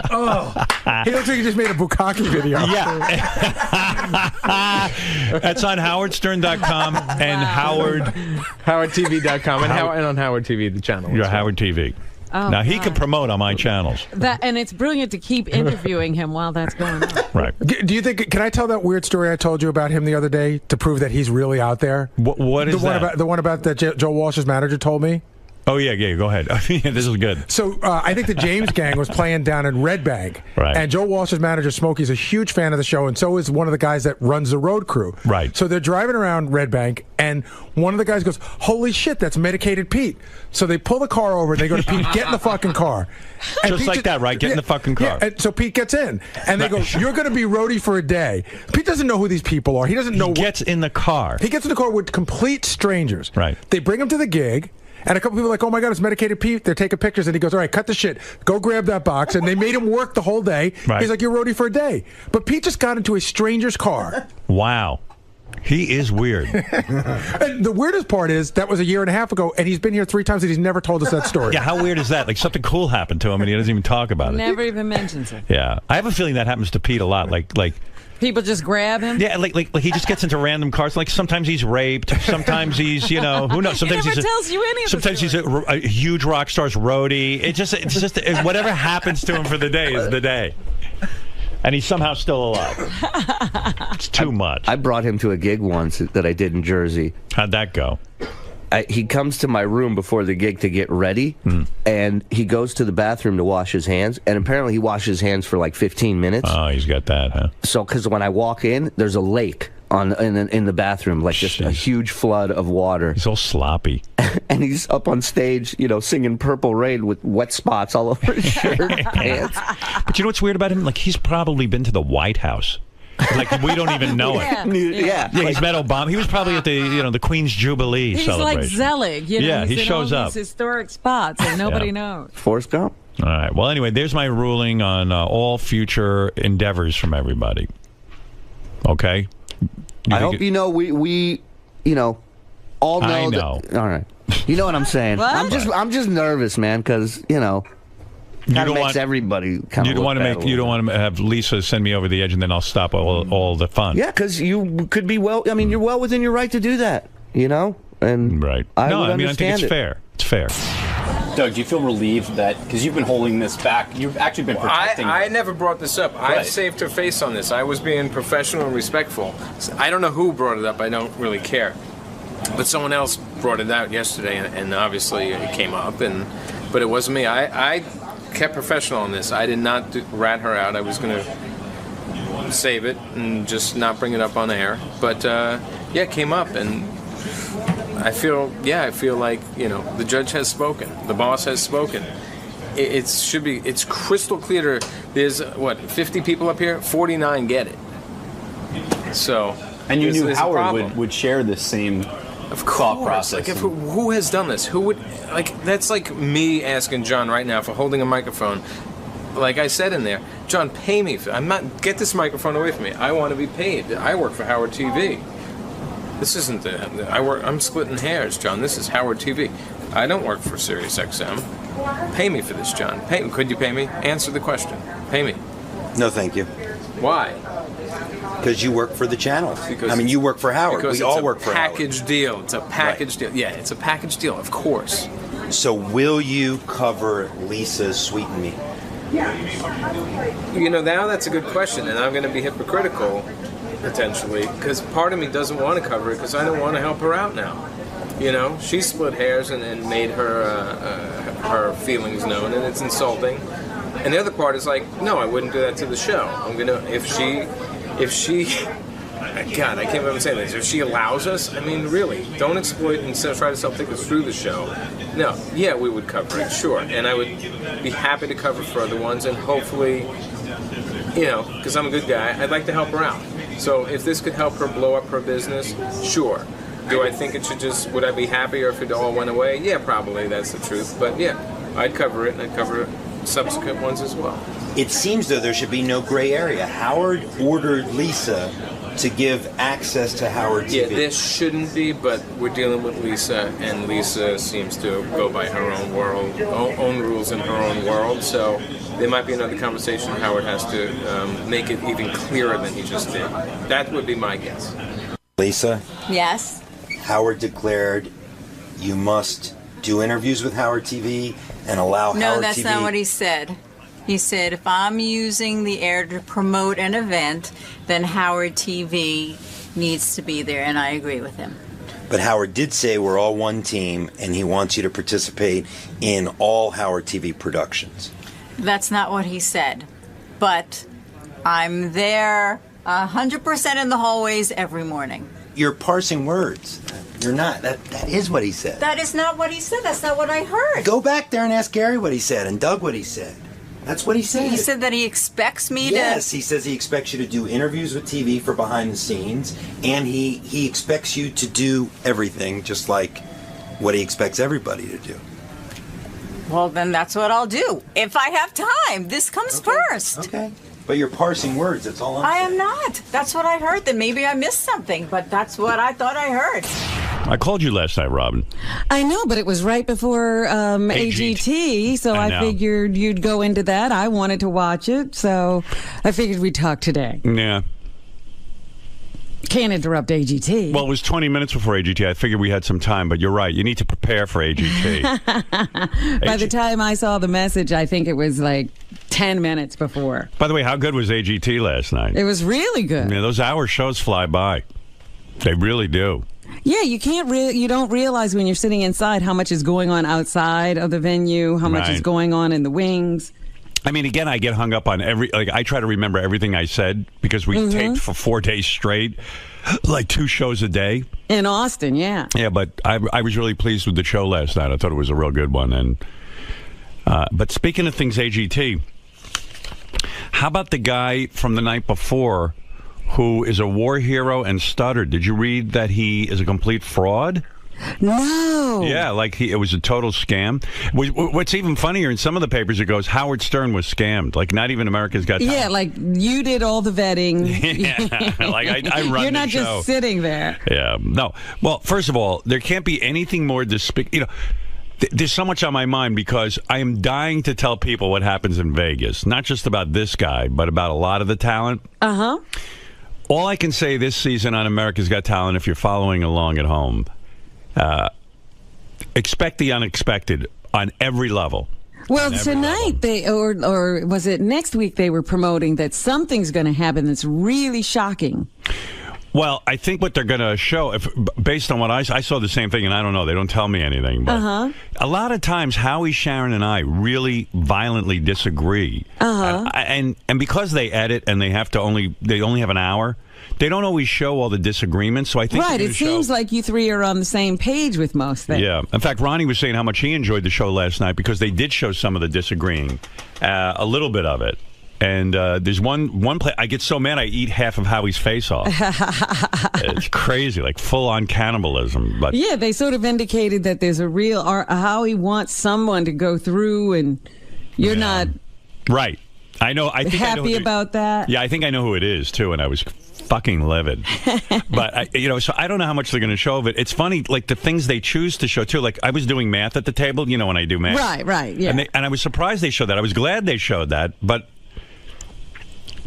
Oh, he looks like he just made a bukkake video. Yeah. That's on howardstern.com and howardtv.com and on Howard TV, the channel. Your Howard TV. Oh, now, he can promote on my channels. And it's brilliant to keep interviewing him while that's going on. Right. Do you think, can I tell that weird story I told you about him the other day to prove that he's really out there? What is that? The one about that Joe Walsh's manager told me? Oh, yeah, go ahead. This is good. So I think the James Gang was playing down in Red Bank. Right. And Joe Walsh's manager, Smokey's a huge fan of the show, and so is one of the guys that runs the road crew. Right. So they're driving around Red Bank, and one of the guys goes, holy shit, that's Medicated Pete. So they pull the car over, and they go to Pete, get in the fucking car. And Just Pete like that, right? Get in the fucking car. Yeah, and so Pete gets in, and they go, you're going to be roadie for a day. Pete doesn't know who these people are. He doesn't know. He gets in the car. He gets in the car with complete strangers. Right. They bring him to the gig. And a couple people are like, oh, my God, it's Medicated Pete. They're taking pictures. And he goes, all right, cut the shit. Go grab that box. And they made him work the whole day. Right. He's like, you're roadie for a day. But Pete just got into a stranger's car. Wow. He is weird. And the weirdest part is that was a year and a half ago, and he's been here 3 times, and he's never told us that story. Yeah, how weird is that? Like something cool happened to him, and he doesn't even talk about it. Never even mentions it. Yeah. I have a feeling that happens to Pete a lot. Like people just grab him? Yeah, like he just gets into random cars. Like sometimes he's raped, sometimes he's, you know, who knows? Sometimes he never he's tells you any of sometimes he's a huge rock star's roadie. It's just whatever happens to him for the day is the day. And he's somehow still alive. It's too much. I brought him to a gig once that I did in Jersey. How'd that go? He comes to my room before the gig to get ready, and he goes to the bathroom to wash his hands, and apparently he washes his hands for like 15 minutes. Oh, he's got that, huh? So, because when I walk in, there's a lake in the bathroom, like just a huge flood of water. He's all sloppy. And he's up on stage, you know, singing Purple Rain with wet spots all over his shirt and pants. But you know what's weird about him? Like, he's probably been to the White House. Like, we don't even know it. Yeah. He's met Obama. He was probably at the Queen's Jubilee he's celebration. He's like Zelig. You know, yeah, he he's shows in all up. these historic spots, and nobody knows. Forrest Gump. All right. Well, anyway, there's my ruling on all future endeavors from everybody. Okay? I hope you know we all know. I know. All right. You know what I'm saying? What? I'm just nervous, man, because kind of makes everybody kind of. You don't want to have Lisa send me over the edge, and then I'll stop all the fun. Yeah, because you could be you're well within your right to do that. You know, and right. I I think understand it's fair. It's fair. Doug, do you feel relieved that, because you've been holding this back, you've actually been protecting I never brought this up. I Right. saved her face on this. I was being professional and respectful. I don't know who brought it up. I don't really care. But someone else brought it out yesterday, and obviously it came up. But it wasn't me. I kept professional on this. I did not rat her out. I was going to save it and just not bring it up on air. But yeah, it came up, and I feel like, you know, the judge has spoken. The boss has spoken. It's crystal clear. There's, 50 people up here? 49 get it. So. And you knew there's Howard would share this same thought process. Like, who has done this? Who would, like, that's like me asking John right now for holding a microphone. Like I said in there, John, pay me. Get this microphone away from me. I want to be paid. I work for Howard TV. This isn't I'm splitting hairs, John. This is Howard TV. I don't work for Sirius XM. Pay me for this, John. Could you pay me? Answer the question. Pay me. No, thank you. Why? Because you work for the channel. You work for Howard. Because we all work for Howard. Package deal. It's a package deal. Yeah, it's a package deal, of course. So will you cover Lisa's Sweeten Me? You know, now that's a good question, and I'm going to be hypocritical, potentially, because part of me doesn't want to cover it because I don't want to help her out now. You know, she split hairs and made her feelings known, and it's insulting. And the other part is like, no, I wouldn't do that to the show. I'm gonna if she, God, I can't believe I'm saying this. If she allows us, I mean, really, don't exploit and try to self-take us through the show. No, yeah, we would cover it, sure, and I would be happy to cover for other ones, and hopefully, you know, because I'm a good guy, I'd like to help her out. So if this could help her blow up her business, sure. Do I think it should would I be happier if it all went away? Yeah, probably, that's the truth. But yeah, I'd cover it, and I'd cover subsequent ones as well. It seems though there should be no gray area. Howard ordered Lisa to give access to Howard TV. Yeah, this shouldn't be, but we're dealing with Lisa, and Lisa seems to go by her own own rules in her own world. So there might be another conversation. Howard has to make it even clearer than he just did. That would be my guess. Lisa? Yes? Howard declared you must do interviews with Howard TV and allow Howard TV... No, that's not what he said. He said, if I'm using the air to promote an event, then Howard TV needs to be there, and I agree with him. But Howard did say we're all one team, and he wants you to participate in all Howard TV productions. That's not what he said. But I'm there 100% in the hallways every morning. You're parsing words. You're not. That is what he said. That is not what he said. That's not what I heard. Go back there and ask Gary what he said and Doug what he said. That's what he said. He said that he expects me to... Yes, he says he expects you to do interviews with TV for behind the scenes, and he expects you to do everything just like what he expects everybody to do. Well, then that's what I'll do. If I have time. This comes first. Okay. But you're parsing words. That's all I'm saying. I am not. That's what I heard. Then maybe I missed something, but that's what I thought I heard. I called you last night, Robin. I know, but it was right before AGT, so I figured you'd go into that. I wanted to watch it, so I figured we'd talk today. Yeah. Can't interrupt AGT. Well, it was 20 minutes before AGT. I figured we had some time, but you're right. You need to prepare for AGT. By the time I saw the message, I think it was like 10 minutes before. By the way, how good was AGT last night? It was really good. Yeah, those hour shows fly by. They really do. Yeah, you don't realize when you're sitting inside how much is going on outside of the venue, how much is going on in the wings. I mean, again, I get hung up on I try to remember everything I said because we taped for 4 days straight, like 2 shows a day. In Austin, yeah. Yeah, but I was really pleased with the show last night. I thought it was a real good one. And but speaking of things AGT, how about the guy from the night before who is a war hero and stuttered? Did you read that he is a complete fraud? No. Yeah, like it was a total scam. What's even funnier, in some of the papers it goes, Howard Stern was scammed. Like not even America's Got Talent. Yeah, like you did all the vetting. Yeah, like I run You're not the show. just sitting there. Yeah, no. Well, first of all, there can't be anything more despicable. You know, there's so much on my mind because I am dying to tell people what happens in Vegas. Not just about this guy, but about a lot of the talent. Uh-huh. All I can say this season on America's Got Talent, if you're following along at home, expect the unexpected on every level. Well, tonight or was it next week they were promoting that something's going to happen that's really shocking. Well, I think what they're going to show, based on what I saw the same thing, and I don't know, they don't tell me anything, but a lot of times Howie, Sharon, and I really violently disagree. And because they edit and they only have an hour, they don't always show all the disagreements. So I think it seems like you three are on the same page with most things. Yeah. In fact, Ronnie was saying how much he enjoyed the show last night because they did show some of the disagreeing, a little bit of it. And there's one play. I get so mad I eat half of Howie's face off. It's crazy, like full-on cannibalism. But yeah, they sort of indicated that there's a real Howie wants someone to go through, and you're not right. I know. I think happy about that. Yeah, I think I know who it is too, and I was fucking livid. But so I don't know how much they're going to show of it. It's funny, like the things they choose to show too. Like I was doing math at the table. You know when I do math, right, yeah. And I was surprised they showed that. I was glad they showed that, but.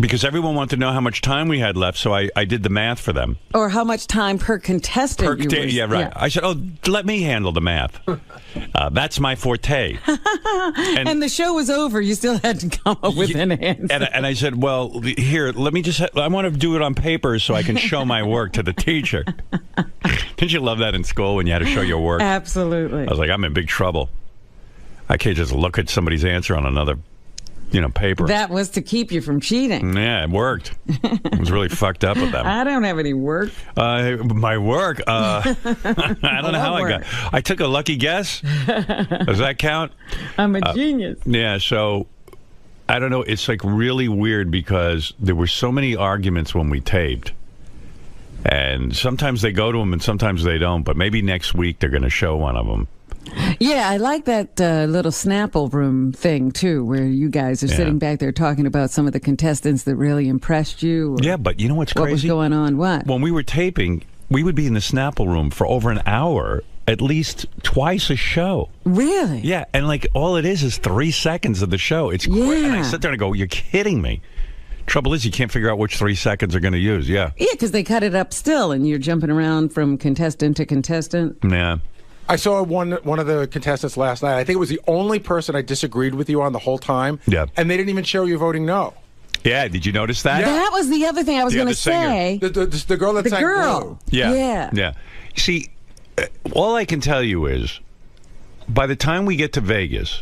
Because everyone wanted to know how much time we had left, so I did the math for them. Or how much time per contestant you were. Yeah, right. Yeah. I said, let me handle the math. That's my forte. And the show was over. You still had to come up with an answer. And I said, well, here, let me just... I want to do it on paper so I can show my work to the teacher. Didn't you love that in school when you had to show your work? Absolutely. I was like, I'm in big trouble. I can't just look at somebody's answer on another... paper. That was to keep you from cheating. Yeah, it worked. I was really fucked up with them. I don't have any work. My work? I don't know how I got. I took a lucky guess. Does that count? I'm a genius. Yeah, so I don't know. It's like really weird because there were so many arguments when we taped. And sometimes they go to them and sometimes they don't. But maybe next week they're going to show one of them. Yeah, I like that little Snapple room thing, too, where you guys are sitting back there talking about some of the contestants that really impressed you. Yeah, but you know what's crazy? What was going on? What? When we were taping, we would be in the Snapple room for over an hour, at least twice a show. Really? Yeah, and like all it is 3 seconds of the show. It's quick. And I sit there and I go, you're kidding me. Trouble is, you can't figure out which 3 seconds they're going to use. Yeah. Yeah, because they cut it up still, and you're jumping around from contestant to contestant. Yeah. I saw one of the contestants last night. I think it was the only person I disagreed with you on the whole time. Yeah. And they didn't even show you voting no. Yeah, did you notice that? Yeah. That was the other thing I was going to say. The girl that sang Blue. Yeah. See, all I can tell you is, by the time we get to Vegas,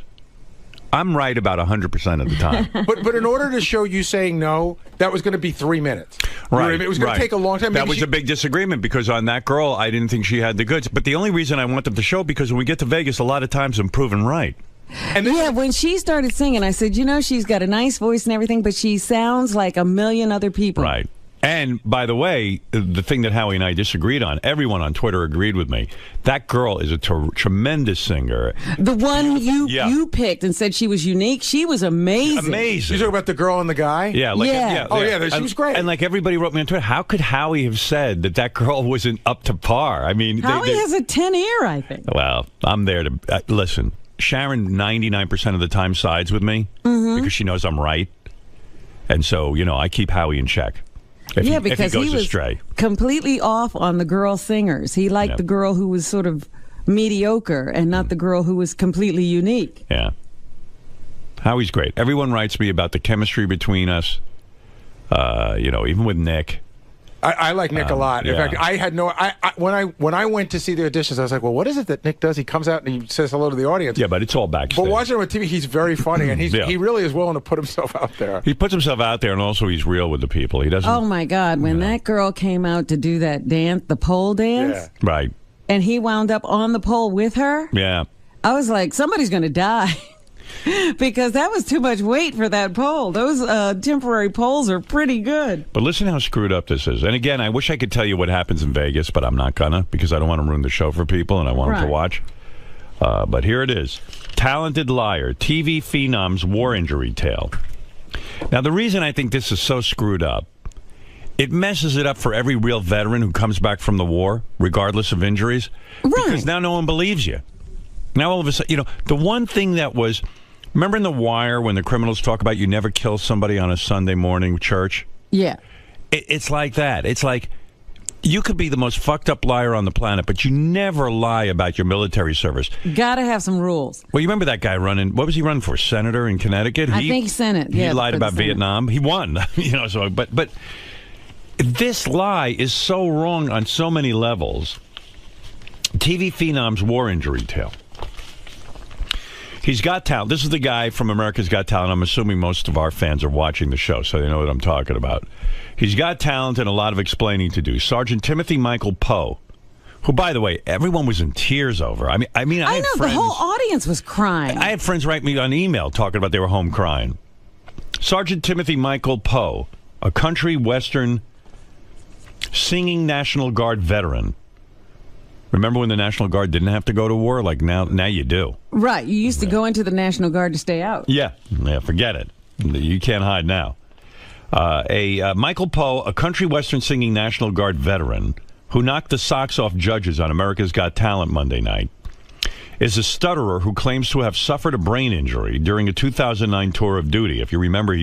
I'm right about 100% of the time. But in order to show you saying no, that was going to be 3 minutes. Right. It was going to take a long time. That was a big disagreement because on that girl, I didn't think she had the goods. But the only reason I want them to show, because when we get to Vegas, a lot of times I'm proven right. And when she started singing, I said, she's got a nice voice and everything, but she sounds like a million other people. Right. And, by the way, the thing that Howie and I disagreed on, everyone on Twitter agreed with me. That girl is a tremendous singer. The one you picked and said she was unique, she was amazing. Amazing. You talking about the girl and the guy? Yeah. She was great. And like everybody wrote me on Twitter, how could Howie have said that girl wasn't up to par? I mean, Howie has a 10 ear, I think. Well, I'm there to listen. Sharon 99% of the time sides with me because she knows I'm right. And so, I keep Howie in check. Because he goes he was astray. Completely off on the girl singers. He liked the girl who was sort of mediocre and not the girl who was completely unique. Yeah. Howie's great. Everyone writes me about the chemistry between us, even with Nick. I like Nick a lot. In fact, I had when I went to see the auditions, I was like, well, what is it that Nick does? He comes out and he says hello to the audience. Yeah, but it's all backstage. But watching him on TV, he's very funny, and he really is willing to put himself out there. He puts himself out there, and also he's real with the people. He doesn't. Oh my God! When that girl came out to do that dance, the pole dance, right, and he wound up on the pole with her. Yeah, I was like, somebody's going to die. Because that was too much weight for that pole. Those temporary poles are pretty good. But listen how screwed up this is. And again, I wish I could tell you what happens in Vegas, but I'm not gonna because I don't want to ruin the show for people and I want them to watch. But here it is. Talented liar, TV phenom's war injury tale. Now, the reason I think this is so screwed up, it messes it up for every real veteran who comes back from the war, regardless of injuries. Right. Because now no one believes you. Now all of a sudden, the one thing that was... Remember in The Wire when the criminals talk about you never kill somebody on a Sunday morning church? Yeah. It's like that. It's like, You could be the most fucked up liar on the planet, but you never lie about your military service. Gotta have some rules. Well, you remember that guy running? What was he running for? Senator in Connecticut? I think Senate. He Yeah, lied for the about Senate. Vietnam. He won. So but this lie is so wrong on so many levels. TV Phenom's war injury tale. He's got talent. This is the guy from America's Got Talent. I'm assuming most of our fans are watching the show, so they know what I'm talking about. He's got talent and a lot of explaining to do. Sergeant Timothy Michael Poe, who, by the way, everyone was in tears over. I mean, I know, had the friends, whole audience was crying. I had friends write me on email talking about they were home crying. Sergeant Timothy Michael Poe, a country western singing National Guard veteran. Remember when the National Guard didn't have to go to war? Like now you do. Right. You used to go into the National Guard to stay out. Yeah, forget it. You can't hide now. Michael Poe, a country western singing National Guard veteran who knocked the socks off judges on America's Got Talent Monday night, is a stutterer who claims to have suffered a brain injury during a 2009 tour of duty. If you remember,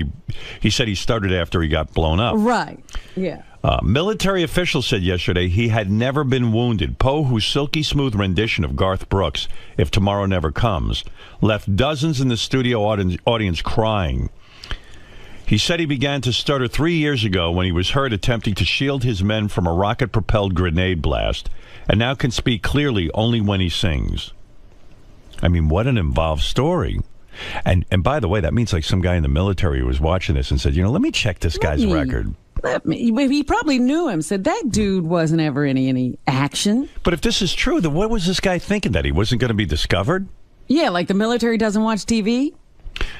he said he stuttered after he got blown up. Right. Yeah. Military officials said yesterday he had never been wounded. Poe, whose silky smooth rendition of Garth Brooks' If Tomorrow Never Comes, left dozens in the studio audience crying. He said he began to stutter 3 years ago when he was heard attempting to shield his men from a rocket-propelled grenade blast, and now can speak clearly only when he sings. I mean, what an involved story. And by the way, that means like some guy in the military was watching this and said, let me check this guy's record. He probably knew him, said that dude wasn't ever in any action. But if this is true, then what was this guy thinking, that he wasn't going to be discovered? Yeah, like the military doesn't watch TV?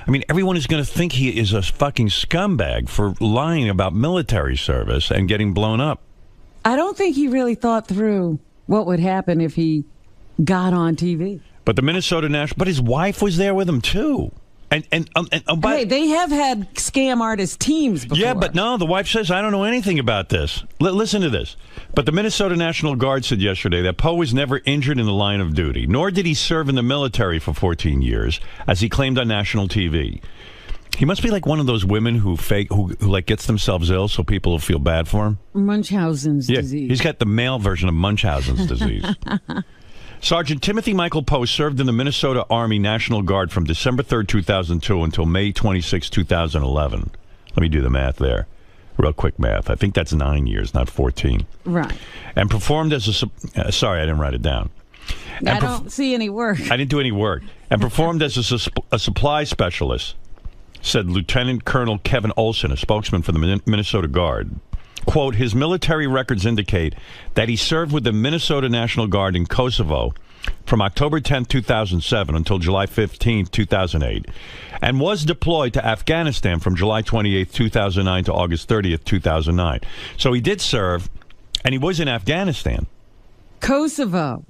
I mean, everyone is going to think he is a fucking scumbag for lying about military service and getting blown up. I don't think he really thought through what would happen if he got on TV. But the Minnesota National... But his wife was there with him, too. Hey, they have had scam artist teams before. Yeah, but no, the wife says, I don't know anything about this. Listen to this. But the Minnesota National Guard said yesterday that Poe was never injured in the line of duty, nor did he serve in the military for 14 years, as he claimed on national TV. He must be like one of those women who like gets themselves ill so people will feel bad for him. Munchausen's disease. He's got the male version of Munchausen's disease. Sergeant Timothy Michael Poe served in the Minnesota Army National Guard from December 3rd, 2002 until May 26, 2011. Let me do the math there. Real quick math. I think that's 9 years, not 14. Right. And performed as a... sorry, I didn't write it down. I don't see any work. I didn't do any work. And performed as a supply specialist, said Lieutenant Colonel Kevin Olson, a spokesman for the Minnesota Guard. Quote, his military records indicate that he served with the Minnesota National Guard in Kosovo from October 10, 2007 until July 15, 2008, and was deployed to Afghanistan from July 28, 2009 to August 30th, 2009. So he did serve, and he was in Afghanistan. Kosovo.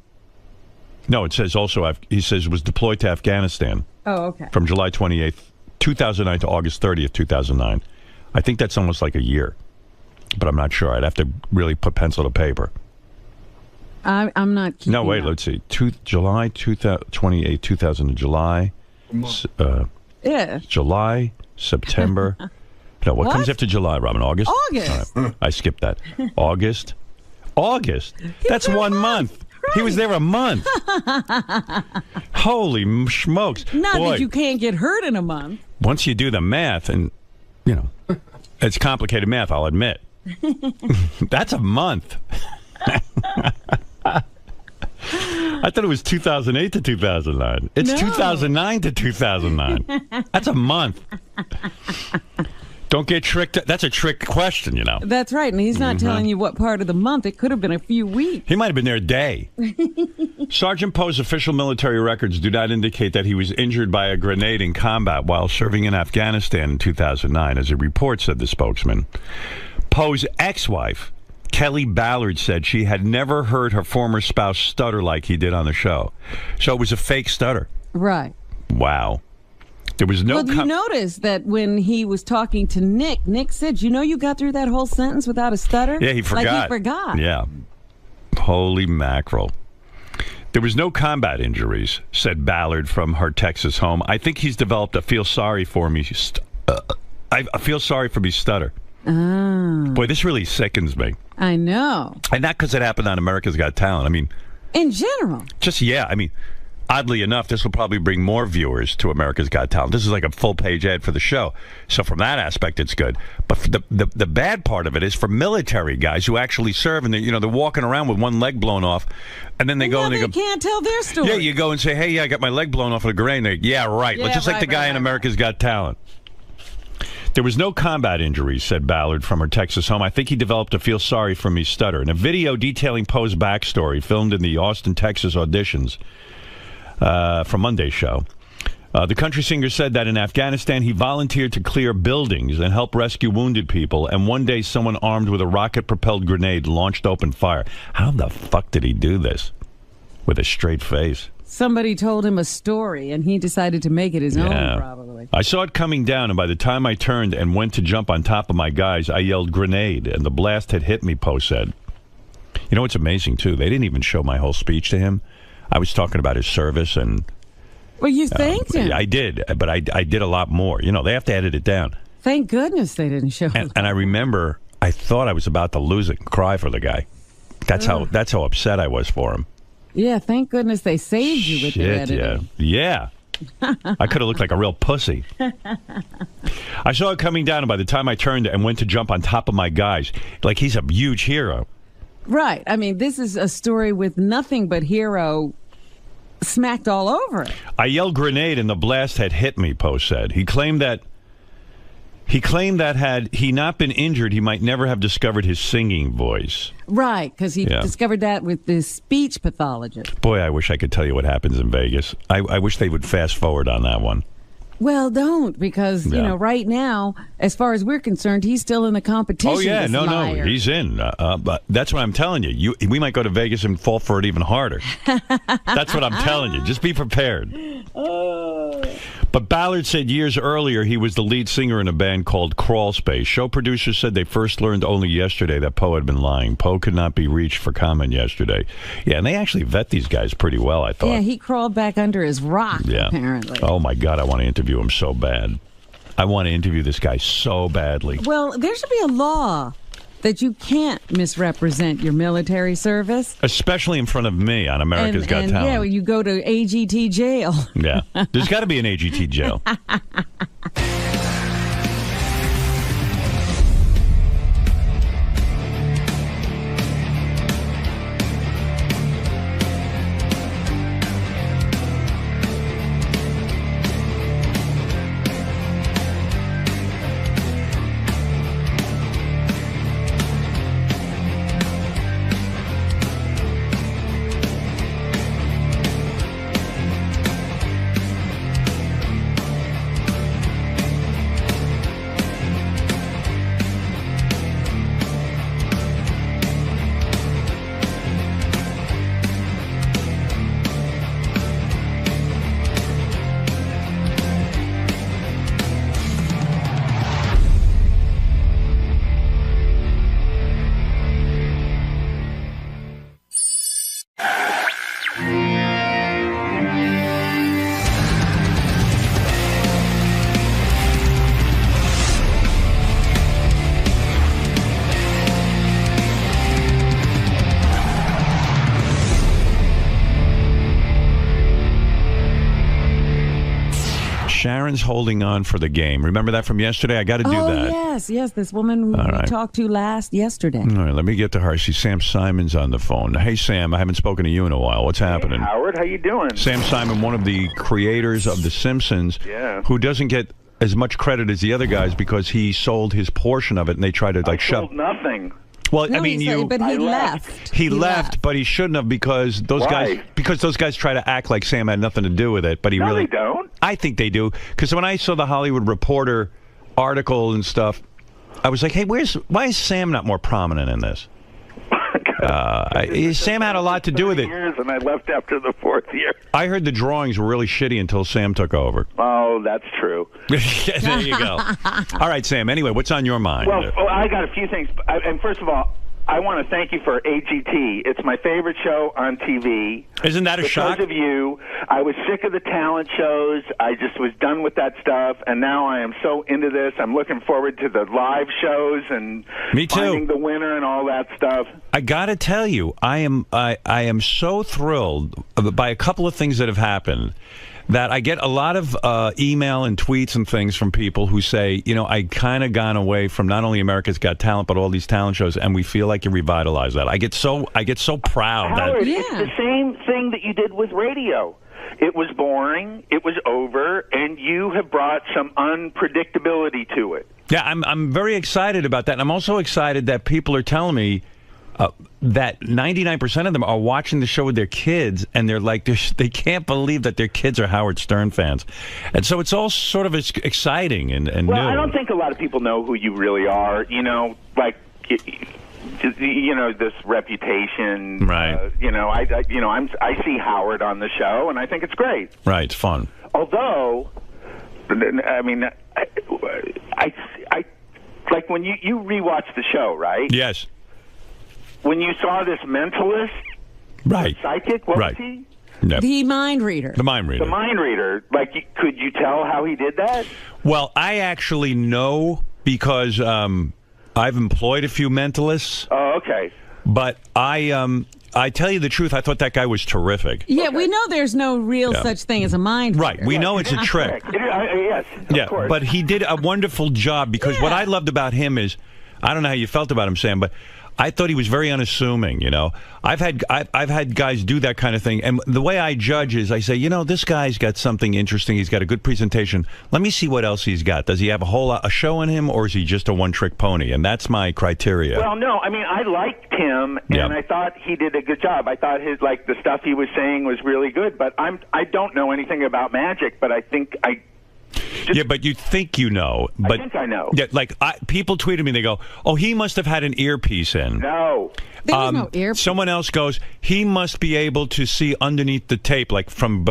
No, it says also, he says was deployed to Afghanistan. Oh, okay. From July 28th, 2009 to August 30th, 2009. I think that's almost like a year. But I'm not sure. I'd have to really put pencil to paper. I'm not keeping No, wait, up. let's see. July 28, 2000, July. Yeah. July, September. No, what comes after July, Robin? August? August. All right. I skipped that. August. That's 1 month. Right. He was there a month. Holy smokes. Not Boy, that you can't get hurt in a month. once you do the math, and, it's complicated math, I'll admit. That's a month. I thought it was 2008 to 2009. It's 2009 to 2009. That's a month. Don't get tricked. That's a trick question, That's right, and he's not telling you what part of the month. It could have been a few weeks. He might have been there a day. Sergeant Poe's official military records do not indicate that he was injured by a grenade in combat while serving in Afghanistan in 2009, as a report said the spokesman. Poe's ex-wife, Kelly Ballard, said she had never heard her former spouse stutter like he did on the show. So it was a fake stutter. Right. Wow. There was no... Well, you notice that when he was talking to Nick, Nick said, you got through that whole sentence without a stutter? Yeah, he forgot. Like he forgot. Yeah. Holy mackerel. There was no combat injuries, said Ballard from her Texas home. I think he's developed a feel sorry for me. I feel sorry for me stutter. Oh. Boy, this really sickens me. I know. And not because it happened on America's Got Talent. I mean, in general. Just, yeah. I mean, oddly enough, this will probably bring more viewers to America's Got Talent. This is like a full-page ad for the show. So from that aspect, it's good. But for the bad part of it is for military guys who actually serve, and they're walking around with one leg blown off, and then they go and they go, can't tell their story. Yeah, you go and say, hey, yeah, I got my leg blown off in a grenade. And they, yeah, right. Yeah, Just like the guy in America's Got Talent. There was no combat injuries, said Ballard from her Texas home. I think he developed a feel sorry for me stutter. In a video detailing Poe's backstory filmed in the Austin, Texas auditions from Monday's show, the country singer said that in Afghanistan he volunteered to clear buildings and help rescue wounded people, and one day someone armed with a rocket-propelled grenade launched open fire. How the fuck did he do this? With a straight face. Somebody told him a story, and he decided to make it his own, probably. I saw it coming down, and by the time I turned and went to jump on top of my guys, I yelled grenade, and the blast had hit me, Poe said. You know what's amazing, too? They didn't even show my whole speech to him. I was talking about his service, and... Well, you thanked him. I did, but I did a lot more. They have to edit it down. Thank goodness they didn't show him. And I remember, I thought I was about to lose it and cry for the guy. That's how upset I was for him. Yeah, thank goodness they saved you with the editing. Yeah. I could have looked like a real pussy. I saw it coming down, and by the time I turned and went to jump on top of my guys, like he's a huge hero. Right. I mean, this is a story with nothing but hero smacked all over it. I yelled grenade, and the blast had hit me, Poe said. He claimed that had he not been injured, he might never have discovered his singing voice. Right, because he discovered that with the speech pathologist. Boy, I wish I could tell you what happens in Vegas. I wish they would fast forward on that one. Well, don't, because, right now, as far as we're concerned, he's still in the competition. Oh, yeah, no, he's in. But that's what I'm telling you. We might go to Vegas and fall for it even harder. That's what I'm telling you. Just be prepared. But Ballard said years earlier he was the lead singer in a band called Crawl Space. Show producers said they first learned only yesterday that Poe had been lying. Poe could not be reached for comment yesterday. Yeah, and they actually vet these guys pretty well, I thought. Yeah, he crawled back under his rock, apparently. Oh, my God, I want to interview him so bad. I want to interview this guy so badly. Well, there should be a law that you can't misrepresent your military service. Especially in front of me on America's Got Talent. Yeah, you go to AGT jail. Yeah, there's got to be an AGT jail. Sharon's holding on for the game. Remember that from yesterday? I got to do that. Yes. This woman we talked to yesterday. All right, let me get to her. See, Sam Simon's on the phone. Hey, Sam, I haven't spoken to you in a while. What's happening? Hey, Howard, how you doing? Sam Simon, one of the creators of The Simpsons, who doesn't get as much credit as the other guys because he sold his portion of it, and they tried to sold nothing. Well, No, I mean, but he left. He left, but he shouldn't have because those guys try to act like Sam had nothing to do with it, but he really they don't. I think they do, because when I saw the Hollywood Reporter article and stuff, I was like, hey, why is Sam not more prominent in this? Sam had a lot to do with it. Years, and I left after the 4th year. I heard the drawings were really shitty until Sam took over. Oh, that's true. There you go. All right, Sam. Anyway, what's on your mind? Well, I got a few things. And first of all, I want to thank you for AGT. It's my favorite show on TV. Isn't that a shock? Because of you. I was sick of the talent shows. I just was done with that stuff, and now I am so into this. I'm looking forward to the live shows and Me too. finding the winner and all that stuff. I got to tell you, I am so thrilled by a couple of things that have happened. That I get a lot of email and tweets and things from people who say, you know, I kind of gone away from not only America's Got Talent, but all these talent shows, and we feel like you revitalized that. I get so proud. Howard, that it's the same thing that you did with radio. It was boring, it was over, and you have brought some unpredictability to it. Yeah, I'm very excited about that. And I'm also excited that people are telling me that 99% of them are watching the show with their kids, and they're like, they can't believe that their kids are Howard Stern fans. And so it's all sort of exciting and well, new. I don't think a lot of people know who you really are. You know, like, you know, this reputation. Right. You know, I see Howard on the show, and I think it's great. Right, it's fun. Although, I mean, I like when you rewatch the show, right? Yes. When you saw this mentalist, right, psychic, what was he? Yep. The mind reader. The mind reader. The mind reader. Like, could you tell how he did that? Well, I actually know because I've employed a few mentalists. Oh, okay. But I tell you the truth, I thought that guy was terrific. Yeah, we know there's no real such thing as a mind reader. Right, we know it's a trick. Yes, of course. But he did a wonderful job because what I loved about him is, I don't know how you felt about him, Sam, but I thought he was very unassuming, you know. I've had guys do that kind of thing, and the way I judge is I say, you know, this guy's got something interesting. He's got a good presentation. Let me see what else he's got. Does he have a show in him, or is he just a one-trick pony? And that's my criteria. Well, no, I mean, I liked him, and I thought he did a good job. I thought the stuff he was saying was really good, but I don't know anything about magic, but I think yeah, but you think you know. But I think I know. Yeah, like people tweeted me. They go, "Oh, he must have had an earpiece in." No, there was no earpiece. Someone else goes, "He must be able to see underneath the tape, like from.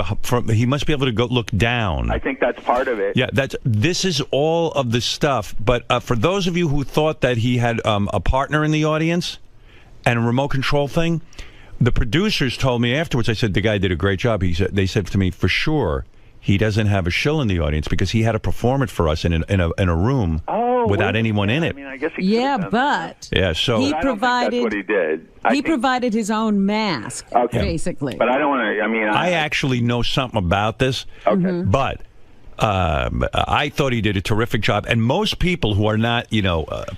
He must be able to go look down." I think that's part of it. Yeah, this is all of the stuff. But for those of you who thought that he had a partner in the audience and a remote control thing, the producers told me afterwards. I said the guy did a great job. They said to me, for sure, he doesn't have a shill in the audience because he had to perform it for us in a room without anyone in it. I mean, I guess he but so he I don't think provided that's what he did. He provided his own mask, basically. But I don't want to. I mean, I actually know something about this. Okay, but. I thought he did a terrific job, and most people who are not,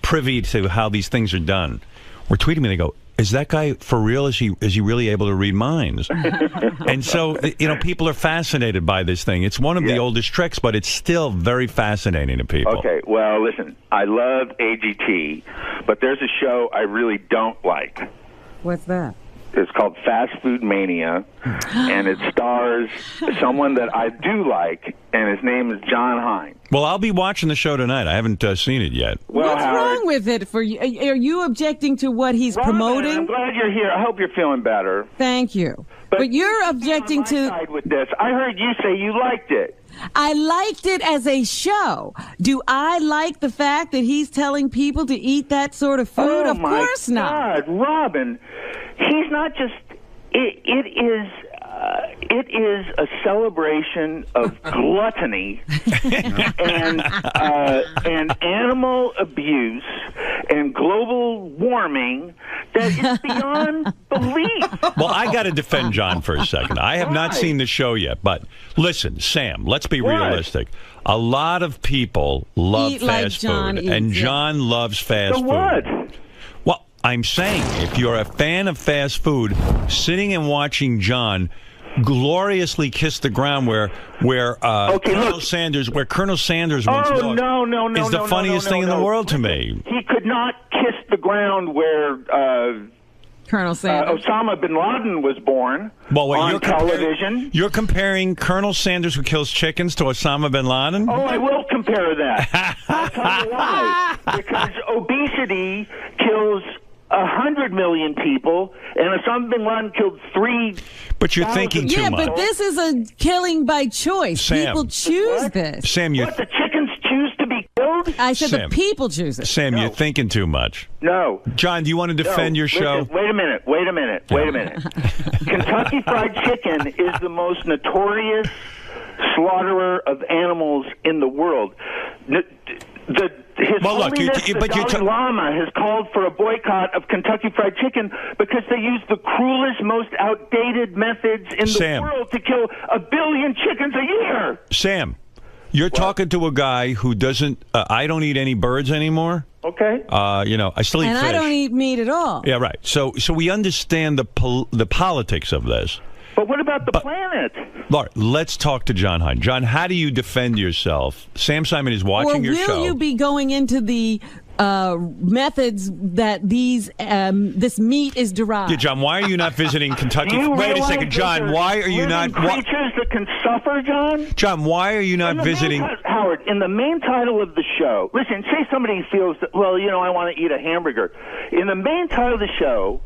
privy to how these things are done, were tweeting me. They go, "Is that guy for real? Is he really able to read minds?" And so, people are fascinated by this thing. It's one of the oldest tricks, but it's still very fascinating to people. Okay, well, listen, I love AGT, but there's a show I really don't like. What's that? It's called Fast Food Mania, and it stars someone that I do like, and his name is John Hine. Well, I'll be watching the show tonight. I haven't seen it yet. Well, what's wrong with it for you? Are you objecting to what he's promoting? I'm glad you're here. I hope you're feeling better. Thank you. But you're objecting to. Side with this, I heard you say you liked it. I liked it as a show. Do I like the fact that he's telling people to eat that sort of food? Oh, of course not. God, Robin, he's not just. It is a celebration of gluttony and animal abuse and global warming that is beyond belief. Well, I got to defend John for a second. I have not seen the show yet, but listen, Sam, let's be realistic. A lot of people love fast food, and John loves fast food. What? Well, I'm saying if you're a fan of fast food, sitting and watching John gloriously kiss the ground where Colonel Sanders once walked is the funniest thing in the world to me. He could not kiss the ground where Colonel Sanders. Osama bin Laden was born on television. You're comparing Colonel Sanders who kills chickens to Osama bin Laden? Oh, I will compare that. I'll tell you why. Because obesity kills 100 million people, and Osama bin Laden killed 3. But you're thinking too much. Yeah, but this is a killing by choice. Sam. People choose this. Sam, What, the chickens choose to be killed? road? I said Sam. the people choose it. Sam, you're thinking too much. No. John, do you want to defend your show? Listen, wait a minute. Kentucky Fried Chicken is the most notorious slaughterer of animals in the world. His Holiness, the Dalai Lama has called for a boycott of Kentucky Fried Chicken because they use the cruelest, most outdated methods in the world to kill 1 billion chickens a year. Sam, you're talking to a guy who doesn't. I don't eat any birds anymore. Okay. I still eat and fish. I don't eat meat at all. Yeah, right. So we understand the politics of this. But what about the planet? Laura, let's talk to John Hein. John, how do you defend yourself? Sam Simon is watching your show. Or will you be going into the methods that this meat is derived? Yeah, John, why are you not visiting Kentucky? Wait a second, John. Why are you not? Creatures that can suffer, John. John, why are you not visiting? Howard, in the main title of the show, listen. Say somebody feels that. Well, I want to eat a hamburger. In the main title of the show,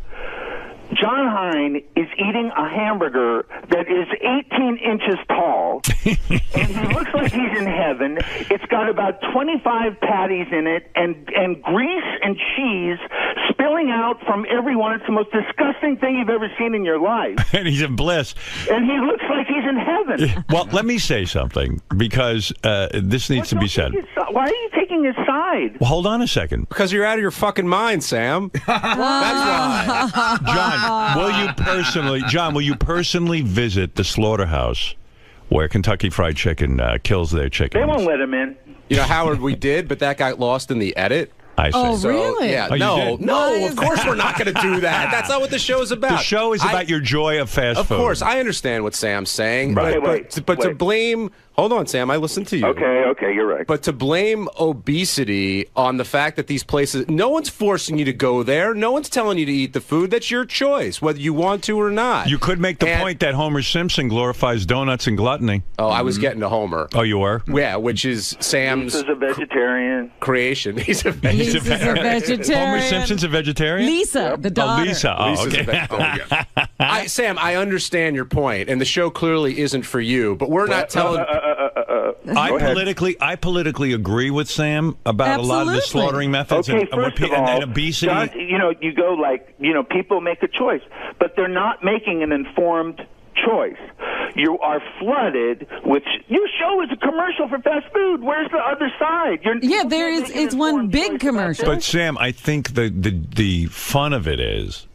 John Hein is eating a hamburger that is 18 inches tall, and he looks like he's in heaven. It's got about 25 patties in it, and grease and cheese spilling out from everyone. It's the most disgusting thing you've ever seen in your life. And he's in bliss. And he looks like he's in heaven. Well, let me say something, because this needs to be said. Why are you taking his side? Well, hold on a second. Because you're out of your fucking mind, Sam. That's why. John, will you personally visit the slaughterhouse where Kentucky Fried Chicken kills their chickens? They won't let him in. Howard, we did, but that got lost in the edit. I see. Oh, So, really? Yeah, Oh, no, of course we're not going to do that. That's not what the show is about. The show is about your joy of fast food. Of course, I understand what Sam's saying. Right. But to blame... Hold on, Sam. I listened to you. Okay, you're right. But to blame obesity on the fact that these places... No one's forcing you to go there. No one's telling you to eat the food. That's your choice, whether you want to or not. You could make the point that Homer Simpson glorifies donuts and gluttony. Oh, I was getting to Homer. Oh, you were? Yeah, which is Sam's... He's a vegetarian. Creation. He's a vegetarian. Homer Simpson's a vegetarian? Lisa, the daughter. Oh, Lisa. Oh, Lisa's okay. a vegetarian. Sam, I understand your point, and the show clearly isn't for you, but we're not telling... I politically agree with Sam about a lot of the slaughtering methods and obesity. John, you go people make a choice, but they're not making an informed choice. You are flooded with your show is a commercial for fast food. Where's the other side? It's one big commercial. But Sam, I think the fun of it is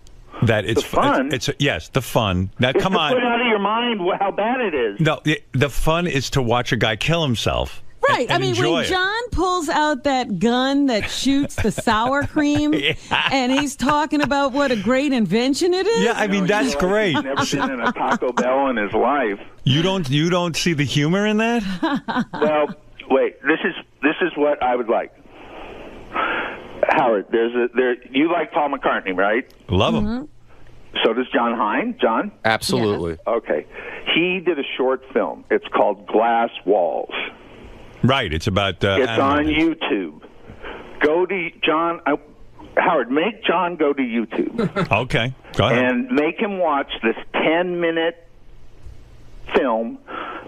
that it's fun. Yes, the fun. Now, It's come to on. put out of your mind how bad it is. No, the fun is to watch a guy kill himself. Right. And enjoy when it. John pulls out that gun that shoots the sour cream, and he's talking about what a great invention it is. Yeah, I mean that's great. He's never been in a Taco Bell in his life. You don't see the humor in that? Well, wait. This is what I would like. Howard, you like Paul McCartney, right? Love him. So does John Hein. John? Absolutely. Yeah. Okay. He did a short film. It's called Glass Walls. Right. It's about. It's on YouTube. Go to John. Howard, make John go to YouTube. Okay. Go ahead. And make him watch this 10-minute film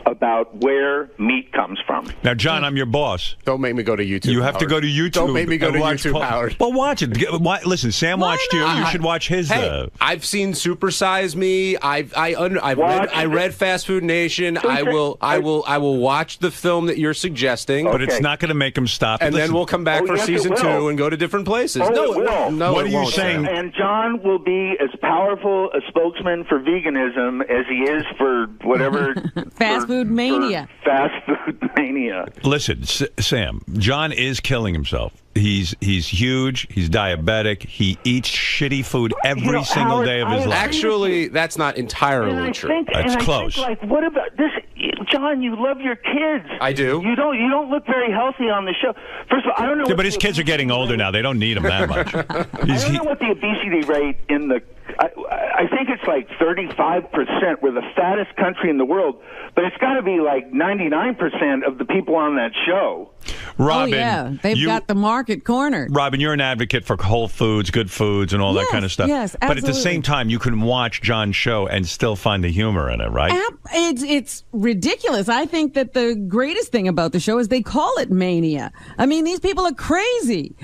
about where meat comes from. Now, John, I'm your boss. Don't make me go to YouTube. You have to go to YouTube. Don't make me go to YouTube, Howard. Well, watch it. Listen, Sam watched you. You should watch his. Hey, I've seen Super Size Me. I read Fast Food Nation. I will watch the film that you're suggesting. But it's not going to make him stop. And then we'll come back for season 2 and go to different places. No, it will. No, what are you saying? And John will be as powerful a spokesman for veganism as he is for whatever. Fast food mania. Fast food mania. Listen, Sam, John is killing himself. He's huge. He's diabetic. He eats shitty food every single day of his life. Actually, that's not entirely true. That's close. What about this, John? You love your kids. I do. You don't look very healthy on the show. First of all, I don't know. Yeah, but his kids are getting older now. They don't need him that much. I don't know what the obesity rate in the. I think it's like 35%. We're the fattest country in the world, but it's got to be like 99% of the people on that show. Robin, oh, yeah. They've got the market cornered. Robin, you're an advocate for whole foods, good foods, and all that kind of stuff. Yes, but at the absolutely. same time, you can watch John's show and still find the humor in it, right? It's ridiculous. I think that the greatest thing about the show is they call it mania. I mean, these people are crazy.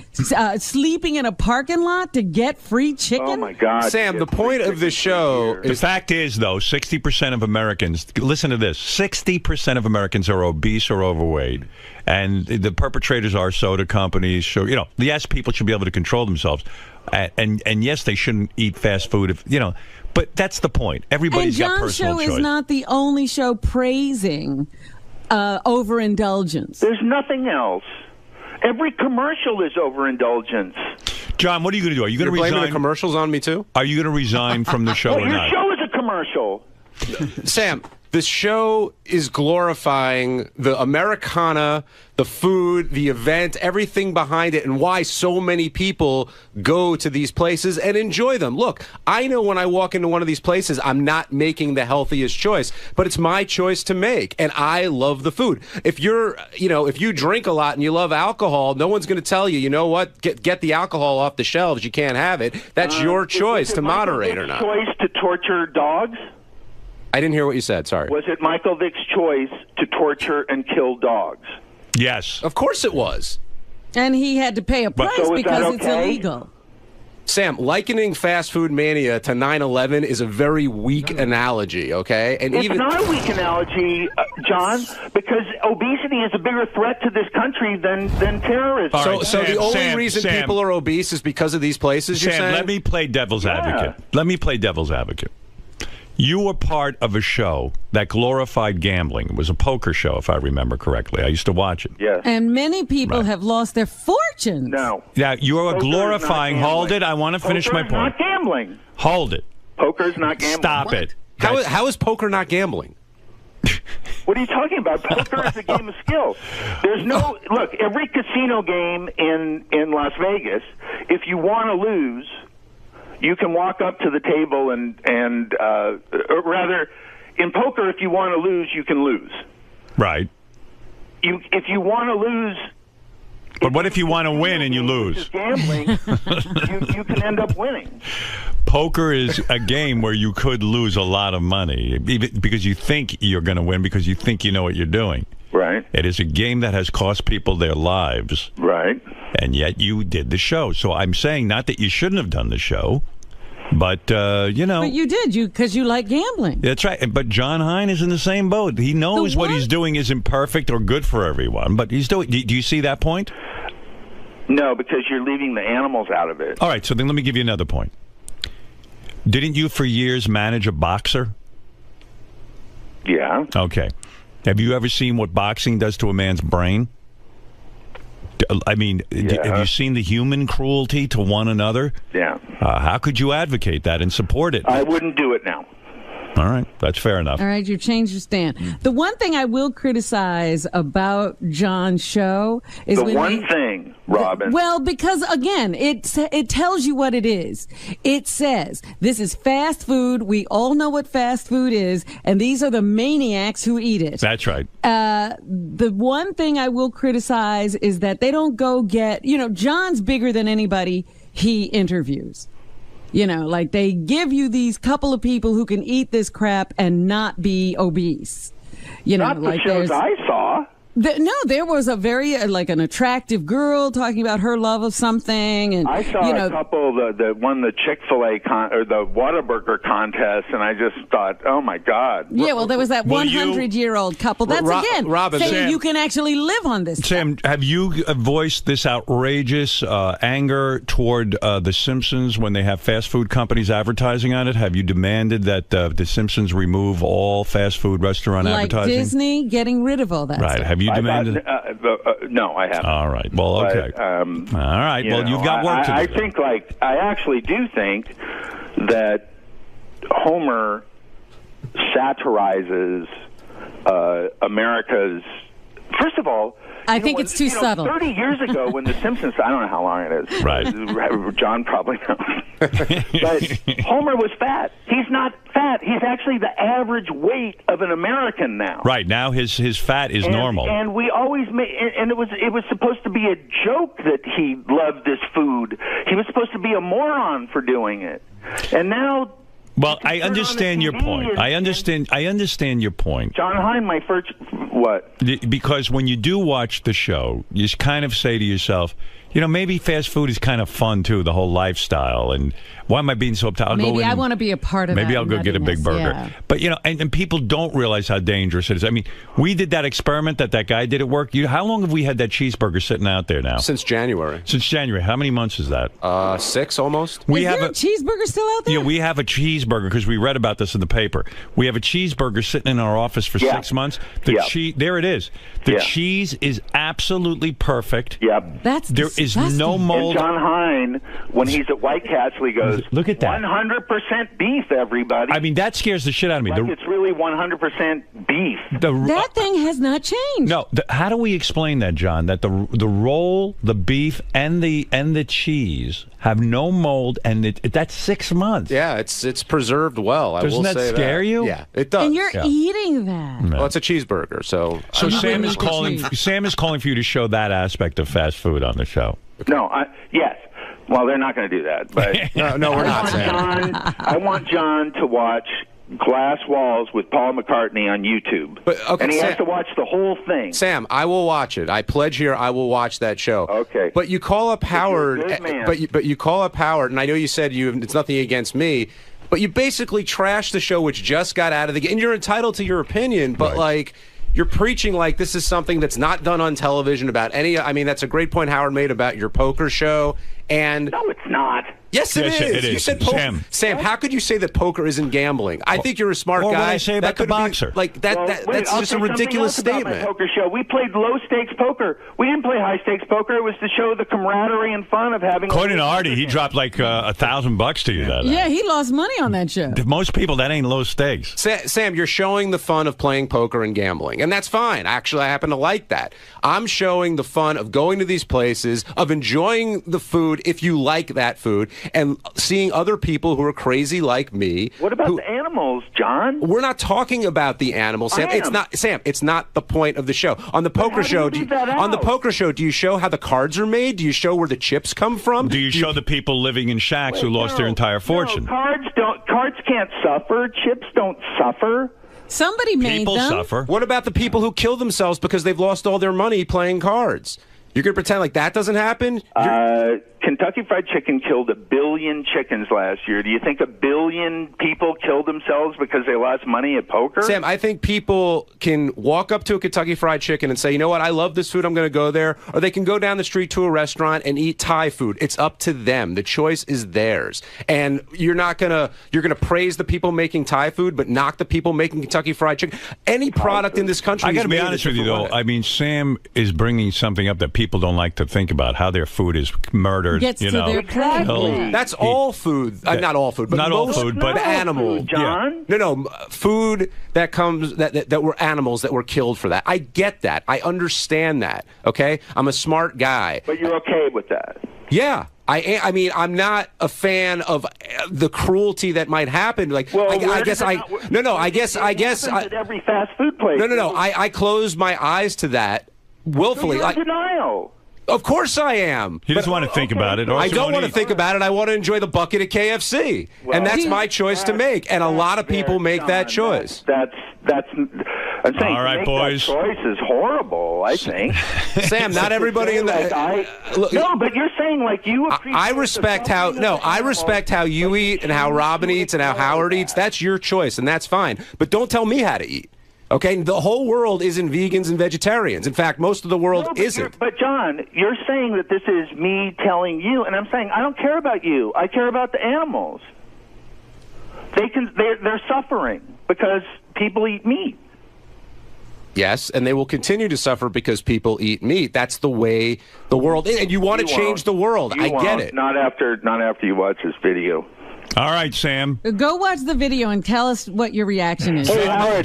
Sleeping in a parking lot to get free chicken. Oh, my God. Sam, the point of the show The fact is, though, 60% of Americans, listen to this, 60% of Americans are obese or overweight. And the perpetrators are soda companies. So, you know, yes, people should be able to control themselves. And yes, they shouldn't eat fast food, if you know. But that's the point. Everybody's got personal choice. And John's show is not the only show praising overindulgence. There's nothing else. Every commercial is overindulgence. John, what are you going to do? Are you going to resign? Blaming the commercials on me, too? Are you going to resign from the show or your not? show is a commercial. Sam, the show is glorifying the Americana, the food, the event, everything behind it, and why so many people go to these places and enjoy them. Look, I know when I walk into one of these places, I'm not making the healthiest choice, but it's my choice to make, and I love the food. If if you drink a lot and you love alcohol, no one's going to tell you, you know what, get the alcohol off the shelves. You can't have it. That's your choice to moderate or not. Choice to torture dogs? I didn't hear what you said. Sorry. Was it Michael Vick's choice to torture and kill dogs? Yes. Of course it was. And he had to pay a price So is because that it's okay? illegal. Sam, likening fast food mania to 9/11 is a very weak analogy, okay? And It's not a weak analogy, John, because obesity is a bigger threat to this country than terrorism. So the only reason people are obese is because of these places, you're Sam, saying? let me play devil's advocate. Let me play devil's advocate. You were part of a show that glorified gambling. It was a poker show, if I remember correctly. I used to watch it. Yes. And many people have lost their fortunes. No. Yeah, you are Poker is glorifying. not Hold gambling. it. I want to finish Poker my is point. not gambling. Hold it. Poker is not gambling. Stop it. How is poker not gambling? What are you talking about? Poker is a game of skill. There's no look. Every casino game in Las Vegas, if you want to lose, you can walk up to the table and or rather, in poker, if you want to lose, you can lose. Right. If you want to lose. But what if you want to win and you lose? Gambling, you can end up winning. Poker is a game where you could lose a lot of money even because you think you're going to win because you think you know what you're doing. Right. It is a game that has cost people their lives. Right. And yet you did the show. So I'm saying not that you shouldn't have done the show, but, you know. But you did, because you like gambling. That's right. But John Hein is in the same boat. He knows what he's doing isn't perfect or good for everyone, but he's doing. Do you see that point? No, because you're leaving the animals out of it. All right, so then let me give you another point. Didn't you for years manage a boxer? Yeah. Okay. Have you ever seen what boxing does to a man's brain? I mean, have you seen the human cruelty to one another? Yeah. How could you advocate that and support it? I wouldn't do it now. All right, that's fair enough. All right, you changed your stand. The one thing I will criticize about John's show is the one thing, Robin. Well, because again, it tells you what it is. It says this is fast food. We all know what fast food is, and these are the maniacs who eat it. That's right. The one thing I will criticize is that they don't go get. John's bigger than anybody he interviews. Like they give you these couple of people who can eat this crap and not be obese. Not the shows I saw. There was a very an attractive girl talking about her love of something, and I saw a couple that won the Chick-fil-A or the Whataburger contest, and I just thought, oh my God. Yeah, well, there was that 100-year-old couple. That's again Robin, saying Sam, you can actually live on this. Sam, have you voiced this outrageous anger toward The Simpsons when they have fast food companies advertising on it? Have you demanded that The Simpsons remove all fast food restaurant advertising? Like Disney getting rid of all that stuff. Have you demanded? No, I haven't. All right. Well, okay. But, all right. Well, you've got work to do. I actually do think that Homer satirizes America's first of all, I think it's too subtle. 30 years ago, when The Simpsons, I don't know how long it is. Right. John probably knows. But Homer was fat. He's not fat. He's actually the average weight of an American now. Right now, his fat is normal. And we always and it was supposed to be a joke that he loved this food. He was supposed to be a moron for doing it. And now. Well, I understand your point. I understand your point. John Hein, my first what? Because when you do watch the show, you kind of say to yourself, you know, maybe fast food is kind of fun too, the whole lifestyle. And why am I being so uptight? Maybe I want to be a part of that. Maybe I'll go get a big burger. Yeah. But, you know, and people don't realize how dangerous it is. I mean, we did that experiment that guy did at work. How long have we had that cheeseburger sitting out there now? Since January. Since January. How many months is that? 6 almost. Is there a cheeseburger still out there? Yeah, we have a cheeseburger because we read about this in the paper. We have a cheeseburger sitting in our office for 6 months. There it is. The cheese is absolutely perfect. Yep. There is no mold. And John Hein, when he's at White Castle, he goes, "Look at that, 100% beef, everybody." I mean, that scares the shit out of me. Like it's really 100% beef. That thing has not changed. No, how do we explain that, John? That the roll, the beef, and the cheese have no mold, and that's 6 months. Yeah, it's preserved well. Doesn't that scare you? Yeah, it does. And you're eating that. Well, it's a cheeseburger, so Sam is calling. Sam is calling for you to show that aspect of fast food on the show. No, yes. Well, they're not going to do that. But no, we're not. I want John to watch Glass Walls with Paul McCartney on YouTube. And he has to watch the whole thing. Sam, I will watch it. I pledge here I will watch that show. Okay. But you call up Howard, but you call up Howard, and I know you said it's nothing against me, but you basically trashed the show, which just got out of the game. And you're entitled to your opinion, but like you're preaching like this is something that's not done on television about any. I mean, that's a great point Howard made about your poker show. And no, it's not. Yes, it is. It is. You said Sam, how could you say that poker isn't gambling? I think you're a smart guy. What I say about the boxer? That's just a ridiculous statement. My poker show. We played low stakes poker. We didn't play high stakes poker. It was to show the camaraderie and fun of having. According to Artie, he dropped like $1,000 to you that night. Yeah, he lost money on that show. To most people, that ain't low stakes. Sam, you're showing the fun of playing poker and gambling, and that's fine. Actually, I happen to like that. I'm showing the fun of going to these places, of enjoying the food if you like that food, and seeing other people who are crazy like me. What about the animals, John? We're not talking about the animals, Sam. It's not Sam. It's not the point of the show. On the poker show, do you show how the cards are made? Do you show where the chips come from? Do you show the people living in shacks who lost their entire fortune? No, cards can't suffer. Chips don't suffer. Somebody made People them. suffer. What about the people who kill themselves because they've lost all their money playing cards? You're going to pretend like that doesn't happen? Kentucky Fried Chicken killed 1 billion chickens last year. Do you think 1 billion people killed themselves because they lost money at poker? Sam, I think people can walk up to a Kentucky Fried Chicken and say, you know what, I love this food, I'm going to go there. Or they can go down the street to a restaurant and eat Thai food. It's up to them. The choice is theirs. And you're going to praise the people making Thai food, but knock the people making Kentucky Fried Chicken. Any product in this country I got to be honest with you, though. I mean, Sam is bringing something up that people don't like to think about, how their food is murdered. Gets to their plate. That's all food. Not all food, but not all food, but animal. Food, John. Yeah. No, food that comes that were animals that were killed for that. I get that. I understand that. Okay, I'm a smart guy. But you're okay with that? Yeah. I mean, I'm not a fan of the cruelty that might happen. Like, well, I guess at every fast food place. No. I closed my eyes to that willfully. So you're in denial. Of course I am. He doesn't want to think about it. I don't want to think about it. I want to enjoy the bucket at KFC. Well, and that's my choice to make. And a lot of people make that choice. That's I'm saying all right, boys. That choice is horrible, I think. Sam, not everybody in the... No, but you're saying like you appreciate... I respect how you eat and how Robin eats and how Howard eats. That's your choice, and that's fine. But don't tell me how to eat. Okay, the whole world isn't vegans and vegetarians. In fact, most of the world isn't. But John, you're saying that this is me telling you, and I'm saying I don't care about you. I care about the animals. They're suffering because people eat meat. Yes, and they will continue to suffer because people eat meat. That's the way the world is. And you want to change the world. I get it. Not after you watch this video. All right, Sam. Go watch the video and tell us what your reaction is.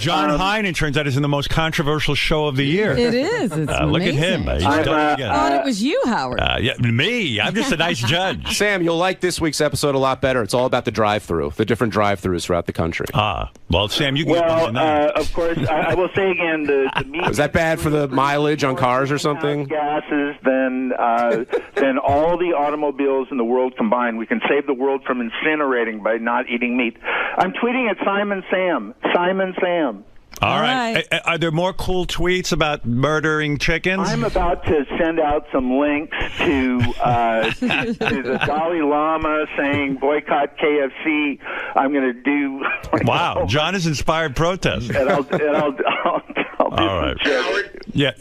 John Hein, it turns out, is in the most controversial show of the year. It is. It's look at him. amazing. He's I done it again. thought it was you, Howard. Yeah, me. I'm just a nice judge. Sam, you'll like this week's episode a lot better. It's all about the drive-through, the different drive-throughs throughout the country. Well, Sam, you can get one Well, of course, I will say again, the meat Was that bad for the mileage on cars or something? gases than all the automobiles in the world combined. We can save the world from incinerating by not eating meat. I'm tweeting at Simon Sam. Simon Sam. All right. Are there more cool tweets about murdering chickens? I'm about to send out some links to the Dalai Lama saying boycott KFC. I'm going to do. Wow, John has inspired protest. And I'll do All right. Yeah,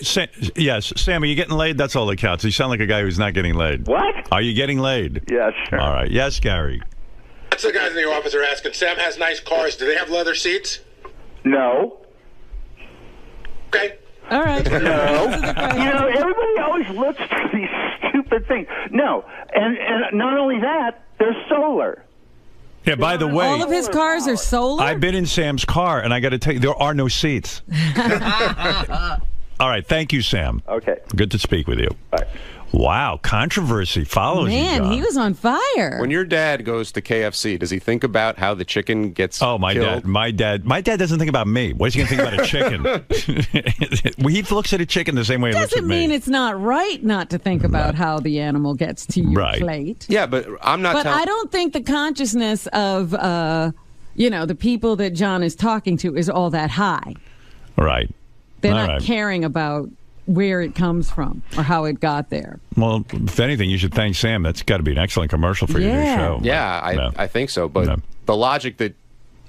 yes, Sam, are you getting laid? That's all that counts. You sound like a guy who's not getting laid. What? Are you getting laid? Yes, sure. All right. Yes, Gary. That's the guys in the office are asking. Sam has nice cars. Do they have leather seats? No. Okay. All right. No. Everybody always looks for these stupid things. No. And not only that, they're solar. Yeah, by the way, all of his cars are solar? I've been in Sam's car, and I got to tell you, there are no seats. All right. Thank you, Sam. Okay. Good to speak with you. Bye. Wow, controversy follows you, Man, John. he was on fire. When your dad goes to KFC, does he think about how the chicken gets Oh, my killed? dad. My dad doesn't think about me. What is he going to think about a chicken? He looks at a chicken the same way he looks at Doesn't me. mean it's not right not to think about how the animal gets to your plate. Yeah, but I'm not. But I don't think the consciousness of, the people that John is talking to is all that high. Right. They're All not right. caring about where it comes from or how it got there. Well, if anything, you should thank Sam. That's got to be an excellent commercial for your new show. Yeah, I think so. But the logic that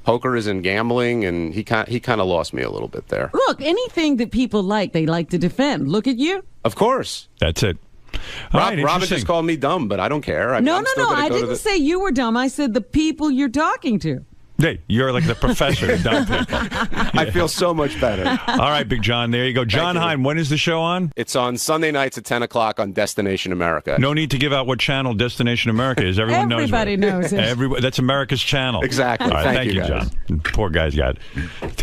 poker isn't gambling, and he kind of lost me a little bit there. Look, anything that people like, they like to defend. Look at you. Of course. That's it. All right, Robin interesting. just called me dumb, but I don't care. I mean, No. I I didn't say you were dumb. I said the people you're talking to. Hey, you're like the professor of dumb people. I feel so much better. All right, Big John. There you go. John Hein, when is the show on? It's on Sunday nights at 10 o'clock on Destination America. No need to give out what channel Destination America is. Everyone knows. Everybody knows it. That's America's channel. Exactly. All right, Thank you, John. Poor guy's got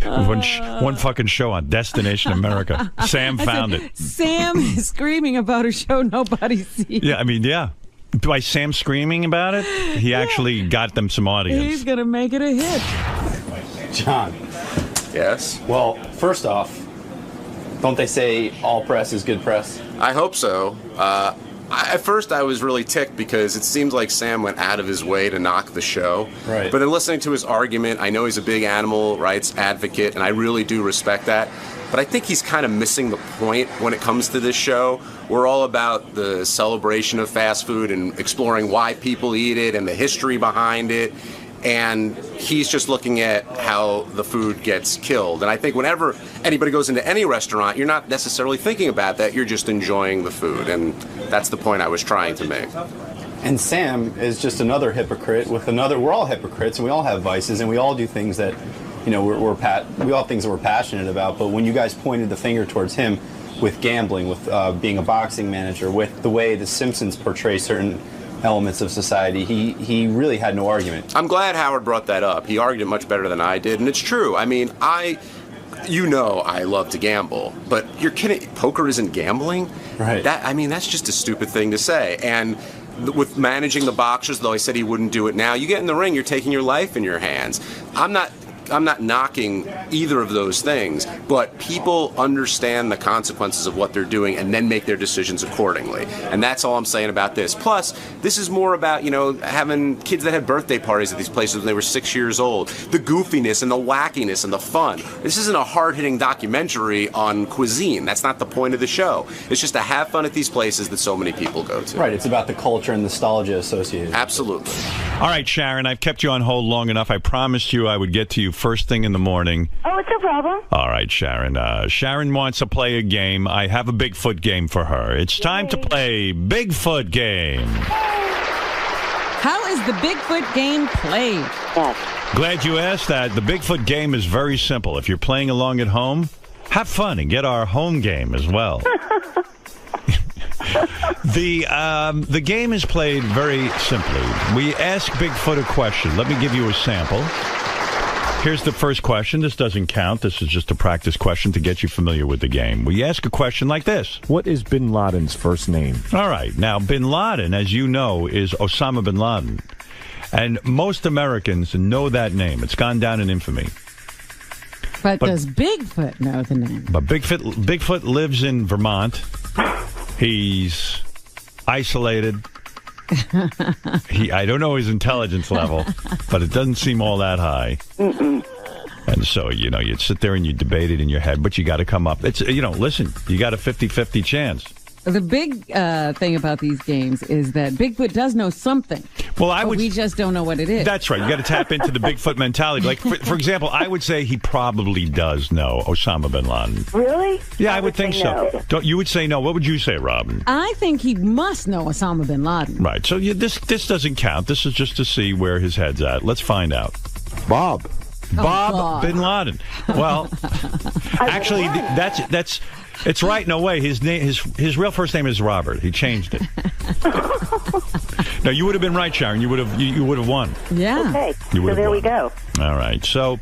one fucking show on Destination America. Sam found it. Sam is screaming about a show nobody sees. Yeah, I mean, yeah. By Sam screaming about it, he actually got them some audience. He's going to make it a hit. John. Yes? Well, first off, don't they say all press is good press? I hope so. At first, I was really ticked because it seems like Sam went out of his way to knock the show. Right. But in listening to his argument, I know he's a big animal rights advocate, and I really do respect that. But I think he's kind of missing the point when it comes to this show. We're all about the celebration of fast food and exploring why people eat it and the history behind it. And he's just looking at how the food gets killed. And I think whenever anybody goes into any restaurant, you're not necessarily thinking about that. You're just enjoying the food. And that's the point I was trying to make. And Sam is just another hypocrite with another. We're all hypocrites, and we all have vices, and we all do things that, we all have things that we're passionate about. But when you guys pointed the finger towards him with gambling, with being a boxing manager, with the way The Simpsons portray certain elements of society, he really had no argument. I'm glad Howard brought that up. He argued it much better than I did, and it's true. I mean, I love to gamble, but you're kidding. Poker isn't gambling? Right. That's just a stupid thing to say. And with managing the boxers, though I said he wouldn't do it now, you get in the ring, you're taking your life in your hands. I'm not knocking either of those things, but people understand the consequences of what they're doing and then make their decisions accordingly. And that's all I'm saying about this. Plus, this is more about, having kids that had birthday parties at these places when they were 6 years old. The goofiness and the wackiness and the fun. This isn't a hard-hitting documentary on cuisine. That's not the point of the show. It's just to have fun at these places that so many people go to. Right, it's about the culture and nostalgia associated. Absolutely. All right, Sharon, I've kept you on hold long enough. I promised you I would get to you first thing in the morning. Oh, it's no problem. All right, Sharon. Sharon wants to play a game. I have a Bigfoot game for her. It's time to play Bigfoot Game. How is the Bigfoot game played? Glad you asked that. The Bigfoot game is very simple. If you're playing along at home, have fun and get our home game as well. The game is played very simply. We ask Bigfoot a question. Let me give you a sample. Here's the first question. This doesn't count. This is just a practice question to get you familiar with the game. We ask a question like this. What is Bin Laden's first name? All right. Now, Bin Laden, as you know, is Osama Bin Laden. And most Americans know that name. It's gone down in infamy. But does Bigfoot know the name? But Bigfoot lives in Vermont. He's isolated. I don't know his intelligence level, but it doesn't seem all that high. And so, you'd sit there and you debate it in your head, but you got to come up. It's, listen, you got a 50-50 chance. The big thing about these games is that Bigfoot does know something. Well, we just don't know what it is. That's right. You got to tap into the Bigfoot mentality. Like, for example, I would say he probably does know Osama bin Laden. Really? Yeah, I would think so. No. You would say no. What would you say, Robin? I think he must know Osama bin Laden. Right. So this doesn't count. This is just to see where his head's at. Let's find out. Bob bin Laden. Well, actually, that's. It's right in a way. His real first name is Robert. He changed it. No, you would have been right, Sharon. You would have won. Yeah. Okay. So there we go. All right. So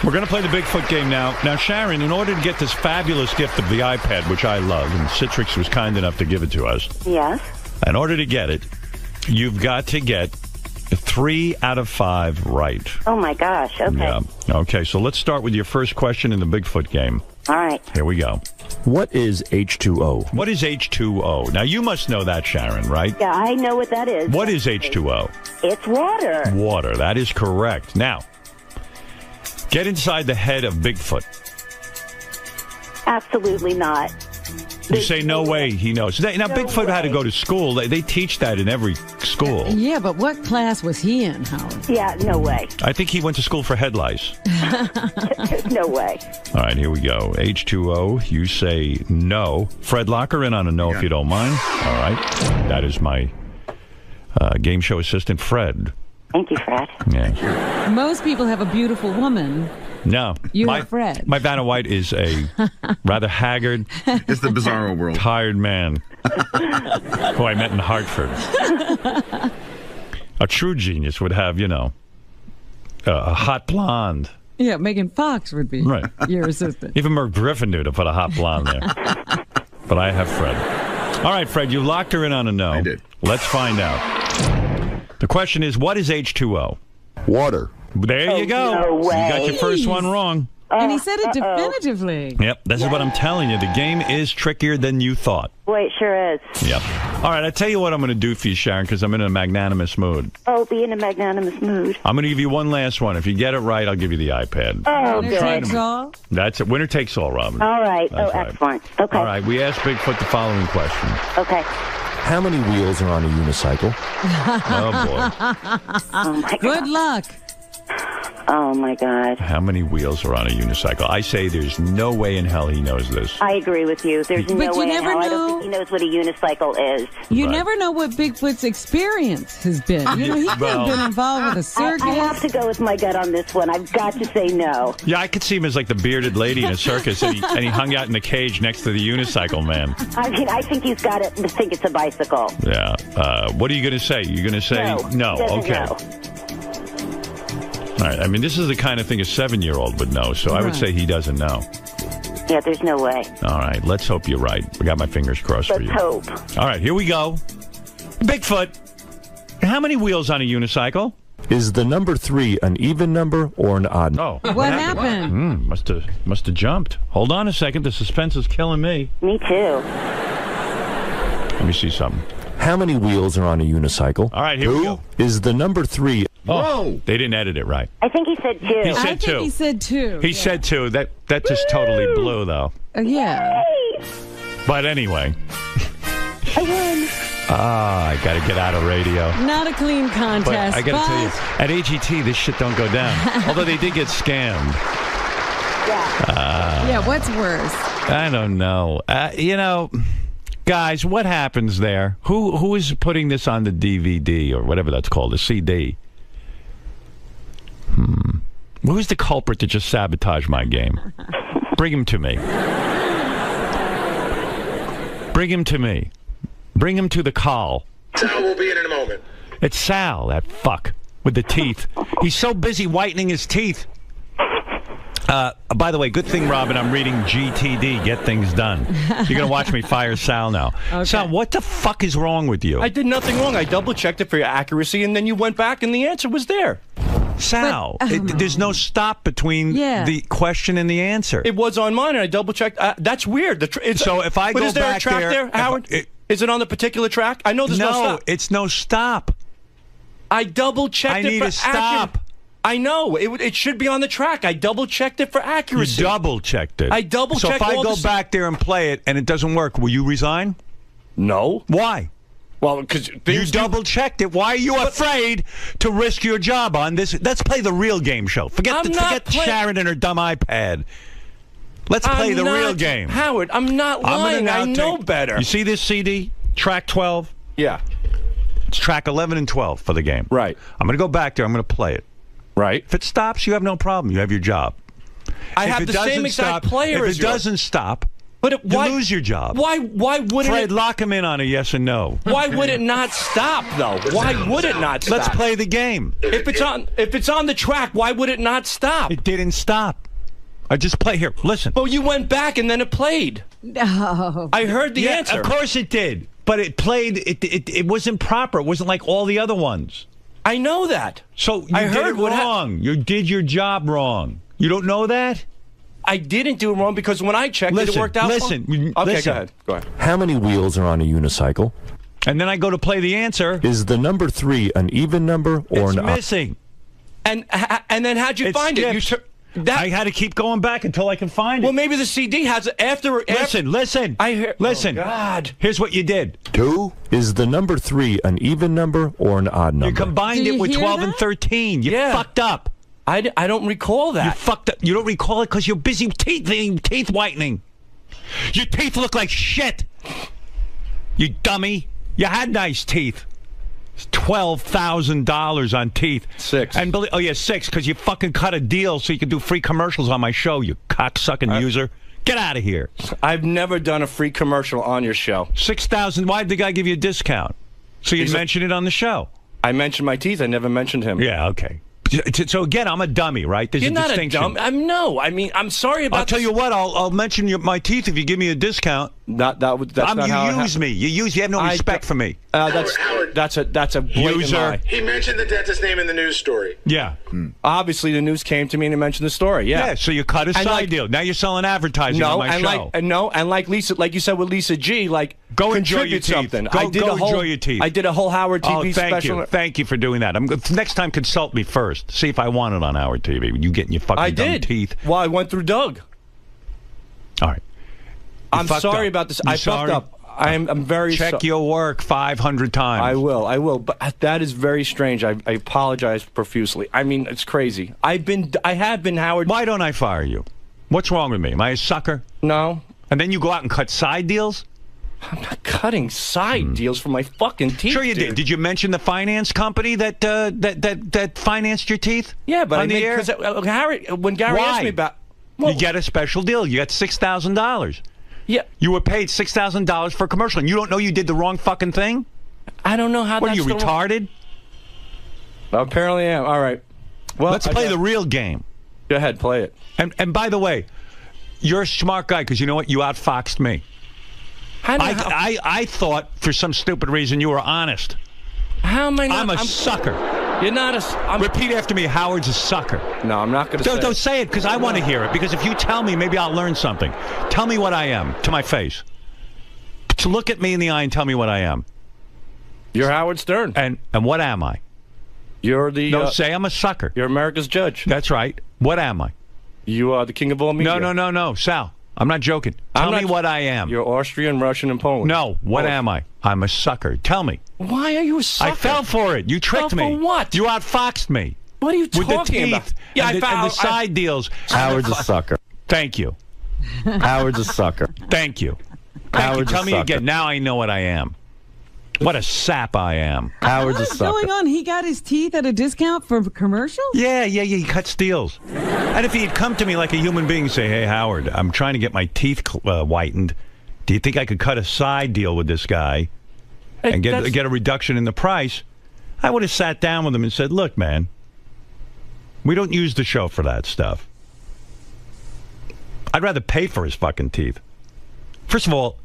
we're going to play the Bigfoot game now. Now, Sharon, in order to get this fabulous gift of the iPad, which I love, and Citrix was kind enough to give it to us. Yes. In order to get it, you've got to get 3 out of 5 right. Oh my gosh. Okay. Yeah. Okay. So let's start with your first question in the Bigfoot game. All right. Here we go. What is H2O? What is H2O? Now, you must know that, Sharon, right? Yeah, I know what that is. What is H2O? It's water. Water. That is correct. Now, get inside the head of Bigfoot. Absolutely not. You say, no way he knows. Now, Bigfoot had to go to school. They teach that in every school. Yeah, but what class was he in, Howard? Yeah, no way. I think he went to school for head lice. No way. All right, here we go. H2O, you say no. Fred, lock her in on a no if you don't mind. All right. That is my game show assistant, Fred. Thank you, Fred. Yeah. Most people have a beautiful woman. No. You're Fred. My Vanna White is a rather haggard... It's the bizarro world. ...tired man who I met in Hartford. A true genius would have, a hot blonde. Yeah, Megan Fox would be your assistant. Even Merv Griffin knew to put a hot blonde there. But I have Fred. All right, Fred, you locked her in on a no. I did. Let's find out. The question is, what is H2O? Water. There you go. No way. You got your first one wrong. And he said it definitively. Yep, this is what I'm telling you. The game is trickier than you thought. Boy, it sure is. Yep. All right, I'll tell you what I'm going to do for you, Sharon, because I'm in a magnanimous mood. Oh, be in a magnanimous mood. I'm going to give you one last one. If you get it right, I'll give you the iPad. Oh, Winner takes all? That's it. Winner takes all, Robin. All right. That's right. Excellent. Okay. All right, we asked Bigfoot the following question. Okay. How many wheels are on a unicycle? Oh, boy. Oh, my God. Good luck. Oh, my God. How many wheels are on a unicycle? I say there's no way in hell he knows this. I agree with you. There's no But you way in never hell. I know. don't think he knows what a unicycle is. You Right. never know what Bigfoot's experience has been. He could have been involved with a circus. I have to go with my gut on this one. I've got to say no. Yeah, I could see him as like the bearded lady in a circus, and he hung out in the cage next to the unicycle man. I mean, I think he's got it. I think it's a bicycle. Yeah. What are you going to say? You're going to say No. He doesn't Okay. know. All right. I mean, this is the kind of thing a 7-year-old would know, so I would say he doesn't know. Yeah, there's no way. All right. Let's hope you're right. I got my fingers crossed for Let's you. hope. All right. Here we go. Bigfoot. How many wheels on a unicycle? Is the number 3 an even number or an odd? Oh. What happened? Must have jumped. Hold on a second. The suspense is killing me. Me too. Let me see something. How many wheels are on a unicycle? All right, here we go. Is the number 3? Oh, they didn't edit it right. I think he said 2. He said I think 2. he said 2. He said 2. That just totally blew, though. Yeah. But anyway. I won. I got to get out of radio. Not a clean But contest. I got to tell you, at AGT, this shit don't go down. Although they did get scammed. Yeah. Yeah, what's worse? I don't know. Guys, what happens there? Who is putting this on the DVD or whatever that's called, the CD? Who's the culprit that just sabotaged my game? Bring him to me. Bring him to me. Bring him to the call. Sal will be in a moment. It's Sal, that fuck, with the teeth. He's so busy whitening his teeth. By the way, good thing, Robin, I'm reading GTD, Get Things Done. You're going to watch me fire Sal now. Okay. Sal, what the fuck is wrong with you? I did nothing wrong. I double-checked it for your accuracy, and then you went back, and the answer was there. Sal, there's no stop between the question and the answer. It was on mine, and I double-checked. That's weird. So if I go back there... Is there a track there, Howard? Is it on the particular track? I know there's no stop. No, it's no stop. I double-checked it for I need a stop. I know. It should be on the track. I double-checked it for accuracy. You double-checked it. I double-checked So if I go back there and play it and it doesn't work, will you resign? No. Why? Well, because you double-checked it. Why are you afraid to risk your job on this? Let's play the real game show. Forget Sharon and her dumb iPad. Let's play the real game. Howard, I'm not lying. I know better. You see this CD? Track 12? Yeah. It's track 11 and 12 for the game. Right. I'm going to go back there. I'm going to play it. Right. If it stops, you have no problem. You have your job. I have the same exact player as If it doesn't stop, you lose your job. Why wouldn't Fred, lock him in on a yes and no. Why would it not stop, though? Why would it not stop? Let's play the game. If it's on the track, why would it not stop? It didn't stop. I just play here. Listen. Well, you went back and then it played. No. I heard the answer. Of course it did. But it played. It wasn't proper. It wasn't like all the other ones. I know that. So you did it wrong. You did your job wrong. You don't know that? I didn't do it wrong because when I checked it worked out. Listen. Okay, go ahead. Go ahead. How many wheels are on a unicycle? And then I go to play the answer. Is the number 3 an even number or it's an missing? And then how'd you find it? I had to keep going back until I could find it. Well, maybe the CD has it after. Listen. Listen. Oh, God. Here's what you did. 2. Is the number 3 an even number or an odd number? You combined it with 12 and 13. You fucked up. I don't recall that. You fucked up. You don't recall it because you're busy teeth whitening. Your teeth look like shit. You dummy. You had nice teeth. $12,000 on teeth. 6. And 6 because you fucking cut a deal so you can do free commercials on my show, you cocksucking user. Get out of here. I've never done a free commercial on your show. $6,000. Why did the guy give you a discount? So you'd mention it on the show. I mentioned my teeth. I never mentioned him. Yeah, okay. So again, I'm a dummy, right? There's You're a not distinction. a dumb. I'm sorry about. I'll tell you what. I'll mention my teeth if you give me a discount. That's not how you use me. You have no respect for me. That's a blatant user. lie. He mentioned the dentist's name in the news story. Yeah. Obviously, the news came to me and mentioned the story. Yeah. Yeah. So you cut a side deal. Now you're selling advertising on my show. And like Lisa, like you said with Lisa G, go enjoy your teeth. Something. Go enjoy your teeth. I did a whole Howard TV special. Thank you for doing that. Next time, consult me first. See if I want it on Howard TV. You getting your fucking dumb teeth. Well, I went through Doug. All right. I'm sorry about this. I fucked up. I'm very sorry. Check your work 500 times. I will. But that is very strange. I apologize profusely. I mean, it's crazy. I have been Howard. Why don't I fire you? What's wrong with me? Am I a sucker? No. And then you go out and cut side deals? I'm not cutting side deals for my fucking teeth. Sure you did. Did you mention the finance company that financed your teeth? Yeah, but on the air? When Gary asked me about, you get a special deal. You got $6,000. Yeah. You were paid $6,000 for a commercial, and you don't know you did the wrong fucking thing? I don't know how. What are you, retarded? Well, apparently I am. All right. Well, let's play the real game. Go ahead, play it. And by the way, you're a smart guy because you know what? You outfoxed me. I thought for some stupid reason you were honest. How am I not? I'm a sucker. You're not a... Repeat after me. Howard's a sucker. No, I'm not going to say it. Don't say it because I want to hear it. Because if you tell me, maybe I'll learn something. Tell me what I am to my face. To look at me in the eye and tell me what I am. You're Howard Stern. And what am I? You're the... No, say I'm a sucker. You're America's judge. That's right. What am I? You are the king of all media. No, Sal. I'm not joking. Tell me what I am. You're Austrian, Russian, and Polish. No, what am I? I'm a sucker. Tell me. Why are you a sucker? I fell for it. You tricked me. For what? You outfoxed me. What are you talking about? With the teeth about? Yeah, and the side deals. Howard's a sucker. Thank you. Howard's a sucker. Thank you. Howard's Tell a me sucker. again. Now I know what I am. What a sap I am. Howard's a What's sucker. going on? He got his teeth at a discount for a commercial? Yeah. He cuts deals. And if he had come to me like a human being and say, hey, Howard, I'm trying to get my teeth whitened. Do you think I could cut a side deal with this guy? and get a reduction in the price, I would have sat down with him and said, look, man, we don't use the show for that stuff. I'd rather pay for his fucking teeth. First of all,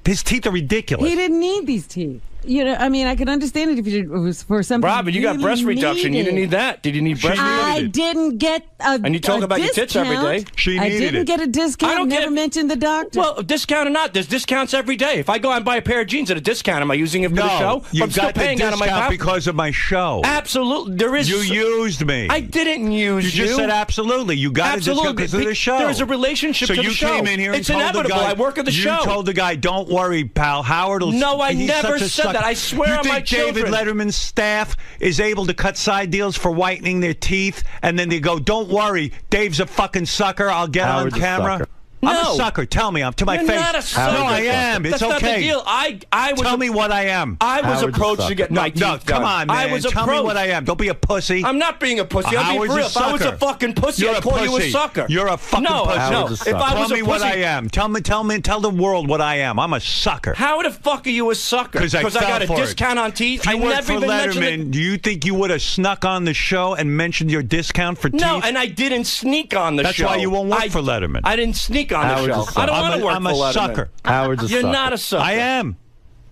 his teeth are ridiculous. He didn't need these teeth. You know, I mean, I could understand it if it was for something. Robin, you got breast reduction. You didn't need that. Did you need breast reduction? I didn't get a And you talk about your tits every day. I didn't get a discount. I don't Never mentioned the doctor. Well, discount or not, there's discounts every day. If I go out and buy a pair of jeans at a discount, am I using it for the show? You I'm still got the paying out of my discount pocket. because of my show. Absolutely. There is. You used me. I didn't use you. You just said absolutely. You got a discount because of the show. There's a relationship so to the show. So you came in here and it's told inevitable. the guy. I work at the show. You told the guy, don't worry, pal. Howard will... No, I he's never such a said sucker. that. I swear on my children. David Letterman's staff is able to cut side deals for whitening their teeth, and then they go, don't worry, Dave's a fucking sucker. I'll get Howard's on camera. sucker. I'm No. a sucker. Tell me. I'm to my You're face. not a sucker. No, I am. It's That's okay. not the deal. I was Tell me what I am. I was Howard's a approached to sucker. get my teeth No, come done. on, man. I was Tell me approached. what I am. Don't be a pussy. I'm not being a pussy. I'm being Howard's for real. a If I was a sucker. fucking pussy, You're I'd call you a pussy. sucker. You're a fucking no, pussy. No, Howard's a if I sucker. was Tell me a what pussy, I am. Tell the world what I am. I'm a sucker. How the fuck are you a sucker? 'Cause I got a fell for it. discount on teeth. If you I worked never for even mentioned Letterman, it. do you think you would have snuck on the show and mentioned your discount for teeth? No, and I didn't sneak on the That's show. why you won't work for Letterman. I didn't sneak on Howard's the a show. sucker. I don't want to work I'm for a Letterman. sucker. Howard's a You're sucker. not a sucker. I am.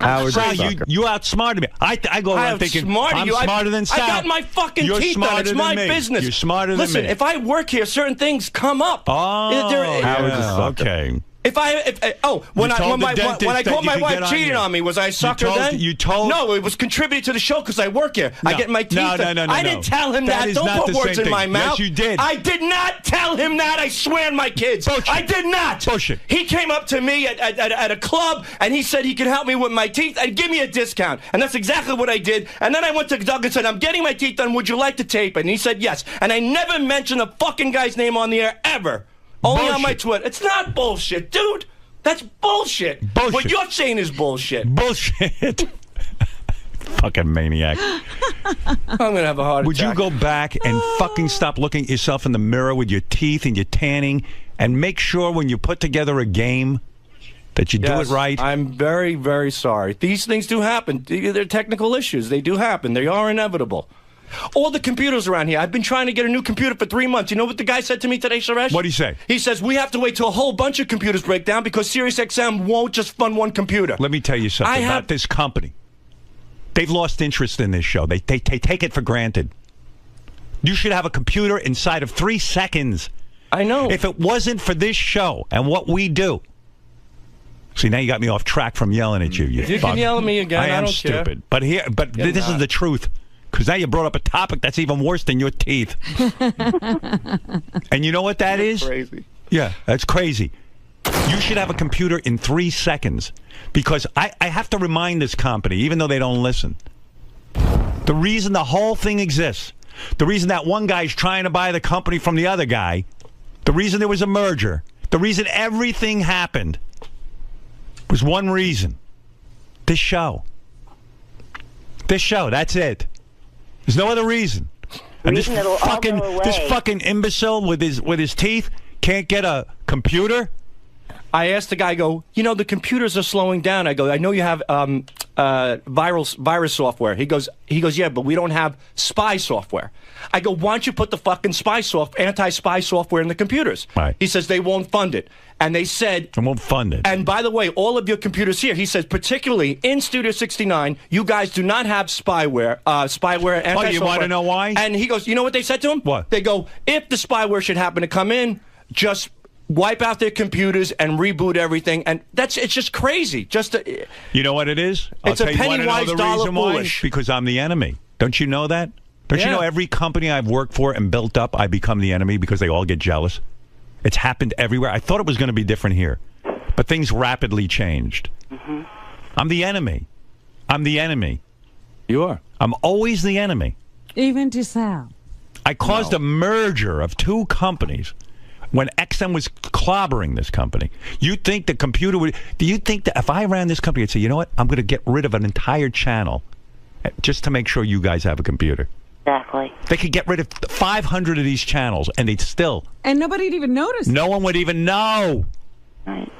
Howard's a Sal, sucker. you outsmarted me. I go I around thinking outsmarted I'm you. smarter than Sal. I got my fucking You're teeth done. smarter It's than my me. business. You're smarter than Listen, me. if I work here, certain things come up. Oh, Howard's a sucker. okay. When I told when the my dentist when I that caught you my could wife get on cheating here. on me, was I a sucker then? You told. No, it was contributed to the show because I work here. I No. get my teeth No, done. no, I didn't tell him That that. is Don't not put the words same in my thing. mouth. Yes, you did. I did not tell him that. I swear on my kids. Bullshit. I did not. Bullshit. He came up to me at a club and he said he could help me with my teeth and give me a discount. And that's exactly what I did. And then I went to Doug and said, I'm getting my teeth done. Would you like to tape it? And he said yes. And I never mentioned the fucking guy's name on the air ever. Only on my Bullshit. Twitter. It's not bullshit, dude. That's bullshit. Bullshit. What you're saying is bullshit. Bullshit. Fucking maniac. I'm gonna have a heart attack. Would you go back and fucking stop looking at yourself in the mirror with your teeth and your tanning and make sure when you put together a game that you do it right? I'm very, very sorry. These things do happen. They're technical issues. They do happen. They are inevitable. All the computers around here. I've been trying to get a new computer for 3 months. You know what the guy said to me today, Suresh? What'd he say? He says, we have to wait till a whole bunch of computers break down because SiriusXM won't just fund one computer. Let me tell you something about this company. They've lost interest in this show. They take it for granted. You should have a computer inside of 3 seconds. I know. If it wasn't for this show and what we do. See, now you got me off track from yelling at you. You can fuck. yell at me again. I am don't care. stupid. But You're this is not. the truth. Because now you brought up a topic that's even worse than your teeth. And you know what that is? Crazy. Yeah, that's crazy. You should have a computer in 3 seconds. Because I have to remind this company, even though they don't listen, the reason the whole thing exists, the reason that one guy's trying to buy the company from the other guy, the reason there was a merger, the reason everything happened was one reason. This show. This show, that's it. There's no other reason. And this fucking imbecile with his teeth can't get a computer. I asked the guy, I go, you know, the computers are slowing down. I go, I know you have virus software. He goes, yeah, but we don't have spy software. I go, why don't you put the fucking anti-spy software in the computers? Right. He says they won't fund it. And they said... They won't fund it. And by the way, all of your computers here, he says, particularly in Studio 69, you guys do not have spyware, anti-software. Oh, you want to know why? And he goes, you know what they said to him? What? They go, if the spyware should happen to come in, just wipe out their computers and reboot everything. And it's just crazy. You know what it is? It's a tell you penny wanna know wise, the dollar reason why? foolish. Because I'm the enemy. Don't you know that? Don't you Yeah. know every company I've worked for and built up, I become the enemy because they all get jealous? It's happened everywhere. I thought it was going to be different here. But things rapidly changed. Mm-hmm. I'm the enemy. I'm the enemy. You are. I'm always the enemy. Even to Sal. I caused a merger of 2 companies when XM was clobbering this company. You think the computer would... Do you think that if I ran this company, I'd say, you know what? I'm going to get rid of an entire channel just to make sure you guys have a computer. Exactly. They could get rid of 500 of these channels, and they'd still... And nobody'd even notice. No one would even know. Right.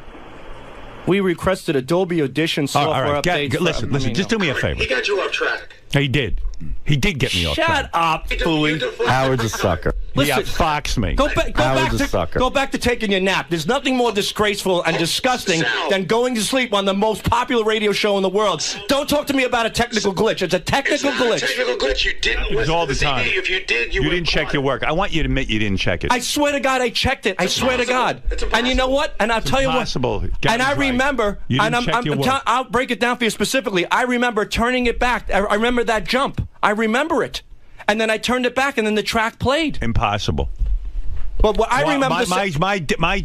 We requested a Dolby Audition software all right. update. Listen, just do me a favor. He got you off track. He did. He did get me off track. Shut up, Fooey. Howard's a sucker. He outfoxed me. Go back Howard's a sucker. Go back to taking your nap. There's nothing more disgraceful and disgusting than going to sleep on the most popular radio show in the world. Don't talk to me about a technical glitch. It's a technical glitch. Technical glitch. You didn't It was listen all to the time. CD. If you did, you didn't check your work. I want you to admit you didn't check it. I swear to God, I checked it. I swear to God. And you know what? And I'll tell you what. Impossible. And I remember. You didn't And check your work. I'll break it down for you specifically. I remember turning it back. I remember that jump. I remember it. And then I turned it back, and then the track played. Impossible. But what I remember, my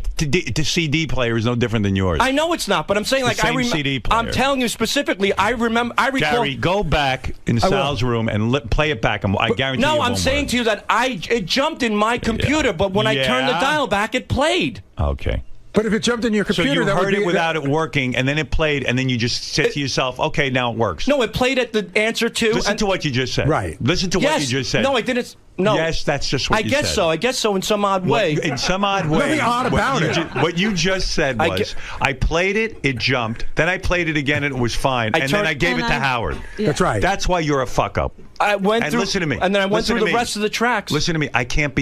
CD player is no different than yours. I know it's not, but I'm saying like I remember. CD player. I'm telling you specifically. I recall. Gary, go back in Sal's room and play it back. I guarantee. No, you it I'm won't saying work. to you that it jumped in my computer, but when I turned the dial back, it played. Okay. But if it jumped in your computer, so you that heard would be, it without it working, and then it played, and then you just said to yourself, "Okay, now it works." No, it played at the answer to. Listen to what you just said. Right. Listen to what you just said. No, I didn't. No. Yes, that's just what I you guess said. so. I guess so in some odd way. In some odd way. Nothing odd about it. What you just said was, I played it, it jumped. Then I played it again, and it was fine. And then I gave it to Howard. That's right. That's why you're a fuck up. I went through. Listen to me. And then I went Listen through to the me. rest of the tracks. Listen to me. I can't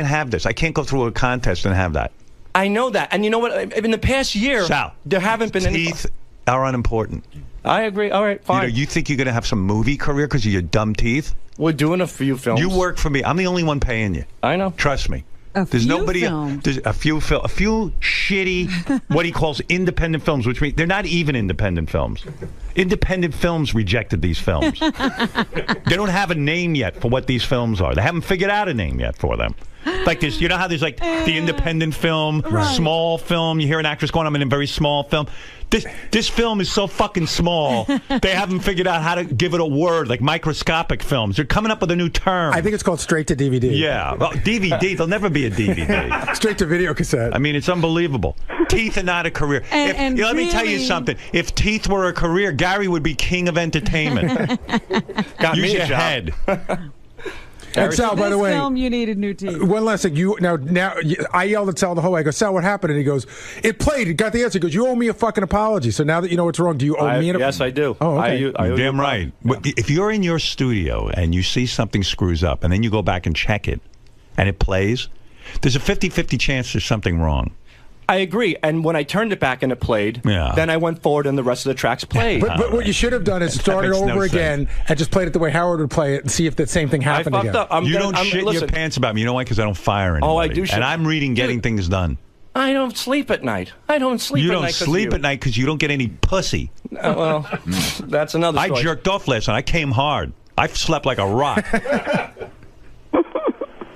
have this. I can't go through a contest and have that. I know that. And you know what? In the past year, Sal, there haven't been any. Teeth are unimportant. I agree. All right, fine. You think you're going to have some movie career because of your dumb teeth? We're doing a few films. You work for me. I'm the only one paying you. I know. Trust me. There's nobody. There's a few shitty, what he calls independent films, which means they're not even independent films. Independent films rejected these films. They don't have a name yet for what these films are. They haven't figured out a name yet for them. Like this, you know how there's like the independent film, small film. You hear an actress going, "I'm in a very small film." This film is so fucking small. They haven't figured out how to give it a word, like microscopic films. They're coming up with a new term. I think it's called straight to DVD. Yeah, well, DVD. There'll never be a DVD. Straight to video cassette. I mean, it's unbelievable. Teeth are not a career. Let me tell you something. If teeth were a career, Gary would be king of entertainment. Use your head. And Sal, by the way, film you needed new teeth. One last thing. I yelled at Sal the whole way. I go, "Sal, what happened?" And he goes, "It played. It got the answer." He goes, "You owe me a fucking apology." So now that you know what's wrong, do you owe me an apology? Yes, I do. Oh, okay. You're damn right. If you're in your studio and you see something screws up, and then you go back and check it, and it plays, there's a 50-50 chance there's something wrong. I agree. And when I turned it back and it played, then I went forward and the rest of the tracks played. But what you should have done is started over again and just played it the way Howard would play it and see if that same thing happened again. You don't shit your pants about me. You know why? Because I don't fire anybody. Oh, I do shit. And I'm reading Getting Things Done. I don't sleep at night. I don't sleep at night. You don't sleep at night because you don't get any pussy. Well, that's another story. I jerked off last night. I came hard. I slept like a rock.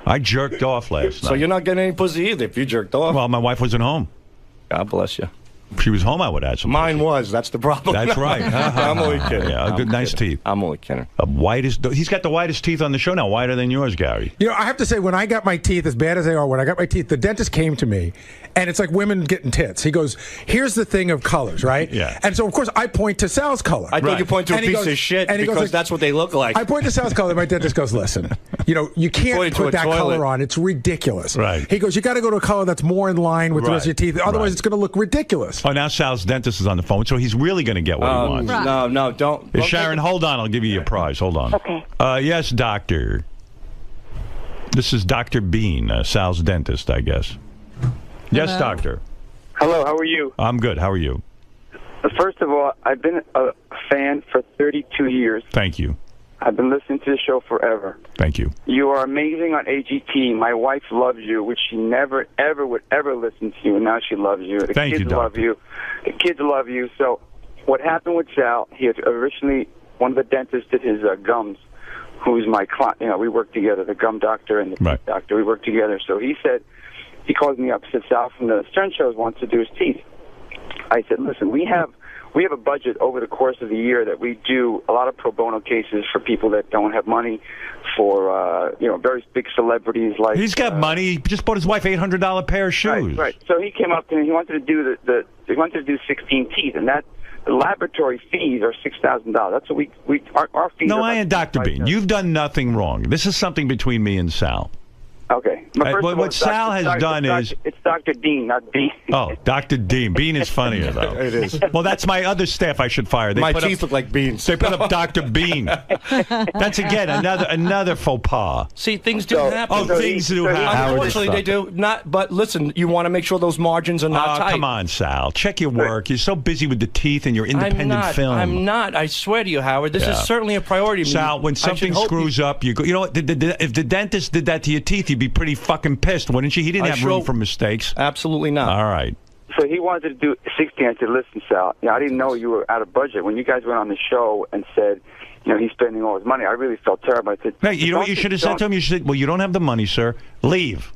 I jerked off last night. So you're not getting any pussy either if you jerked off? Well, my wife wasn't home. God bless you. If she was home, I would add some. Mine was. That's the problem. That's right. I'm only kidding. Yeah, good, nice teeth. I'm only kidding. He's got the whitest teeth on the show now. Whiter than yours, Gary. You know, I have to say, when I got my teeth, as bad as they are, when I got my teeth, the dentist came to me, and it's like women getting tits. He goes, "Here's the thing of colors, right?" Yeah. And so, of course, I point to Sal's color. I thought you point to a piece of shit because that's what they look like. I point to Sal's color. My dentist goes, "Listen, you can't put that color on. It's ridiculous." Right. He goes, "You got to go to a color that's more in line with the rest of your teeth. Otherwise, it's going to look ridiculous." Oh, now Sal's dentist is on the phone, so he's really going to get what he wants. No, don't. Sharon, hold on. I'll give you your prize. Hold on. Okay. Yes, doctor. This is Dr. Bean, Sal's dentist, I guess. Yes, doctor. Hello, how are you? I'm good. How are you? First of all, I've been a fan for 32 years. Thank you. I've been listening to the show forever. Thank you. You are amazing on AGT. My wife loves you, which she never, ever would ever listen to you, and now she loves you. The Thank you, kids Doctor. love you. The kids love you. So what happened with Sal, he had originally, one of the dentists did his gums, who's my client. You know, we work together, the gum doctor and the teeth doctor. We work together. So he said, he called me up, said, Sal from the Stern Show wants to do his teeth. I said, listen, we have a budget over the course of the year that we do a lot of pro bono cases for people that don't have money, for very big celebrities like. He's got money. He just bought his wife $800 pair of shoes. Right. So he came up to me. He wanted to do he wanted to do 16 teeth, and that the laboratory fees are $6,000. That's what our fees. No, are I am Dr. Bean. You've done nothing wrong. This is something between me and Sal. Okay. My first what of all, what Sal has done is... It's Dr. Dean, not Bean. Oh, Dr. Dean. Bean is funnier, though. It is. Well, that's my other staff I should fire. They My put teeth look like beans. They put up Dr. Bean. That's, again, another faux pas. See, things do happen. Oh, things do happen. Unfortunately, they do not. But listen, you want to make sure those margins are not tight. Come on, Sal. Check your work. You're so busy with the teeth and your independent film. I'm not. I swear to you, Howard. This is certainly a priority. Sal, when something screws up, you go. You know what? If the dentist did that to your teeth, you'd be pretty fucking pissed, wouldn't you? He didn't have room for mistakes. Absolutely not. All right. So he wanted to do 16. I said, listen, Sal, I didn't know you were out of budget. When you guys went on the show and said, he's spending all his money, I really felt terrible. I said, hey, you know what you should have said to him? You should say, well, you don't have the money, sir. Leave.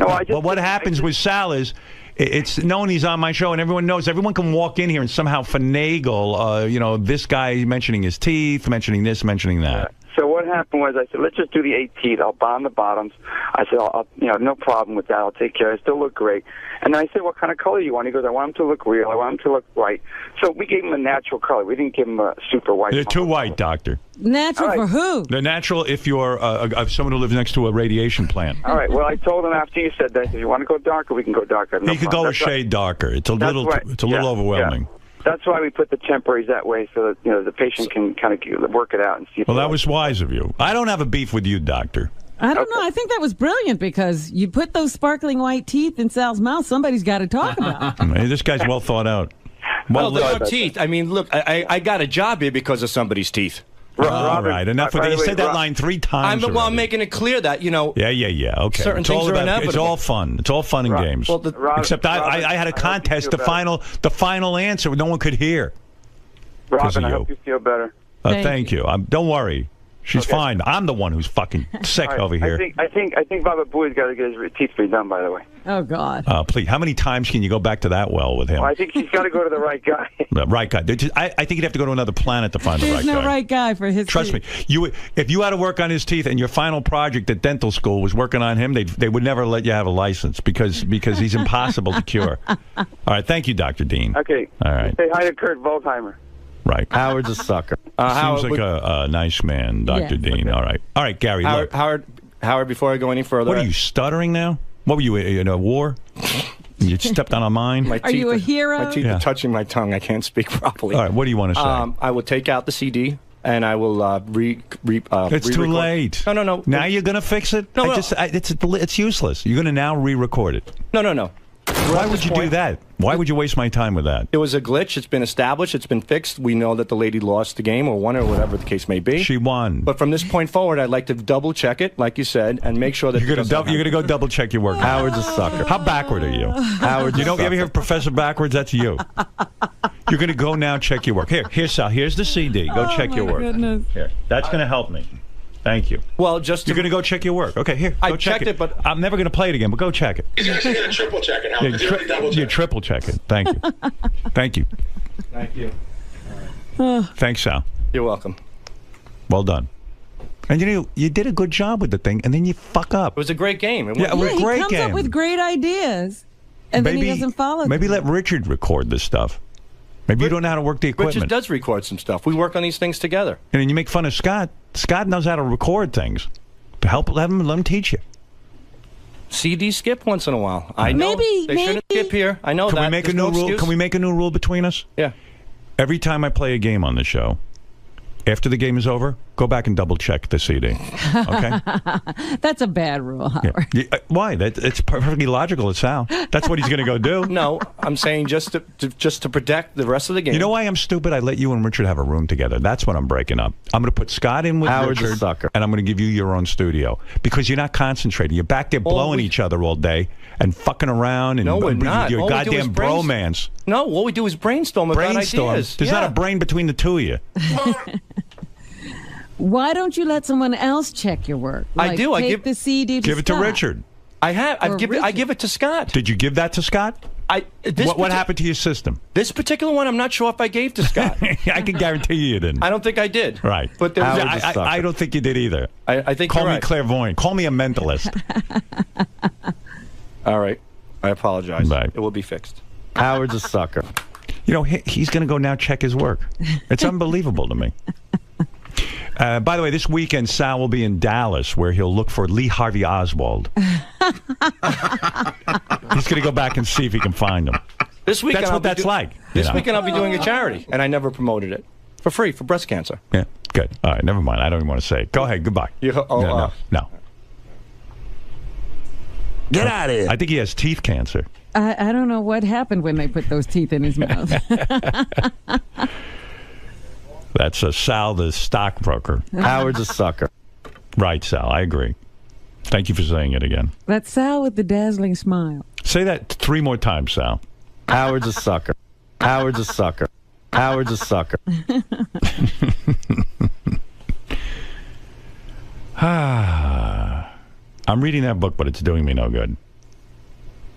No, but what happens with Sal is, it's known he's on my show, and everyone knows. Everyone can walk in here and somehow finagle, this guy mentioning his teeth, mentioning this, mentioning that. So what happened was I said, let's just do the 8 teeth. I'll bond the bottoms. I said, no problem with that. I'll take care. I still look great. And then I said, what kind of color do you want? He goes, I want them to look real. I want them to look white. So we gave him a natural color. We didn't give him a super white. They're too white, doctor. Natural for who? They're natural if you're someone who lives next to a radiation plant. All right. Well, I told him after you said that, if you want to go darker, we can go darker. He could go a shade darker. It's a little overwhelming. Yeah. That's why we put the temporaries that way, so that the patient can kind of work it out and see. Well, that was wise of you. I don't have a beef with you, doctor. I don't know. I think that was brilliant because you put those sparkling white teeth in Sal's mouth. Somebody's got to talk about. Hey, this guy's well thought out. Well, look, teeth. I mean, look, I got a job here because of somebody's teeth. All right, enough of that. You said that line 3 times. I'm making it clear that Yeah. Okay. Certain things are inevitable. It's all fun. It's all fun and games. Well, except I had a contest. The final answer no one could hear. Robin, I hope you feel better. Thank you. Don't worry. She's fine. I'm the one who's fucking sick over here. I think Baba Booey's got to get his teeth redone, by the way. Oh, God. Please, how many times can you go back to that well with him? Well, I think he's got to go to the right guy. The right guy. I think you'd have to go to another planet to find the right guy. There's no right guy for his Trust teeth. me. If you had to work on his teeth and your final project at dental school was working on him, they would never let you have a license because he's impossible to cure. All right. Thank you, Dr. Dean. Okay. All right. Say hi to Kurt Volkheimer. Right. Howard's a sucker. Seems like a nice man, Dr. Dean. Okay. All right, Gary. Howard, before I go any further. What are you, stuttering now? What were you, in a war? You stepped on a mine? Are you a hero? My teeth are touching my tongue. I can't speak properly. All right, what do you want to say? I will take out the CD, and I will It's too late. No. Now you're going to fix it? No. It's useless. You're going to now re-record it. No. Why would you do that? Why would you waste my time with that? It was a glitch. It's been established. It's been fixed. We know that the lady lost the game or won it or whatever the case may be. She won. But from this point forward, I'd like to double check it, like you said, and make sure that you're going to go double check your work. Howard's a sucker. How backward are you? Howard's you ever hear Professor Backwards? That's you. You're going to go now check your work. Here, Sal. Here's the CD. Go check your work. Goodness. Here. That's going to help me. Thank you. Well, you're going to go check your work. Okay, here. I go check checked it, but I'm never going to play it again. But go check it. He's actually going to triple check it. You triple check it. Thank you. Thank you. Thank you. Thanks, Sal. You're welcome. Well done. And you did a good job with the thing, and then you fuck up. It was a great game. It was a great he comes game. up with great ideas, and then he doesn't follow them. Maybe let Richard record this stuff. Maybe you don't know how to work the equipment. Richard does record some stuff. We work on these things together. And then you make fun of Scott. Scott knows how to record things. Let him teach you. CD skip once in a while. I know they shouldn't skip here. I know Can that. we make a new rule? Can we make a new rule between us? Yeah. Every time I play a game on the show, after the game is over, go back and double check the CD. Okay? That's a bad rule, Howard. Yeah. Why? It's perfectly logical. It's Sal. That's what he's going to go do. No, I'm saying just to protect the rest of the game. You know why I'm stupid? I let you and Richard have a room together. That's what I'm breaking up. I'm going to put Scott in with Howard's Richard, a sucker. and I'm going to give you your own studio because you're not concentrating. You're back there blowing each other all day and fucking around and no, we're not. your goddamn bromance. No, what we do is brainstorm about ideas. There's not a brain between the two of you. Why don't you let someone else check your work? I do. I give the CD to give it to Richard. I have. I give it to Scott. Did you give that to Scott? What happened to your system? This particular one, I'm not sure if I gave to Scott. I can guarantee you didn't. I don't think I did. Right. But I don't think you did either. I think Call you're me right. clairvoyant. Call me a mentalist. All right. I apologize. Right. It will be fixed. Howard's a sucker. You know, he's going to go now check his work. It's unbelievable to me. By the way, this weekend, Sal will be in Dallas, where he'll look for Lee Harvey Oswald. He's going to go back and see if he can find him. This weekend, That's what that's like. This weekend I'll be doing a charity, and I never promoted it. For free, for breast cancer. Yeah, good. All right, never mind. I don't even want to say it. Go ahead, goodbye. No. Get out of here. I think he has teeth cancer. I don't know what happened when they put those teeth in his mouth. That's Sal, the stockbroker. Howard's a sucker. Right, Sal, I agree. Thank you for saying it again. That's Sal with the dazzling smile. Say that 3 more times, Sal. Howard's a sucker. Howard's a sucker. Howard's a sucker. I'm reading that book, but it's doing me no good.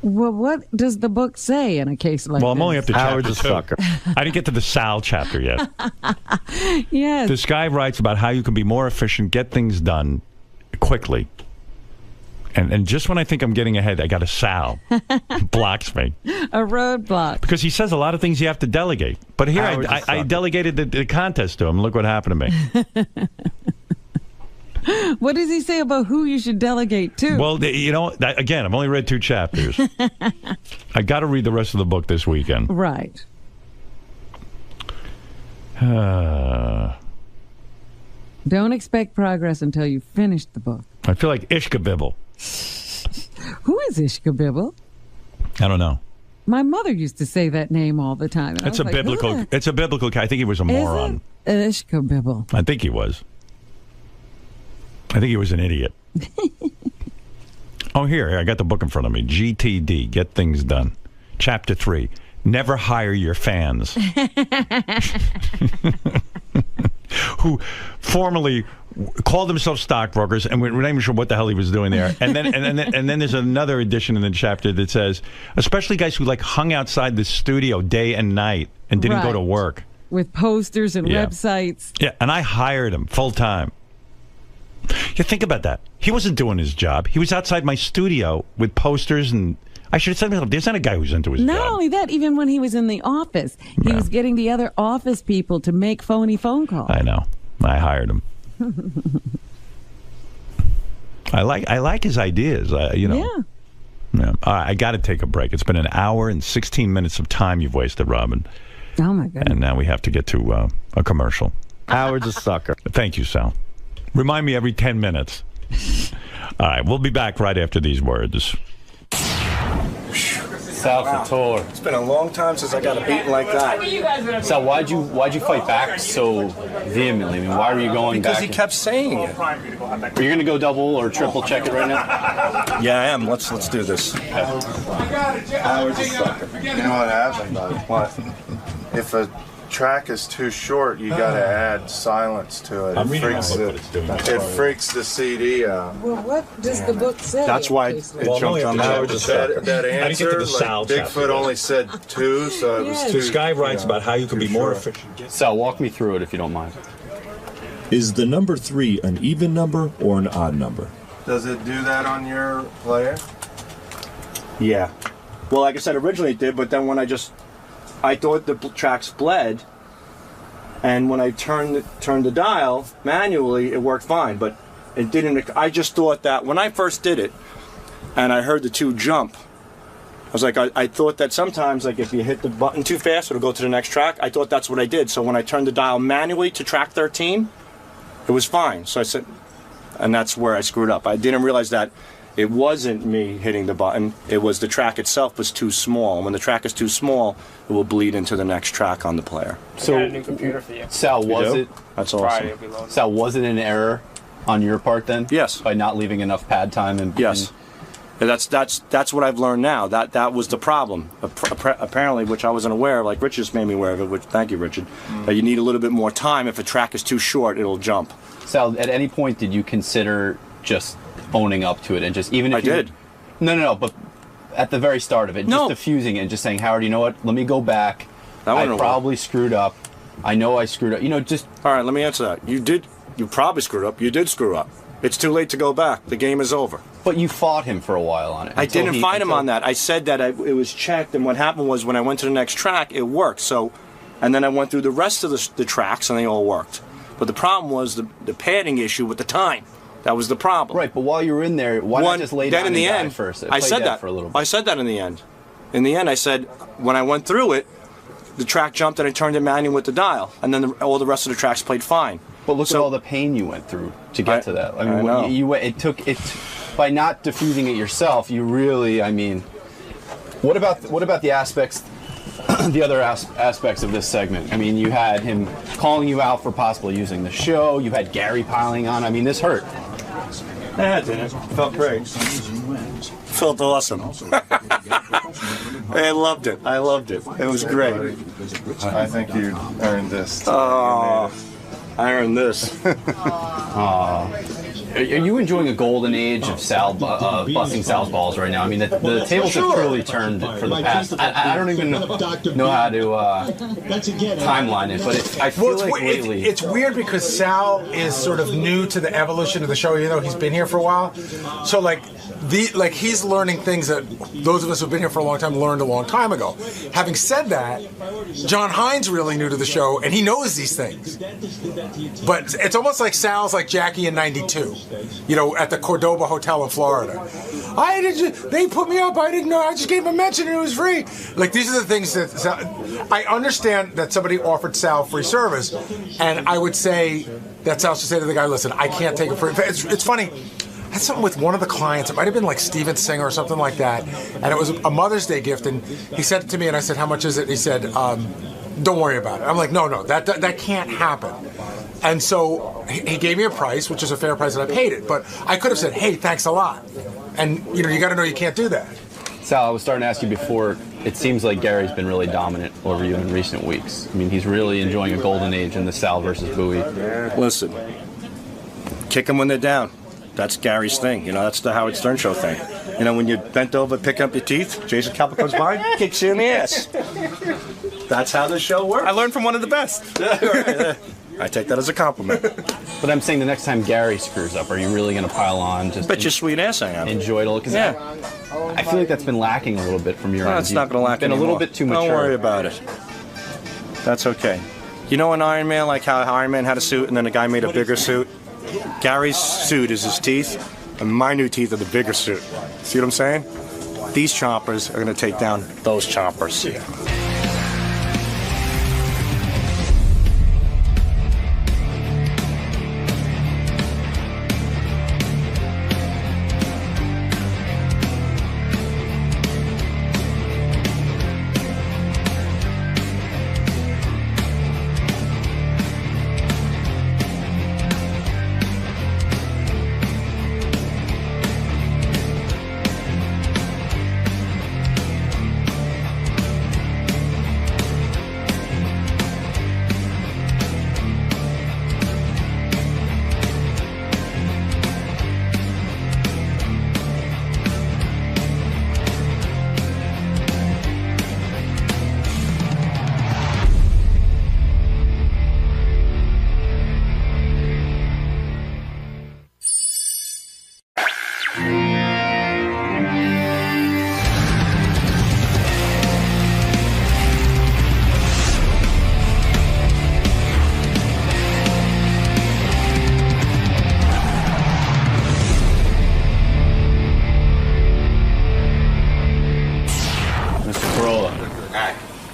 Well, what does the book say in a case like this? Well, I'm only up to Howard's chapter 2. a sucker. I didn't get to the Sal chapter yet. Yes. This guy writes about how you can be more efficient, get things done quickly. And just when I think I'm getting ahead, I got a Sal. Blocks me. A roadblock. Because he says a lot of things you have to delegate. But here I delegated the contest to him. Look what happened to me. What does he say about who you should delegate to? Well, again, I've only read 2 chapters. I got to read the rest of the book this weekend. Right. Don't expect progress until you finish the book. I feel like Ishkabibble. Who is Ishkabibble? I don't know. My mother used to say that name all the time. It's a biblical. It's a biblical. I think he was a moron. Ishkabibble. I think he was. I think he was an idiot. Oh, here, I got the book in front of me. GTD, Get Things Done. Chapter 3, Never Hire Your Fans. Who formerly called themselves stockbrokers, and we're not even sure what the hell he was doing there. And then there's another edition in the chapter that says, especially guys who hung outside the studio day and night and didn't go to work. With posters and websites. Yeah, and I hired him full time. Yeah, think about that. He wasn't doing his job. He was outside my studio with posters, and I should have said, there's not a guy who's into his job. Not only that, even when he was in the office, he was getting the other office people to make phony phone calls. I know. I hired him. I like his ideas. Yeah. All right, I got to take a break. It's been an hour and 16 minutes of time you've wasted, Robin. Oh, my God. And now we have to get to a commercial. Howard's a sucker. Thank you, Sal. Remind me every 10 minutes. All right, we'll be back right after these words. Sal Couture. It's been a long time since I got a beating like that. Sal, why'd you fight back so vehemently? I mean, why were you going back? Because he kept saying it. Are you going to go double or triple check it right now? Yeah, I am. Let's do this. Howard's a sucker. You know what happened, bud? What? If a track is too short, you got to add silence to it. It freaks the CD out. Well, what does the book say? That's why it jumped on Howard's a sucker. That answer, Bigfoot only said 2, so it was 2. This guy writes about how you can be more efficient. Sal, walk me through it if you don't mind. Is the number 3 an even number or an odd number? Does it do that on your player? Yeah. Well, like I said, originally it did, but then when I thought the tracks bled, and when I turned the dial manually, it worked fine, but it didn't. I just thought that when I first did it, and I heard the 2 jump, I was like, I thought that sometimes, if you hit the button too fast, it'll go to the next track. I thought that's what I did. So when I turned the dial manually to track 13, it was fine. So I said, and that's where I screwed up. I didn't realize that it wasn't me hitting the button. It was the track itself was too small. And when the track is too small, it will bleed into the next track on the player. So, I got a new computer for you. Sal, That's awesome. Sal, was it an error on your part then? Yes. By not leaving enough pad time? Yes. That's what I've learned now. That was the problem. Apparently, which I wasn't aware of. Like Richard just made me aware of it. Which, thank you, Richard. That you need a little bit more time. If a track is too short, it'll jump. Sal, at any point did you consider just owning up to it and just even if I did. No, but at the very start of it, just diffusing it and just saying, Howard, you know what? Let me go back. I probably screwed up. I know I screwed up. Just all right. Let me answer that. You probably screwed up. You did screw up. It's too late to go back. The game is over. But you fought him for a while on it. I didn't fight him on that. I said that it was checked, and what happened was when I went to the next track, it worked. So, and then I went through the rest of the tracks, and they all worked. But the problem was the padding issue with the time. That was the problem. Right, but while you were in there, why not just lay down and dive first? I said that for a little bit. I said that in the end. In the end, I said, when I went through it, the track jumped and I turned it manual with the dial. And then all the rest of the tracks played fine. But look at all the pain you went through to get to that. I mean, know. By not diffusing it yourself, you really, I mean, what about the aspects, the other aspects of this segment? I mean, you had him calling you out for possibly using the show. You had Gary piling on. I mean, this hurt. Yeah, it didn't. Felt great. Felt awesome. I loved it. It was great. I think you earned this. Oh, I earned this. Are you enjoying a golden age of busting Sal's balls right now? I mean, the tables have truly turned for the past. I don't even know how to timeline it, but I feel like lately... It's weird because Sal is sort of new to the evolution of the show. You know, he's been here for a while. So, like he's learning things that those of us who've been here for a long time learned a long time ago. Having said that, John Hines really new to the show, and he knows these things. But it's almost like Sal's like Jackie in '92, you know, at the Cordoba Hotel in Florida. They put me up. I didn't know. I just gave him a mention and it was free. Like, these are the things that I understand that somebody offered Sal free service, and I would say that Sal should say to the guy, "Listen, I can't take it free." It's funny. I had something with one of the clients. It might have been like Steven Singer or something like that. And it was a Mother's Day gift. And he said it to me, and I said, "How much is it?" He said, "Don't worry about it." I'm like, no, that can't happen. And so he gave me a price, which is a fair price, and I paid it. But I could have said, "Hey, thanks a lot." And, you know, you got to know you can't do that. Sal, I was starting to ask you before, it seems like Gary's been really dominant over you in recent weeks. I mean, he's really enjoying a golden age in the Sal versus Bowie. Listen, kick them when they're down. That's Gary's thing. You know, that's the Howard Stern Show thing. You know, when you bent over, pick up your teeth, Jason Kappa comes by, kicks you in the ass. That's how the show works. I learned from one of the best. I take that as a compliment. But I'm saying the next time Gary screws up, are you really going to pile on? Just bet your sweet ass I am. Enjoy it a little. Yeah. I feel like that's been lacking a little bit from your end. It's not going to lack been anymore. a little bit too mature. Don't worry about it. That's okay. You know an Iron Man, like how Iron Man had a suit and then the guy made a bigger suit? Gary's suit is his teeth, and my new teeth are the bigger suit. See what I'm saying? These chompers are going to take down those chompers.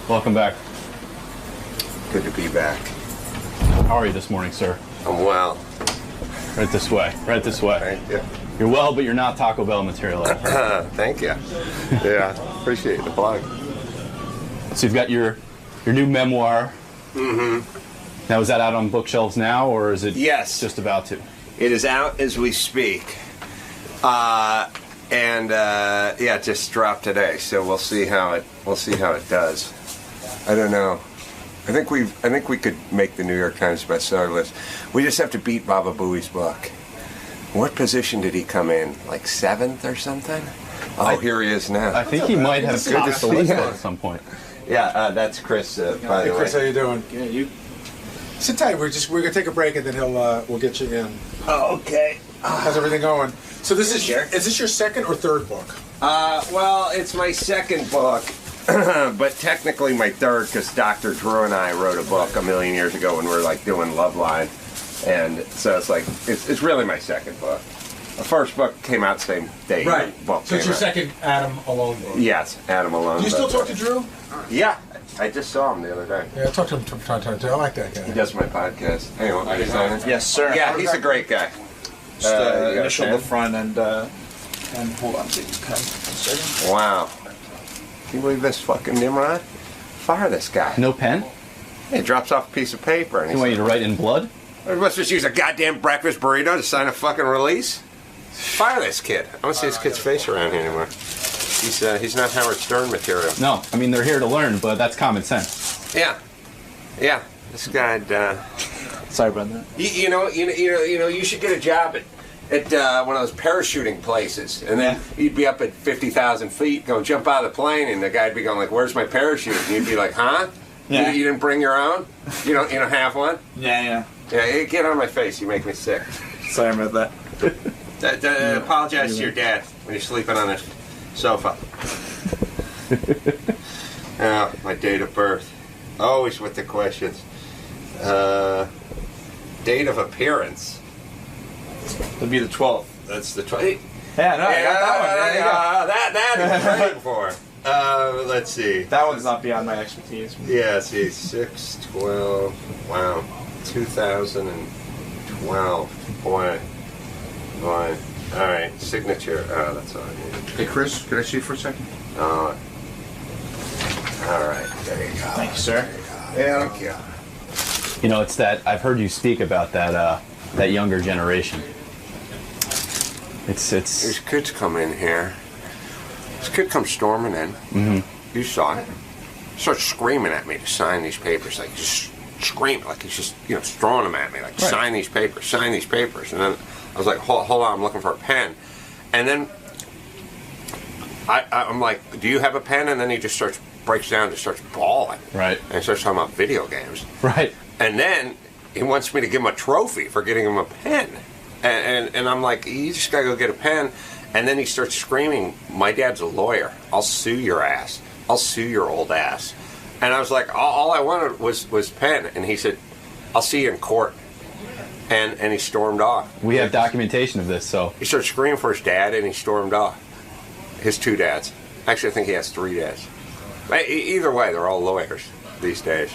Welcome back. Good to be back. How are you this morning, sir? I'm well. Right this way. Right this way. Thank you. You're well, but you're not Taco Bell material. Thank you. Yeah, appreciate the plug. So you've got your new memoir. Mm-hmm. Now, is that out on bookshelves now, or is it just about to? It is out as we speak. Yeah, it just dropped today, so we'll see how it does. I don't know. I think we could make the New York Times bestseller list. We just have to beat Baba Booey's book. What position did he come in? Like 7th or something? Oh, here he is now. I think he might have topped the list at some point. Yeah, that's Chris. By the way. Hey, Chris, how you doing? Yeah, you. Sit tight. We're gonna take a break and then we'll get you in. Oh, okay. How's everything going? So is this your second or third book? Well, it's my second book, but technically my third, because Dr. Drew and I wrote a book a million years ago when we were like doing Love Line. And so it's like, it's really my second book. The first book came out the same day. Right. Book So it's came your out. second Adam Alone book. Yes, Adam Alone. Do you still talk to Drew? Yeah, I just saw him the other day. Yeah, I talked to him from time to time too. I like that guy. He does my podcast. Hang on, are you signing? Yes, sir. Yeah, he's a great guy. Just You got a initial pen? the front and hold on to the pen. 1 second. Wow. Can you believe this fucking Nimrod? Fire this guy. No pen? He drops off a piece of paper and You want you to write in blood? I must just use a goddamn breakfast burrito to sign a fucking release. Fire this kid. I don't see this kid's face around here anymore. He's not Howard Stern material. No, I mean they're here to learn, but that's common sense. Yeah. This guy. Sorry about that. You know. You should get a job at one of those parachuting places, and then you'd be up at 50,000 feet, go jump out of the plane, and the guy'd be going like, "Where's my parachute?" And you'd be like, "Huh? Yeah. You didn't bring your own? You don't have one?" Yeah. Yeah. Get on my face. You make me sick. Sorry about that. Apologize to your dad when you're sleeping on this sofa. Oh, my date of birth. Always with the questions. Date of appearance. It'll be the 12th. That's the 12th. Yeah, no, I got that one. There you go. That is praying for. Let's see. That one's not beyond my expertise. Yeah, see, 6/12. Wow, 2012. Boy. All right, signature. Oh, that's all I need. Hey, Chris, could I see you for a second? All right, there you go. Thank you, sir. Yeah. Thank you. You know, it's that I've heard you speak about that younger generation. It's These kids come in here. This kid comes storming in. Mm-hmm. You saw it. He starts screaming at me to sign these papers, like just screaming, like he's just throwing them at me, like sign these papers. And then I was like, hold on, I'm looking for a pen. And then I'm like, do you have a pen? And then he just breaks down, just starts bawling. Right. And starts talking about video games. Right. And then he wants me to give him a trophy for getting him a pen. And I'm like, you just gotta go get a pen. And then he starts screaming, my dad's a lawyer. I'll sue your ass. I'll sue your old ass. And I was like, all I wanted was pen. And he said, I'll see you in court. And he stormed off. We have documentation of this, so. He started screaming for his dad, and he stormed off. His 2 dads. Actually, I think he has 3 dads. Either way, they're all lawyers these days.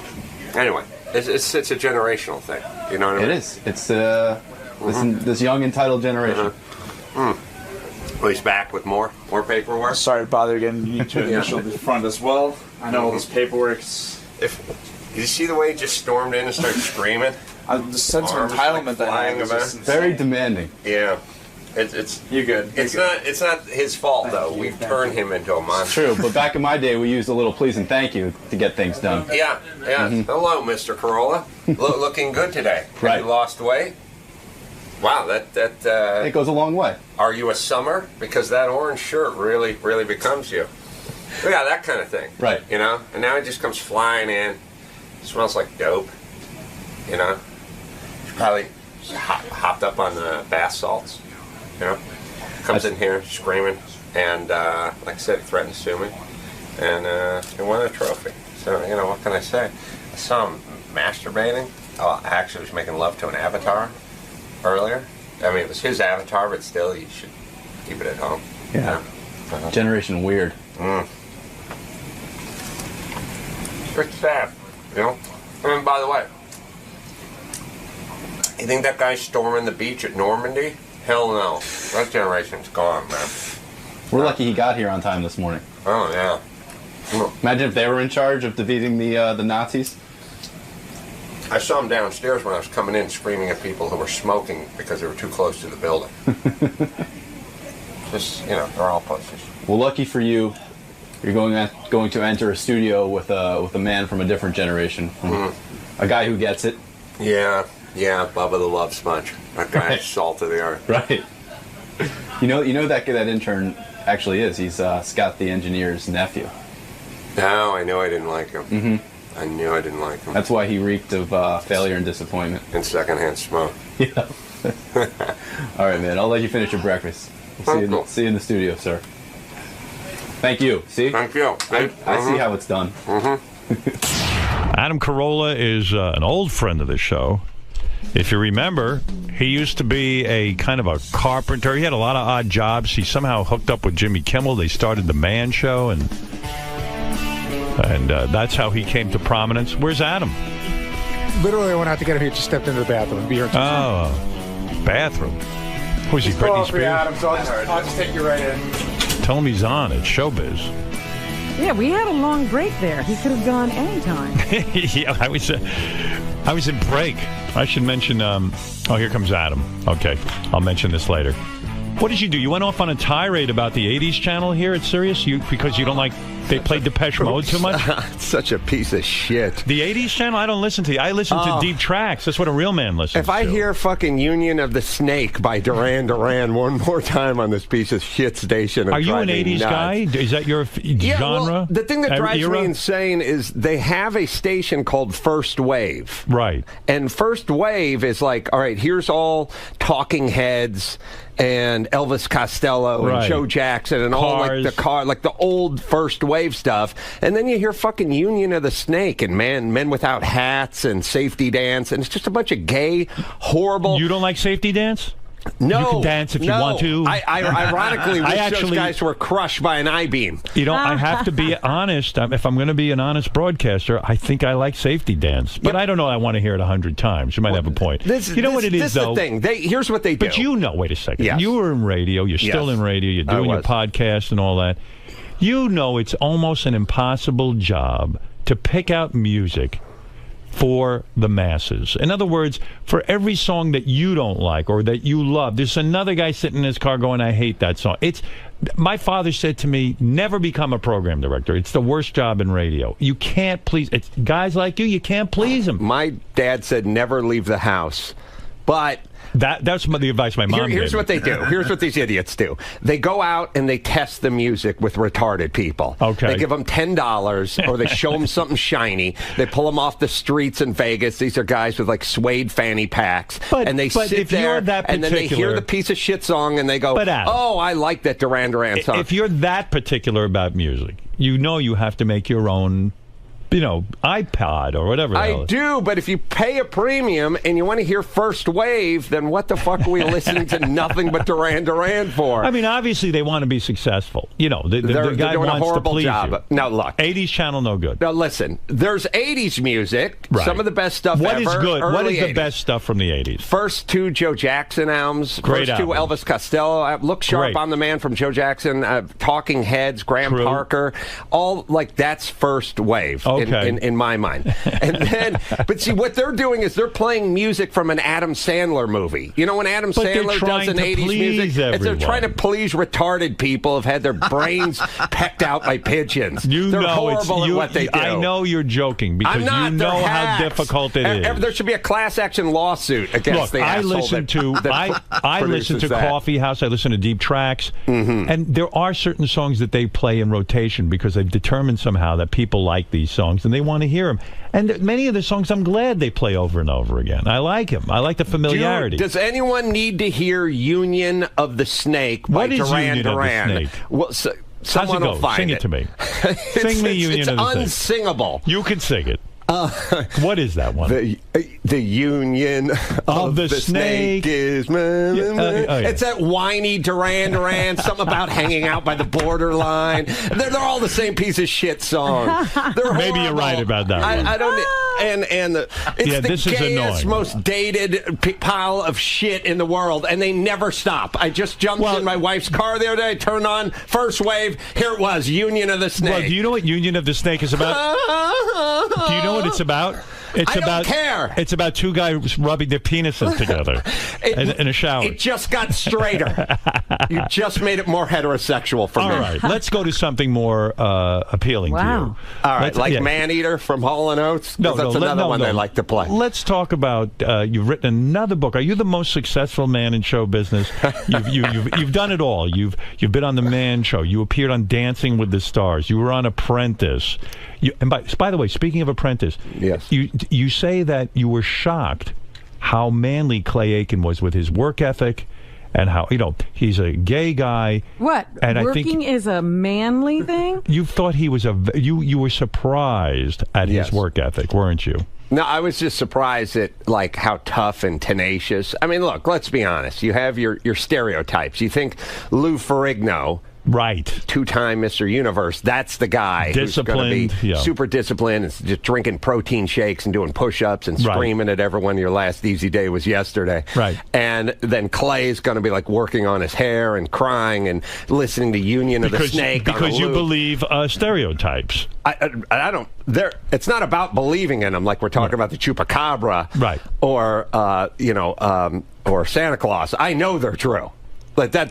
Anyway, it's a generational thing. You know what I mean? It is. It's this young entitled generation. Well, he's back with more paperwork. Sorry to bother again. You need to initial the front as well. I know all this paperwork. Did you see the way he just stormed in and started screaming? The sense of entitlement that I have is very demanding. Yeah. It's you're good. It's not his fault though. We've turned him into a monster. True, but back in my day, we used a little please and thank you to get things done. Yeah. Hello, Mr. Corolla. Looking good today. Right. Have you lost weight? Wow, it goes a long way. Are you a summer? Because that orange shirt really becomes you. Yeah, that kind of thing. Right. And now he just comes flying in. Smells like dope. He's probably hopped up on the bath salts. Comes in here screaming, and like I said, he threatened to sue me, and he won a trophy. So what can I say? I saw him masturbating. Oh, I actually was making love to an avatar earlier. I mean, it was his avatar, but still, you should keep it at home. Yeah. Generation weird. Pretty sad, I mean, by the way, you think that guy's storming the beach at Normandy? Hell no. That generation's gone, man. We're lucky he got here on time this morning. Oh, yeah. Imagine if they were in charge of defeating the Nazis. I saw him downstairs when I was coming in screaming at people who were smoking because they were too close to the building. Just, they're all pussies. Well, lucky for you, you're going to enter a studio with a man from a different generation. A guy who gets it. Yeah, Bubba the Love Sponge. That guy's salt of the earth. Right. You know that intern actually is. He's Scott the engineer's nephew. No, I knew I didn't like him. I knew I didn't like him. That's why he reeked of failure and disappointment. And secondhand smoke. Yeah. All right, man. I'll let you finish your breakfast. We'll see you in the studio, sir. Thank you. See? Thank you. I see how it's done. Adam Carolla is an old friend of the show. If you remember, he used to be a kind of a carpenter. He had a lot of odd jobs. He somehow hooked up with Jimmy Kimmel. They started the Man Show, and that's how he came to prominence. Where's Adam? Literally, I went out to get him. He just stepped into the bathroom and be here. Bathroom. Who's he, Britney Spears? Adam, so I'll just take you right in. Tell him he's on. It's showbiz. Yeah, we had a long break there. He could have gone anytime. Yeah, I was in break. I should mention. Here comes Adam. Okay, I'll mention this later. What did you do? You went off on a tirade about the 80s channel here at Sirius because you don't like they played Depeche Mode too much? Such a piece of shit. The 80s channel? I don't listen to. I listen to deep tracks. That's what a real man listens to. If I hear fucking Union of the Snake by Duran Duran one more time on this piece of shit station, are you an 80s guy? Is that your genre? Well, the thing that drives me insane is they have a station called First Wave. Right. And First Wave is like, all right, here's all Talking Heads and Elvis Costello and Joe Jackson and all like the old first wave stuff, and then you hear fucking Union of the Snake and Men Without Hats and Safety Dance, and it's just a bunch of gay, horrible. You don't like Safety Dance? No, you can dance if you want to. I ironically wish those guys were crushed by an I-beam. You know, I have to be honest. If I'm going to be an honest broadcaster, I think I like Safety Dance. But I don't know I want to hear it 100 times. You might have a point. What it is, though? This is the thing. Here's what they do. But you know, wait a second. Yes. You were in radio. You're still in radio. You're doing your podcast and all that. You know it's almost an impossible job to pick out music for the masses. In other words, for every song that you don't like or that you love, there's another guy sitting in his car going, I hate that song. My father said to me, never become a program director. It's the worst job in radio. You can't please guys like you can't please them. My dad said never leave the house. But that's the advice my mom gave. Here's what they do. Here's what these idiots do. They go out and they test the music with retarded people. Okay. They give them $10 or they show them something shiny. They pull them off the streets in Vegas. These are guys with like suede fanny packs. And they sit there and then they hear the piece of shit song and they go, oh, I like that Duran Duran song. If you're that particular about music, you know you have to make your own iPod or whatever. I do, but if you pay a premium and you want to hear First Wave, then what the fuck are we listening to nothing but Duran Duran for? I mean, obviously they want to be successful. You know, the guy doing wants a horrible to please job. you. Now, look. 80s channel, no good. Now, listen. There's 80s music. Right. Some of the best stuff ever. What is good? What is the 80s. Best stuff from the 80s? First two Joe Jackson albums. Great First two Elvis Costello. Look Sharp, I'm the Man from Joe Jackson. Talking Heads, Graham Parker. All like that's First Wave in my mind. And then, but see, what they're doing is they're playing music from an Adam Sandler movie. You know, when Adam Sandler does an 80s music, they're trying to please retarded people who've had their brains pecked out by pigeons. They're horrible at what they do. I know you're joking because I'm not, you know how difficult it is. There should be a class action lawsuit against the asshole. I listen to Coffee House. I listen to Deep Tracks, and there are certain songs that they play in rotation because they've determined somehow that people like these songs and they want to hear them. And many of the songs, I'm glad they play over and over again. I like them. I like the familiarity. Does anyone need to hear Union of the Snake by Duran Duran? Union of the Snake? Well, someone will find Sing it to me. Sing me Union of the Snake. It's unsingable. You can sing it. What is that one? The Union of the Snake is... It's that whiny Duran Duran, something about hanging out by the borderline. They're all the same piece of shit song. Maybe you're right about that one. I don't... It's the gayest, most dated pile of shit in the world, and they never stop. I just jumped in my wife's car the other day, turned on First Wave, here it was, Union of the Snake. Well, do you know what Union of the Snake is about? Do you know what it's about? I don't care. It's about two guys rubbing their penises together in a shower. It just got straighter. You just made it more heterosexual for me. All right, let's go to something more appealing to you. All right, Maneater from Hall & Oates? That's another one they like to play. Let's talk about, you've written another book. Are you the most successful man in show business? You've done it all. You've been on The Man Show. You appeared on Dancing with the Stars. You were on Apprentice. And by the way, speaking of Apprentice, yes, you say that you were shocked how manly Clay Aiken was with his work ethic and how, he's a gay guy. What? And Working is a manly thing? You thought he was you were surprised at his work ethic, weren't you? No, I was just surprised at like how tough and tenacious. I mean, look, let's be honest. You have your stereotypes. You think Lou Ferrigno, right, two-time Mr. Universe, that's the guy who's going to be super disciplined and just drinking protein shakes and doing push-ups and screaming at everyone your last easy day was yesterday. Right. And then Clay's going to be like working on his hair and crying and listening to Union of the Snake. Because you believe stereotypes. I don't. It's not about believing in them, like we're talking about the chupacabra, right? Or or Santa Claus. I know they're true, but that